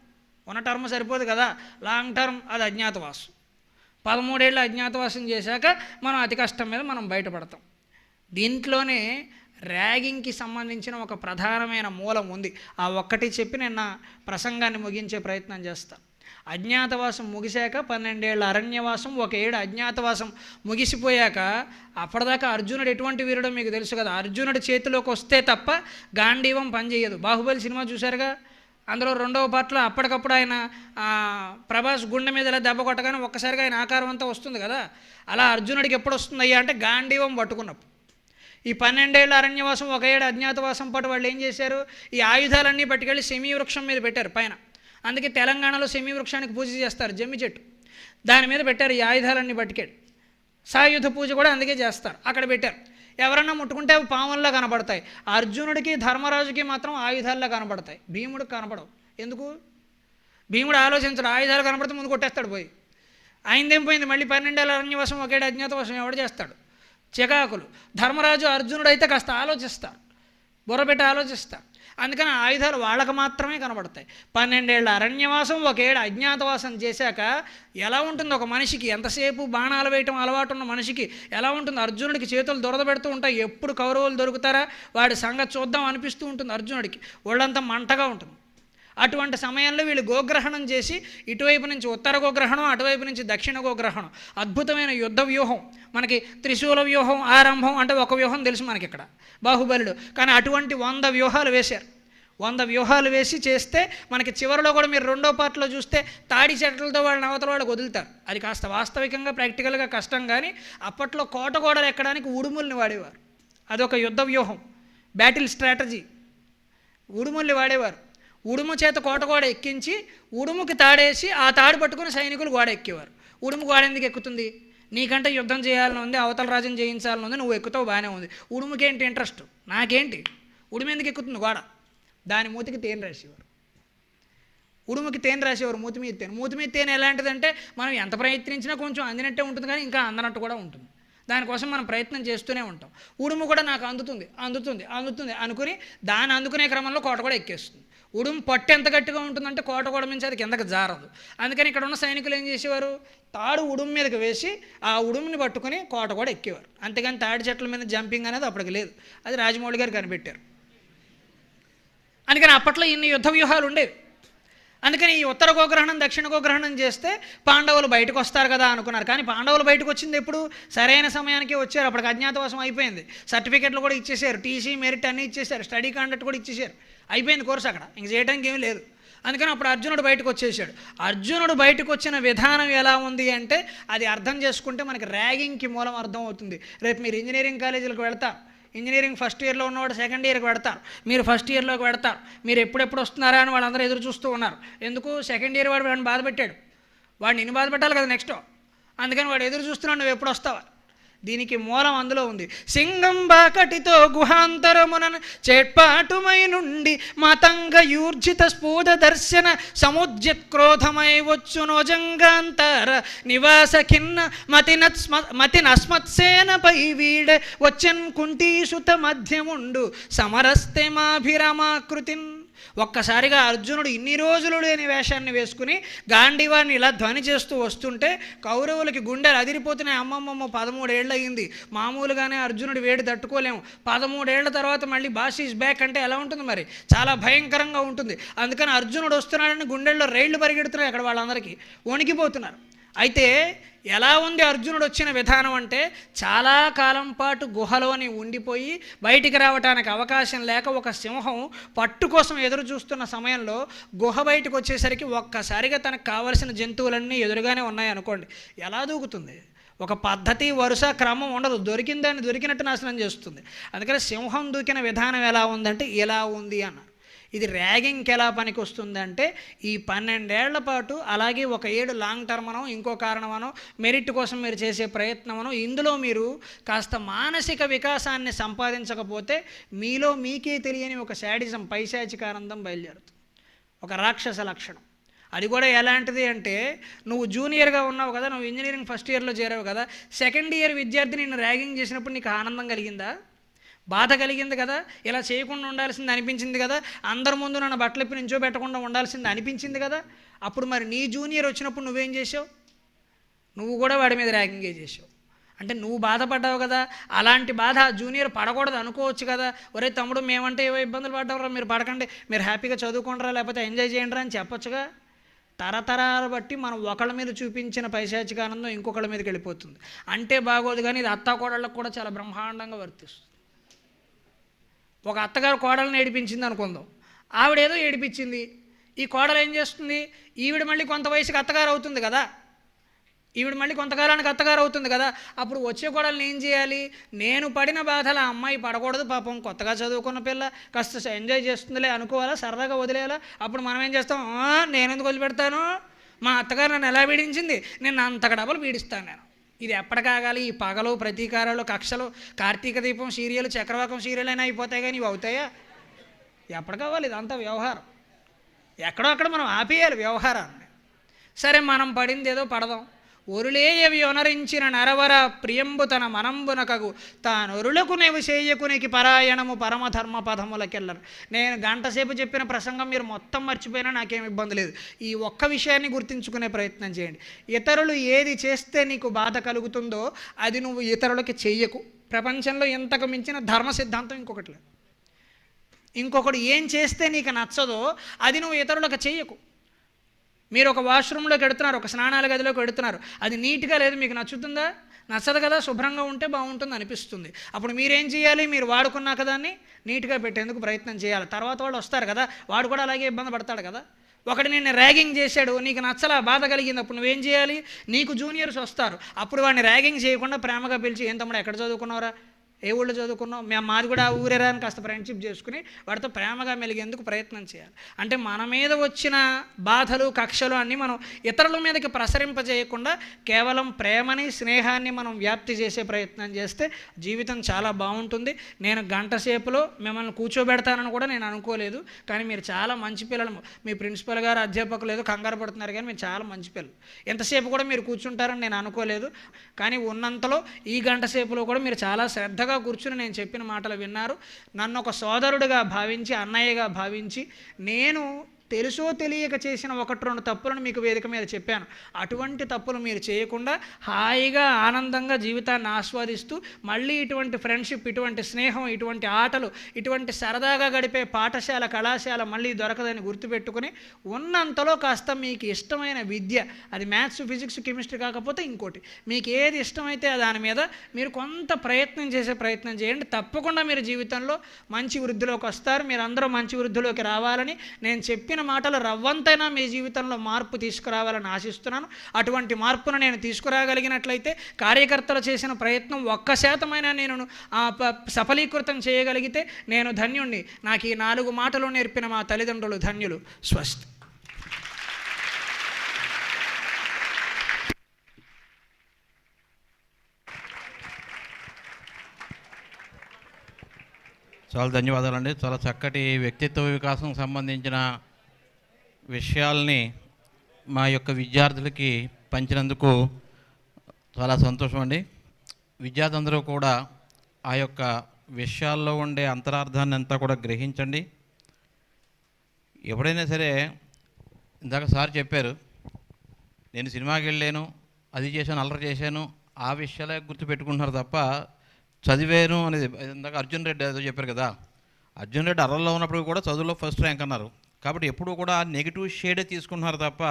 ఉన్న టర్మ్ సరిపోదు కదా, లాంగ్ టర్మ్, అది అజ్ఞాతవాసం. 13 ఏళ్ళు అజ్ఞాతవాసం చేశాక మనం అతి కష్టం మీద మనం బయటపడతాం. దీంట్లోనే ర్యాగింగ్కి సంబంధించిన ఒక ప్రధానమైన మూలం ఉంది. ఆ ఒక్కటి చెప్పి నేను నా ప్రసంగాన్ని ముగించే ప్రయత్నం చేస్తాను. అజ్ఞాతవాసం ముగిశాక 12 ఏళ్ళ అరణ్యవాసం, 1 ఏడు అజ్ఞాతవాసం ముగిసిపోయాక, అప్పటిదాకా అర్జునుడు ఎటువంటి వీరుడో మీకు తెలుసు కదా. అర్జునుడి చేతిలోకి వస్తే తప్ప గాంధీవం పనిచేయదు. బాహుబలి సినిమా చూశారుగా, అందులో 2వ పార్ట్లో అప్పటికప్పుడు ఆయన ప్రభాస్ గుండె మీద ఇలా దెబ్బ కొట్టగానే ఒక్కసారిగా ఆయన ఆకారం అంతా వస్తుంది కదా. అలా అర్జునుడికి ఎప్పుడు వస్తుంది అయ్యా అంటే గాంధీవం పట్టుకున్నప్పుడు. ఈ 12 ఏళ్ళ అరణ్యవాసం, 1 ఏడు అజ్ఞాతవాసం పాటు వాళ్ళు ఏం చేశారు? ఈ ఆయుధాలన్నీ పట్టుకెళ్ళి సెమీ వృక్షం మీద పెట్టారు పైన. అందుకే తెలంగాణలో సెమీ వృక్షానికి పూజ చేస్తారు, జమ్మి చెట్టు, దాని మీద పెట్టారు ఈ ఆయుధాలన్నీ పట్టుకెళ్ళి. సాయుధ పూజ కూడా అందుకే చేస్తారు, అక్కడ పెట్టారు. ఎవరన్నా ముట్టుకుంటే అవి పాముల్లా కనబడతాయి. అర్జునుడికి ధర్మరాజుకి మాత్రం ఆయుధాల్లా కనబడతాయి, భీముడికి కనబడవు. ఎందుకు? భీముడు ఆలోచించడు, ఆయుధాలు కనబడితే ముందు కొట్టేస్తాడు పోయి. ఆయనదేం పోయింది? మళ్ళీ 12 ఏళ్ళ అరణ్యవాసం, 1 ఏడు అజ్ఞాతవాసం ఎవడు చేస్తాడు? చికాకులు. ధర్మరాజు అర్జునుడు అయితే కాస్త ఆలోచిస్తారు, బుర్రపెట్టి ఆలోచిస్తారు. అందుకని ఆయుధాలు వాళ్ళకు మాత్రమే కనబడతాయి. 12 ఏళ్ళ అరణ్యవాసం, 1 ఏడు అజ్ఞాతవాసం చేశాక ఎలా ఉంటుంది ఒక మనిషికి? ఎంతసేపు బాణాలు వేయటం అలవాటు ఉన్న మనిషికి ఎలా ఉంటుంది? అర్జునుడికి చేతులు దొరద పెడుతూ ఉంటాయి. ఎప్పుడు కౌరవులు దొరుకుతారా వాడి సంగతి చూద్దాం అనిపిస్తూ ఉంటుంది అర్జునుడికి. ఒళ్ళంతా మంటగా ఉంటుంది. అటువంటి సమయంలో వీళ్ళు గోగ్రహణం చేసి, ఇటువైపు నుంచి ఉత్తర గోగ్రహణం, అటువైపు నుంచి దక్షిణ గోగ్రహణం. అద్భుతమైన యుద్ధ వ్యూహం. మనకి త్రిశూల వ్యూహం, ఆరంభం అంటే ఒక వ్యూహం తెలుసు మనకి ఇక్కడ బాహుబలిలో. కానీ అటువంటి 100 వ్యూహాలు వేశారు. 100 వ్యూహాలు వేసి చేస్తే మనకి చివరిలో కూడా మీరు 2వ పార్ట్లో చూస్తే తాడి చెట్లతో వాళ్ళని అవతల వాళ్ళకి వదులుతారు. అది కాస్త వాస్తవికంగా ప్రాక్టికల్గా కష్టం, కానీ అప్పట్లో కోట గోడలు ఎక్కడానికి ఉడుముల్ని వాడేవారు. అదొక యుద్ధ వ్యూహం, బ్యాటిల్ స్ట్రాటజీ. ఉడుముల్ని వాడేవారు. ఉడుము చేత కోట గోడ ఎక్కించి ఉడుముకి తాడేసి ఆ తాడు పట్టుకుని సైనికులు గోడ ఎక్కేవారు. ఉడుము గోడ ఎందుకు ఎక్కుతుంది? నీకంటే యుద్ధం చేయాలని ఉంది, అవతల రాజ్యం చేయించాలని ఉంది, నువ్వు ఎక్కుతావు, బాగానే ఉంది. ఉడుముకేంటి ఇంట్రెస్ట్? నాకేంటి? ఉడుము ఎందుకు ఎక్కుతుంది గోడ? దాని మూతికి తేనె రాసేవారు. ఉడుముకి తేనె రాసేవారు, మూతి మీద తేనె. మూతి మీద తేనె ఎలాంటిదంటే మనం ఎంత ప్రయత్నించినా కొంచెం అందినట్టే ఉంటుంది, కానీ ఇంకా అందనట్టు కూడా ఉంటుంది. దానికోసం మనం ప్రయత్నం చేస్తూనే ఉంటాం. ఉడుము కూడా నాకు అందుతుంది అందుతుంది అందుతుంది అనుకుని దాన్ని అందుకునే క్రమంలో కోట కూడా ఎక్కేస్తుంది. ఉడుము పట్టు ఎంత గట్టిగా ఉంటుందంటే కోట కూడా మించి అది కిందకి జారదు. అందుకని ఇక్కడ ఉన్న సైనికులు ఏం చేసేవారు, తాడు ఉడుము మీదకి వేసి ఆ ఉడుముని పట్టుకుని కోట కూడా ఎక్కేవారు. అంతేగాని తాడి చెట్ల మీద జంపింగ్ అనేది అప్పటికి లేదు. అది రాజమౌళి గారు కనిపెట్టారు. అందుకని అప్పట్లో ఇన్ని యుద్ధ వ్యూహాలు ఉండేవి. అందుకని ఈ ఉత్తర గోగ్రహణం దక్షిణ గోగ్రహణం చేస్తే పాండవులు బయటకు వస్తారు కదా అనుకున్నారు. కానీ పాండవులు బయటకు వచ్చింది ఎప్పుడు, సరైన సమయానికి వచ్చారు. అప్పటికి అజ్ఞాతవాసం అయిపోయింది, సర్టిఫికెట్లు కూడా ఇచ్చేసారు, టీసీ మెరిట్ అన్నీ ఇచ్చేసారు, స్టడీ కాండక్ట్ కూడా ఇచ్చేసారు, అయిపోయింది కోర్సు అక్కడ, ఇంక చేయడానికి ఏమీ లేదు. అందుకని అప్పుడు అర్జునుడు బయటకు వచ్చేసాడు. అర్జునుడు బయటకు వచ్చిన విధానం ఎలా ఉంది అంటే అది అర్థం చేసుకుంటే మనకి ర్యాగింగ్కి మూలం అర్థం అవుతుంది. రేపు మీరు ఇంజనీరింగ్ కాలేజీలకు వెళ్తారు, ఇంజనీరింగ్ ఫస్ట్ ఇయర్లో ఉన్నవాడు సెకండ్ ఇయర్కి పెడతారు, మీరు ఫస్ట్ ఇయర్లోకి పెడతారు. మీరు ఎప్పుడెప్పుడు వస్తున్నారా అని వాళ్ళందరూ ఎదురు చూస్తూ ఉన్నారు. ఎందుకు, సెకండ్ ఇయర్ వాడు వాడిని బాధ పెట్టాడు, వాడిని ఇన్ని బాధ పెట్టాలి కదా నెక్స్ట్. అందుకని వాడు ఎదురు చూస్తున్నాడు, నువ్వు ఎప్పుడు వస్తావా. దీనికి మూలం అందులో ఉంది. సింగం బాకటితో గుహాంతరమున చేట్పాటుమై నుండి మతంగ యూర్జిత స్ఫూత దర్శన సముద్యక్రోధమై వచ్చునోజంగాంతర నివాస ఖిన్న మతినస్మత్సేనపై వీడ వచ్చన్ కుంటీసుత మధ్యముండు సమరస్తే మాభిరమాకృతిన్. ఒక్కసారిగా అర్జునుడు ఇన్ని రోజులు లేని వేషాన్ని వేసుకుని గాంధీవాడిని ఇలా ధ్వని చేస్తూ వస్తుంటే కౌరవులకి గుండెలు అదిరిపోతున్నాయి. అమ్మమ్మమ్మ 13 ఏళ్ళు అయ్యింది, మామూలుగానే అర్జునుడి వేడి తట్టుకోలేము. 13 ఏళ్ల తర్వాత మళ్ళీ బాస్ ఈజ్ బ్యాక్ అంటే ఎలా ఉంటుంది మరి, చాలా భయంకరంగా ఉంటుంది. అందుకని అర్జునుడు వస్తున్నాడని గుండెల్లో రైళ్లు పరిగెడుతున్నాయి అక్కడ వాళ్ళందరికీ, వణికిపోతున్నారు. అయితే ఎలా ఉంది అర్జునుడు వచ్చిన విధానం అంటే చాలా కాలం పాటు గుహలోని ఉండిపోయి బయటికి రావడానికి అవకాశం లేక ఒక సింహం పట్టు కోసం ఎదురు చూస్తున్న సమయంలో గుహ బయటకు వచ్చేసరికి ఒక్కసారిగా తనకు కావలసిన జంతువులన్నీ ఎదురుగానే ఉన్నాయి అనుకోండి, ఎలా దూకుతుంది. ఒక పద్ధతి వరుస క్రమం ఉండదు, దొరికిందాన్ని దొరికినట్టు నాశనం చేస్తుంది. అందుకని సింహం దూకిన విధానం ఎలా ఉందంటే ఇలా ఉంది అన్నారు. ఇది ర్యాగింగ్కి ఎలా పనికి వస్తుందంటే ఈ 12 ఏళ్ల పాటు, అలాగే ఒక 7 లాంగ్ టర్మ్ అనో ఇంకో కారణమనో మెరిట్ కోసం మీరు చేసే ప్రయత్నమనో, ఇందులో మీరు కాస్త మానసిక వికాసాన్ని సంపాదించకపోతే మీలో మీకే తెలియని ఒక శాడిజం, పైశాచిక ఆనందం బయలుదేరుతుంది, ఒక రాక్షస లక్షణం. అది కూడా ఎలాంటిది అంటే, నువ్వు జూనియర్గా ఉన్నావు కదా, నువ్వు ఇంజనీరింగ్ ఫస్ట్ ఇయర్లో చేరావు కదా, సెకండ్ ఇయర్ విద్యార్థి నిన్ను ర్యాగింగ్ చేసినప్పుడు నీకు ఆనందం కలిగిందా, బాధ కలిగింది కదా, ఇలా చేయకుండా ఉండాల్సింది అనిపించింది కదా, అందరి ముందు నన్ను బట్టలెప్పి నించోబెట్టకుండా ఉండాల్సింది అనిపించింది కదా. అప్పుడు మరి నీ జూనియర్ వచ్చినప్పుడు నువ్వేం చేసావు, నువ్వు కూడా వాడి మీద ర్యాగింగే చేసావు. అంటే నువ్వు బాధపడ్డావు కదా, అలాంటి బాధ జూనియర్ పడకూడదు అనుకోవచ్చు కదా. ఒరే తమ్ముడు, మేమంటే ఏవో ఇబ్బందులు పడ్డారా, మీరు పడకండి, మీరు హ్యాపీగా చదువుకుంటారా లేకపోతే ఎంజాయ్ చేయండి అని చెప్పొచ్చుగా. తరతరాలు బట్టి మనం ఒకళ్ళ మీద చూపించిన పైశాచిక ఆనందం ఇంకొకళ్ళ మీదకి వెళ్ళిపోతుంది. అంటే బాగోదు, కానీ ఇది అత్తాకోడళ్ళకు కూడా చాలా బ్రహ్మాండంగా వర్తిస్తుంది. ఒక అత్తగారు కోడలను ఏడిపించింది అనుకుందాం, ఆవిడేదో ఏడిపించింది, ఈ కోడలు ఏం చేస్తుంది, ఈవిడ మళ్ళీ కొంత వయసుకి అత్తగారు అవుతుంది కదా, ఈవిడ మళ్ళీ కొంతకాలానికి అత్తగారు అవుతుంది కదా. అప్పుడు వచ్చే కోడల్ని ఏం చేయాలి, నేను పడిన బాధలు ఆ అమ్మాయి పడకూడదు, పాపం కొత్తగా చదువుకున్న పిల్ల కాస్త ఎంజాయ్ చేస్తుందిలే అనుకోవాలా, సరదాగా వదిలేయాలా. అప్పుడు మనం ఏం చేస్తాం, నేను ఎందుకు వదిలిపెడతాను, మా అత్తగారు నన్ను ఎలా పీడించింది, నేను అంతక డబ్బులు పీడిస్తాను నేను. ఇది ఎప్పటికాగాలి, ఈ పగలు ప్రతీకారాలు కక్షలు, కార్తీక దీపం సీరియల్, చక్రవాకం సీరియల్ అయినా అయిపోతాయి, కానీ ఇవి అవుతాయా, ఎప్పటికావాలి, ఇదంతా వ్యవహారం. ఎక్కడో అక్కడ మనం ఆపేయాలి వ్యవహారాన్ని. సరే, మనం పడింది ఏదో పడదాం. ఒరులేయవి ఒనరించిన నరవర ప్రియంబు తన మనంబునకగు తానొరులకు నెవి చేయకునికి పరాయణము పరమధర్మ పదములకెళ్ళరు. నేను గంటసేపు చెప్పిన ప్రసంగం మీరు మొత్తం మర్చిపోయినా నాకేం ఇబ్బంది లేదు. ఈ ఒక్క విషయాన్ని గుర్తించుకునే ప్రయత్నం చేయండి. ఇతరులు ఏది చేస్తే నీకు బాధ కలుగుతుందో అది నువ్వు ఇతరులకి చెయ్యకు. ప్రపంచంలో ఇంతకు మించిన ధర్మ సిద్ధాంతం ఇంకొకటి లేదు. ఇంకొకడు ఏం చేస్తే నీకు నచ్చదో అది నువ్వు ఇతరులకు చెయ్యకు. మీరు ఒక వాష్రూమ్లోకి వెడుతున్నారు, ఒక స్నానాల గదిలోకి వెడుతున్నారు, అది నీట్గా లేదు, మీకు నచ్చుతుందా, నచ్చదు కదా. శుభ్రంగా ఉంటే బాగుంటుంది అనిపిస్తుంది. అప్పుడు మీరేం చేయాలి, మీరు వాడుకున్నాక దాన్ని నీట్గా పెట్టేందుకు ప్రయత్నం చేయాలి. తర్వాత వాళ్ళు వస్తారు కదా, వాడు కూడా అలాగే ఇబ్బంది పడతాడు కదా. ఒకటి నిన్ను ర్యాగింగ్ చేశాడు, నీకు నచ్చలా, బాధ కలిగింది, అప్పుడు నువ్వేం చేయాలి, నీకు జూనియర్స్ వస్తారు, అప్పుడు వాడిని ర్యాగింగ్ చేయకుండా ప్రేమగా పిలిచి, ఏం తమ్ముడు ఎక్కడ చదువుకున్నావురా, ఏ ఊళ్ళో చదువుకున్నావు? మేము మాది కూడా ఆ ఊరేరా అని కాస్త ఫ్రెండ్షిప్ చేసుకుని వాడితో ప్రేమగా మెలిగేందుకు ప్రయత్నం చేయాలి. అంటే మన మీద వచ్చిన బాధలు కక్షలు అన్నీ మనం ఇతరుల మీదకి ప్రసరింపజేయకుండా కేవలం ప్రేమని స్నేహాన్ని మనం వ్యాప్తి చేసే ప్రయత్నం చేస్తే జీవితం చాలా బాగుంటుంది. నేను గంట సేపులో మిమ్మల్ని కూర్చోబెడతానని కూడా నేను అనుకోలేదు, కానీ మీరు చాలా మంచి పిల్లలు. మీ ప్రిన్సిపల్ గారు అధ్యాపకులు ఏదో కంగారు పడుతున్నారు, కానీ మీరు చాలా మంచి పిల్లలు. ఎంతసేపు కూడా మీరు కూర్చుంటారని నేను అనుకోలేదు, కానీ ఉన్నంతలో ఈ గంట సేపులో కూడా మీరు చాలా శ్రద్ధగా కూర్చుని నేను చెప్పిన మాటలు విన్నారు. నన్ను ఒక సోదరుడిగా భావించి, అన్నయ్యగా భావించి, నేను తెలుసో తెలియక చేసిన 1-2 తప్పులను మీకు వేదిక మీద చెప్పాను. అటువంటి తప్పులు మీరు చేయకుండా హాయిగా ఆనందంగా జీవితాన్ని ఆస్వాదిస్తూ మళ్ళీ ఇటువంటి ఫ్రెండ్షిప్, ఇటువంటి స్నేహం, ఇటువంటి ఆటలు, ఇటువంటి సరదాగా గడిపే పాఠశాల కళాశాల మళ్ళీ దొరకదని గుర్తుపెట్టుకుని ఉన్నంతలో కాస్త మీకు ఇష్టమైన విద్య, అది మ్యాథ్స్, ఫిజిక్స్, కెమిస్ట్రీ కాకపోతే ఇంకోటి, మీకు ఏది ఇష్టమైతే దాని మీద మీరు కొంత ప్రయత్నం చేసే ప్రయత్నం చేయండి. తప్పకుండా మీరు జీవితంలో మంచి వృద్ధిలోకి వస్తారు. మీరందరూ మంచి వృద్ధిలోకి రావాలని నేను చెప్పిన మాటలు రవ్వంతైనా మీ జీవితంలో మార్పు తీసుకురావాలని ఆశిస్తున్నాను. అటువంటి మార్పును నేను తీసుకురాగలిగినట్లయితే, కార్యకర్తలు చేసిన ప్రయత్నం 1% నేను సఫలీకృతం చేయగలిగితే నేను ధన్యుణ్ణి. నాకు ఈ 4 మాటలు నేర్పిన మా తల్లిదండ్రులు ధన్యులు. స్వస్తి. చాలా ధన్యవాదాలండి. చాలా చక్కటి వ్యక్తిత్వ వికాసం సంబంధించిన విషయాల్ని మా యొక్క విద్యార్థులకి పంచినందుకు చాలా సంతోషం అండి. విద్యార్థులందరూ కూడా ఆ యొక్క విషయాల్లో ఉండే అంతరార్థాన్ని అంతా కూడా గ్రహించండి. ఎప్పుడైనా సరే, ఇందాక సార్ చెప్పారు, నేను సినిమాకి వెళ్ళాను, అది చేశాను, అల్లరి చేశాను, ఆ విషయాలే గుర్తుపెట్టుకుంటున్నారు తప్ప చదివాను అనేది. ఇందాక అర్జున్ రెడ్డి ఏదో చెప్పారు కదా, అర్జున్ రెడ్డి అర్రల్లో ఉన్నప్పుడు కూడా చదువులో ఫస్ట్ ర్యాంక్ అన్నారు. కాబట్టి ఎప్పుడూ కూడా నెగిటివ్ షేడే తీసుకుంటున్నారు తప్ప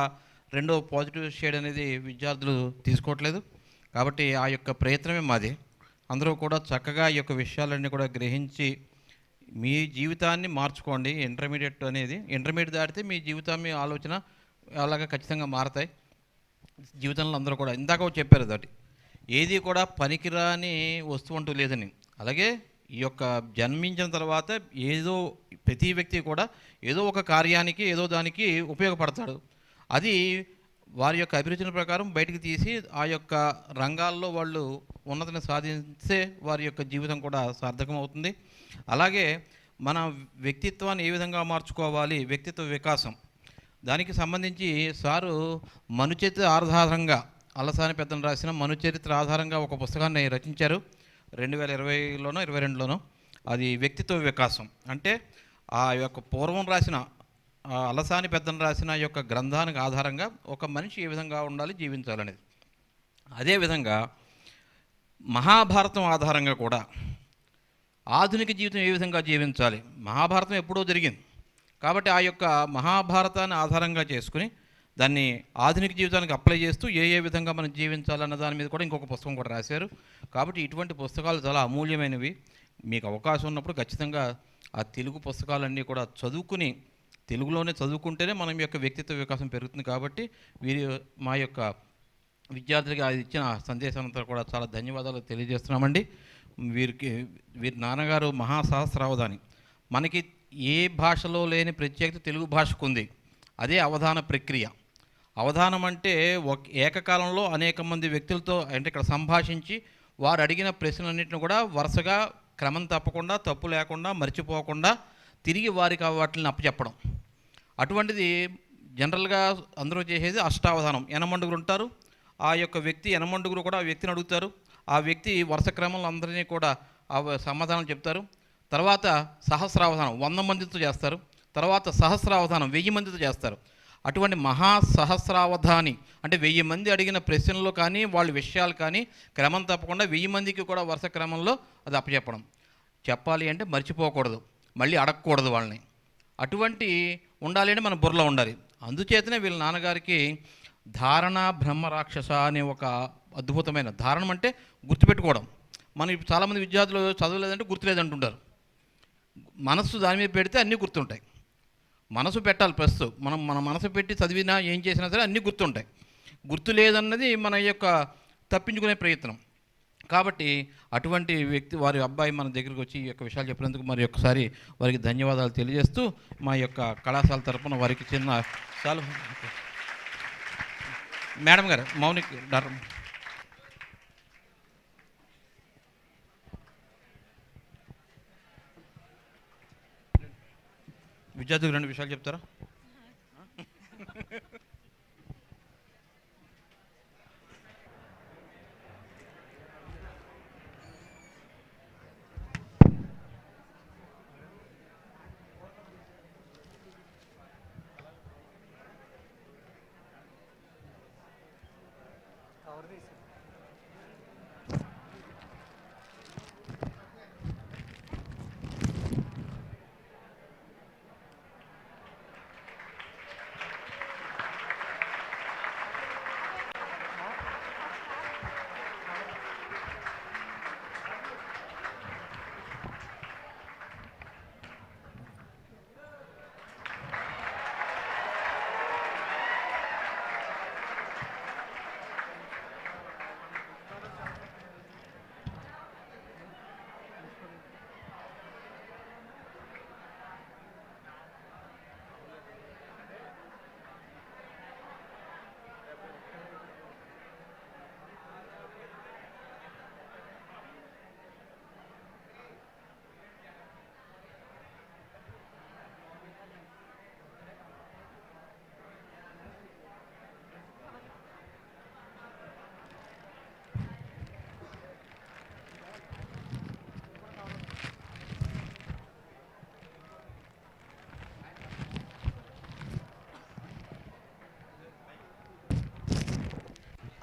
రెండో పాజిటివ్ షేడ్ అనేది విద్యార్థులు తీసుకోవట్లేదు. కాబట్టి ఆ యొక్క ప్రయత్నమే మాది. అందరూ కూడా చక్కగా ఈ యొక్క విషయాలన్నీ కూడా గ్రహించి మీ జీవితాన్ని మార్చుకోండి. ఇంటర్మీడియట్ దాటితే మీ జీవితం, మీ ఆలోచన అలాగా ఖచ్చితంగా మారతాయి. జీవితంలో అందరూ కూడా ఇందాక చెప్పారు దాటి ఏది కూడా పనికిరాని వస్తువు అంటూ లేదని. అలాగే ఈ యొక్క జన్మించిన తర్వాత ప్రతి వ్యక్తి కూడా ఏదో ఒక కార్యానికి, ఏదో దానికి ఉపయోగపడతాడు. అది వారి యొక్క అభిరుచుల ప్రకారం బయటికి తీసి ఆ యొక్క రంగాల్లో వాళ్ళు ఉన్నతిని సాధిస్తే వారి యొక్క జీవితం కూడా సార్థకం అవుతుంది. అలాగే మన వ్యక్తిత్వాన్ని ఏ విధంగా మార్చుకోవాలి, వ్యక్తిత్వ వికాసం, దానికి సంబంధించి సారు మనుచరిత్ర ఆధారంగా, అలసాని పెద్దలు రాసిన మనుచరిత్ర ఆధారంగా ఒక పుస్తకాన్ని రచించారు 2020లోనో 2022లోనో. అది వ్యక్తిత్వ వికాసం. అంటే ఆ యొక్క పూర్వం రాసిన అలసాని పెద్దలు రాసిన యొక్క గ్రంథానికి ఆధారంగా ఒక మనిషి ఏ విధంగా ఉండాలి, జీవించాలనేది. అదేవిధంగా మహాభారతం ఆధారంగా కూడా ఆధునిక జీవితం ఏ విధంగా జీవించాలి. మహాభారతం ఎప్పుడో జరిగింది కాబట్టి ఆ యొక్క మహాభారతాన్ని ఆధారంగా చేసుకుని దాన్ని ఆధునిక జీవితానికి అప్లై చేస్తూ ఏ విధంగా మనం జీవించాలన్న దాని మీద కూడా ఇంకొక పుస్తకం కూడా రాశారు. కాబట్టి ఇటువంటి పుస్తకాలు చాలా అమూల్యమైనవి. మీకు అవకాశం ఉన్నప్పుడు ఖచ్చితంగా ఆ తెలుగు పుస్తకాలన్నీ కూడా చదువుకుని, తెలుగులోనే చదువుకుంటేనే మనం యొక్క వ్యక్తిత్వ వికాసం పెరుగుతుంది. కాబట్టి మా యొక్క విద్యార్థులకి అది ఇచ్చిన సందేశానంతా కూడా చాలా ధన్యవాదాలు తెలియజేస్తున్నామండి. వీరి నాన్నగారు మహాసహస్రావధాని. మనకి ఏ భాషలో లేని ప్రత్యేకత తెలుగు భాషకు ఉంది. అదే అవధాన ప్రక్రియ. అవధానం అంటే ఏకకాలంలో అనేక మంది వ్యక్తులతో, అంటే ఇక్కడ సంభాషించి వారు అడిగిన ప్రశ్నలన్నింటిని కూడా వరుసగా క్రమం తప్పకుండా, తప్పు లేకుండా, మర్చిపోకుండా తిరిగి వారికి వాటిని అప్పచెప్పడం. అటువంటిది జనరల్గా అందరూ చేసేది అష్టావధానం. ఎనమండుగురు ఉంటారు. ఆ యొక్క వ్యక్తి ఎనమండుగురు కూడా ఆ వ్యక్తిని అడుగుతారు. ఆ వ్యక్తి వరుస క్రమంలో అందరినీ కూడా ఆ సమాధానం చెప్తారు. తర్వాత సహస్రావధానం 100 మందితో చేస్తారు. తర్వాత సహస్రావధానం 1000 మందితో చేస్తారు. అటువంటి మహాసహస్రావధాని అంటే 1000 మంది అడిగిన ప్రశ్నలు కానీ, వాళ్ళ విషయాలు కానీ క్రమం తప్పకుండా 1000 మందికి కూడా వరుస క్రమంలో అది అప్పచెప్పడం. చెప్పాలి అంటే మర్చిపోకూడదు, మళ్ళీ అడగకూడదు వాళ్ళని. అటువంటి ఉండాలి అంటే మన బుర్రలో ఉండాలి. అందుచేతనే వీళ్ళ నాన్నగారికి ధారణ బ్రహ్మ రాక్షస అనే ఒక అద్భుతమైన, ధారణం అంటే గుర్తుపెట్టుకోవడం. మనం ఇప్పుడు చాలామంది విద్యార్థులు చదవలేదంటే గుర్తులేదంటుంటారు. మనస్సు దాని మీద పెడితే అన్నీ గుర్తుంటాయి. మనసు పెట్టాలి. ప్రస్తుతం మన మనసు పెట్టి చదివినా ఏం చేసినా సరే అన్నీ గుర్తుంటాయి. గుర్తు లేదన్నది మన యొక్క తప్పించుకునే ప్రయత్నం. కాబట్టి అటువంటి వ్యక్తి వారి అబ్బాయి మన దగ్గరికి వచ్చి ఈ యొక్క విషయాలు చెప్పినందుకు మరి ఒకసారి వారికి ధన్యవాదాలు తెలియజేస్తూ మా యొక్క కళాశాల తరపున వారికి చిన్న చాలు మేడం గారు మౌనిక్ డాక్టర్ విద్యార్థులకు రెండు విషయాలు చెప్తారా?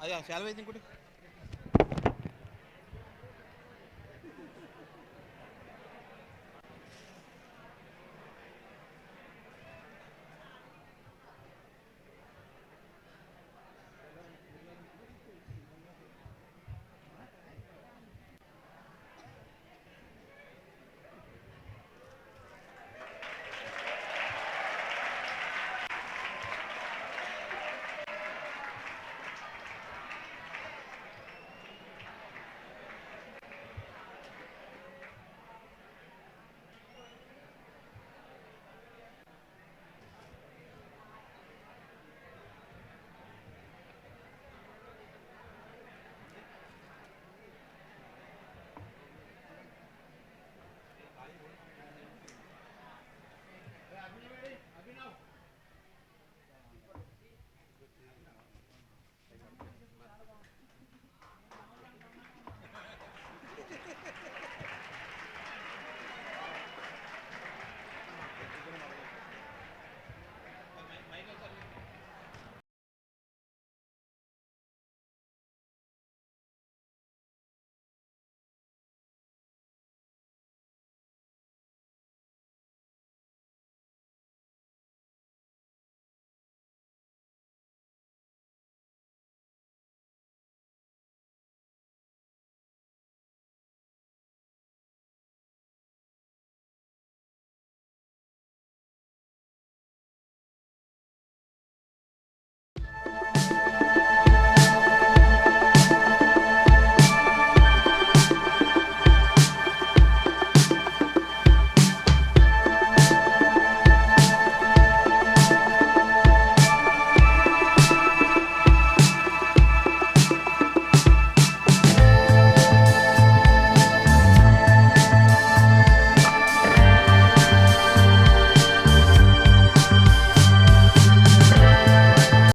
అది సెలవు అయితే ఇంకోటి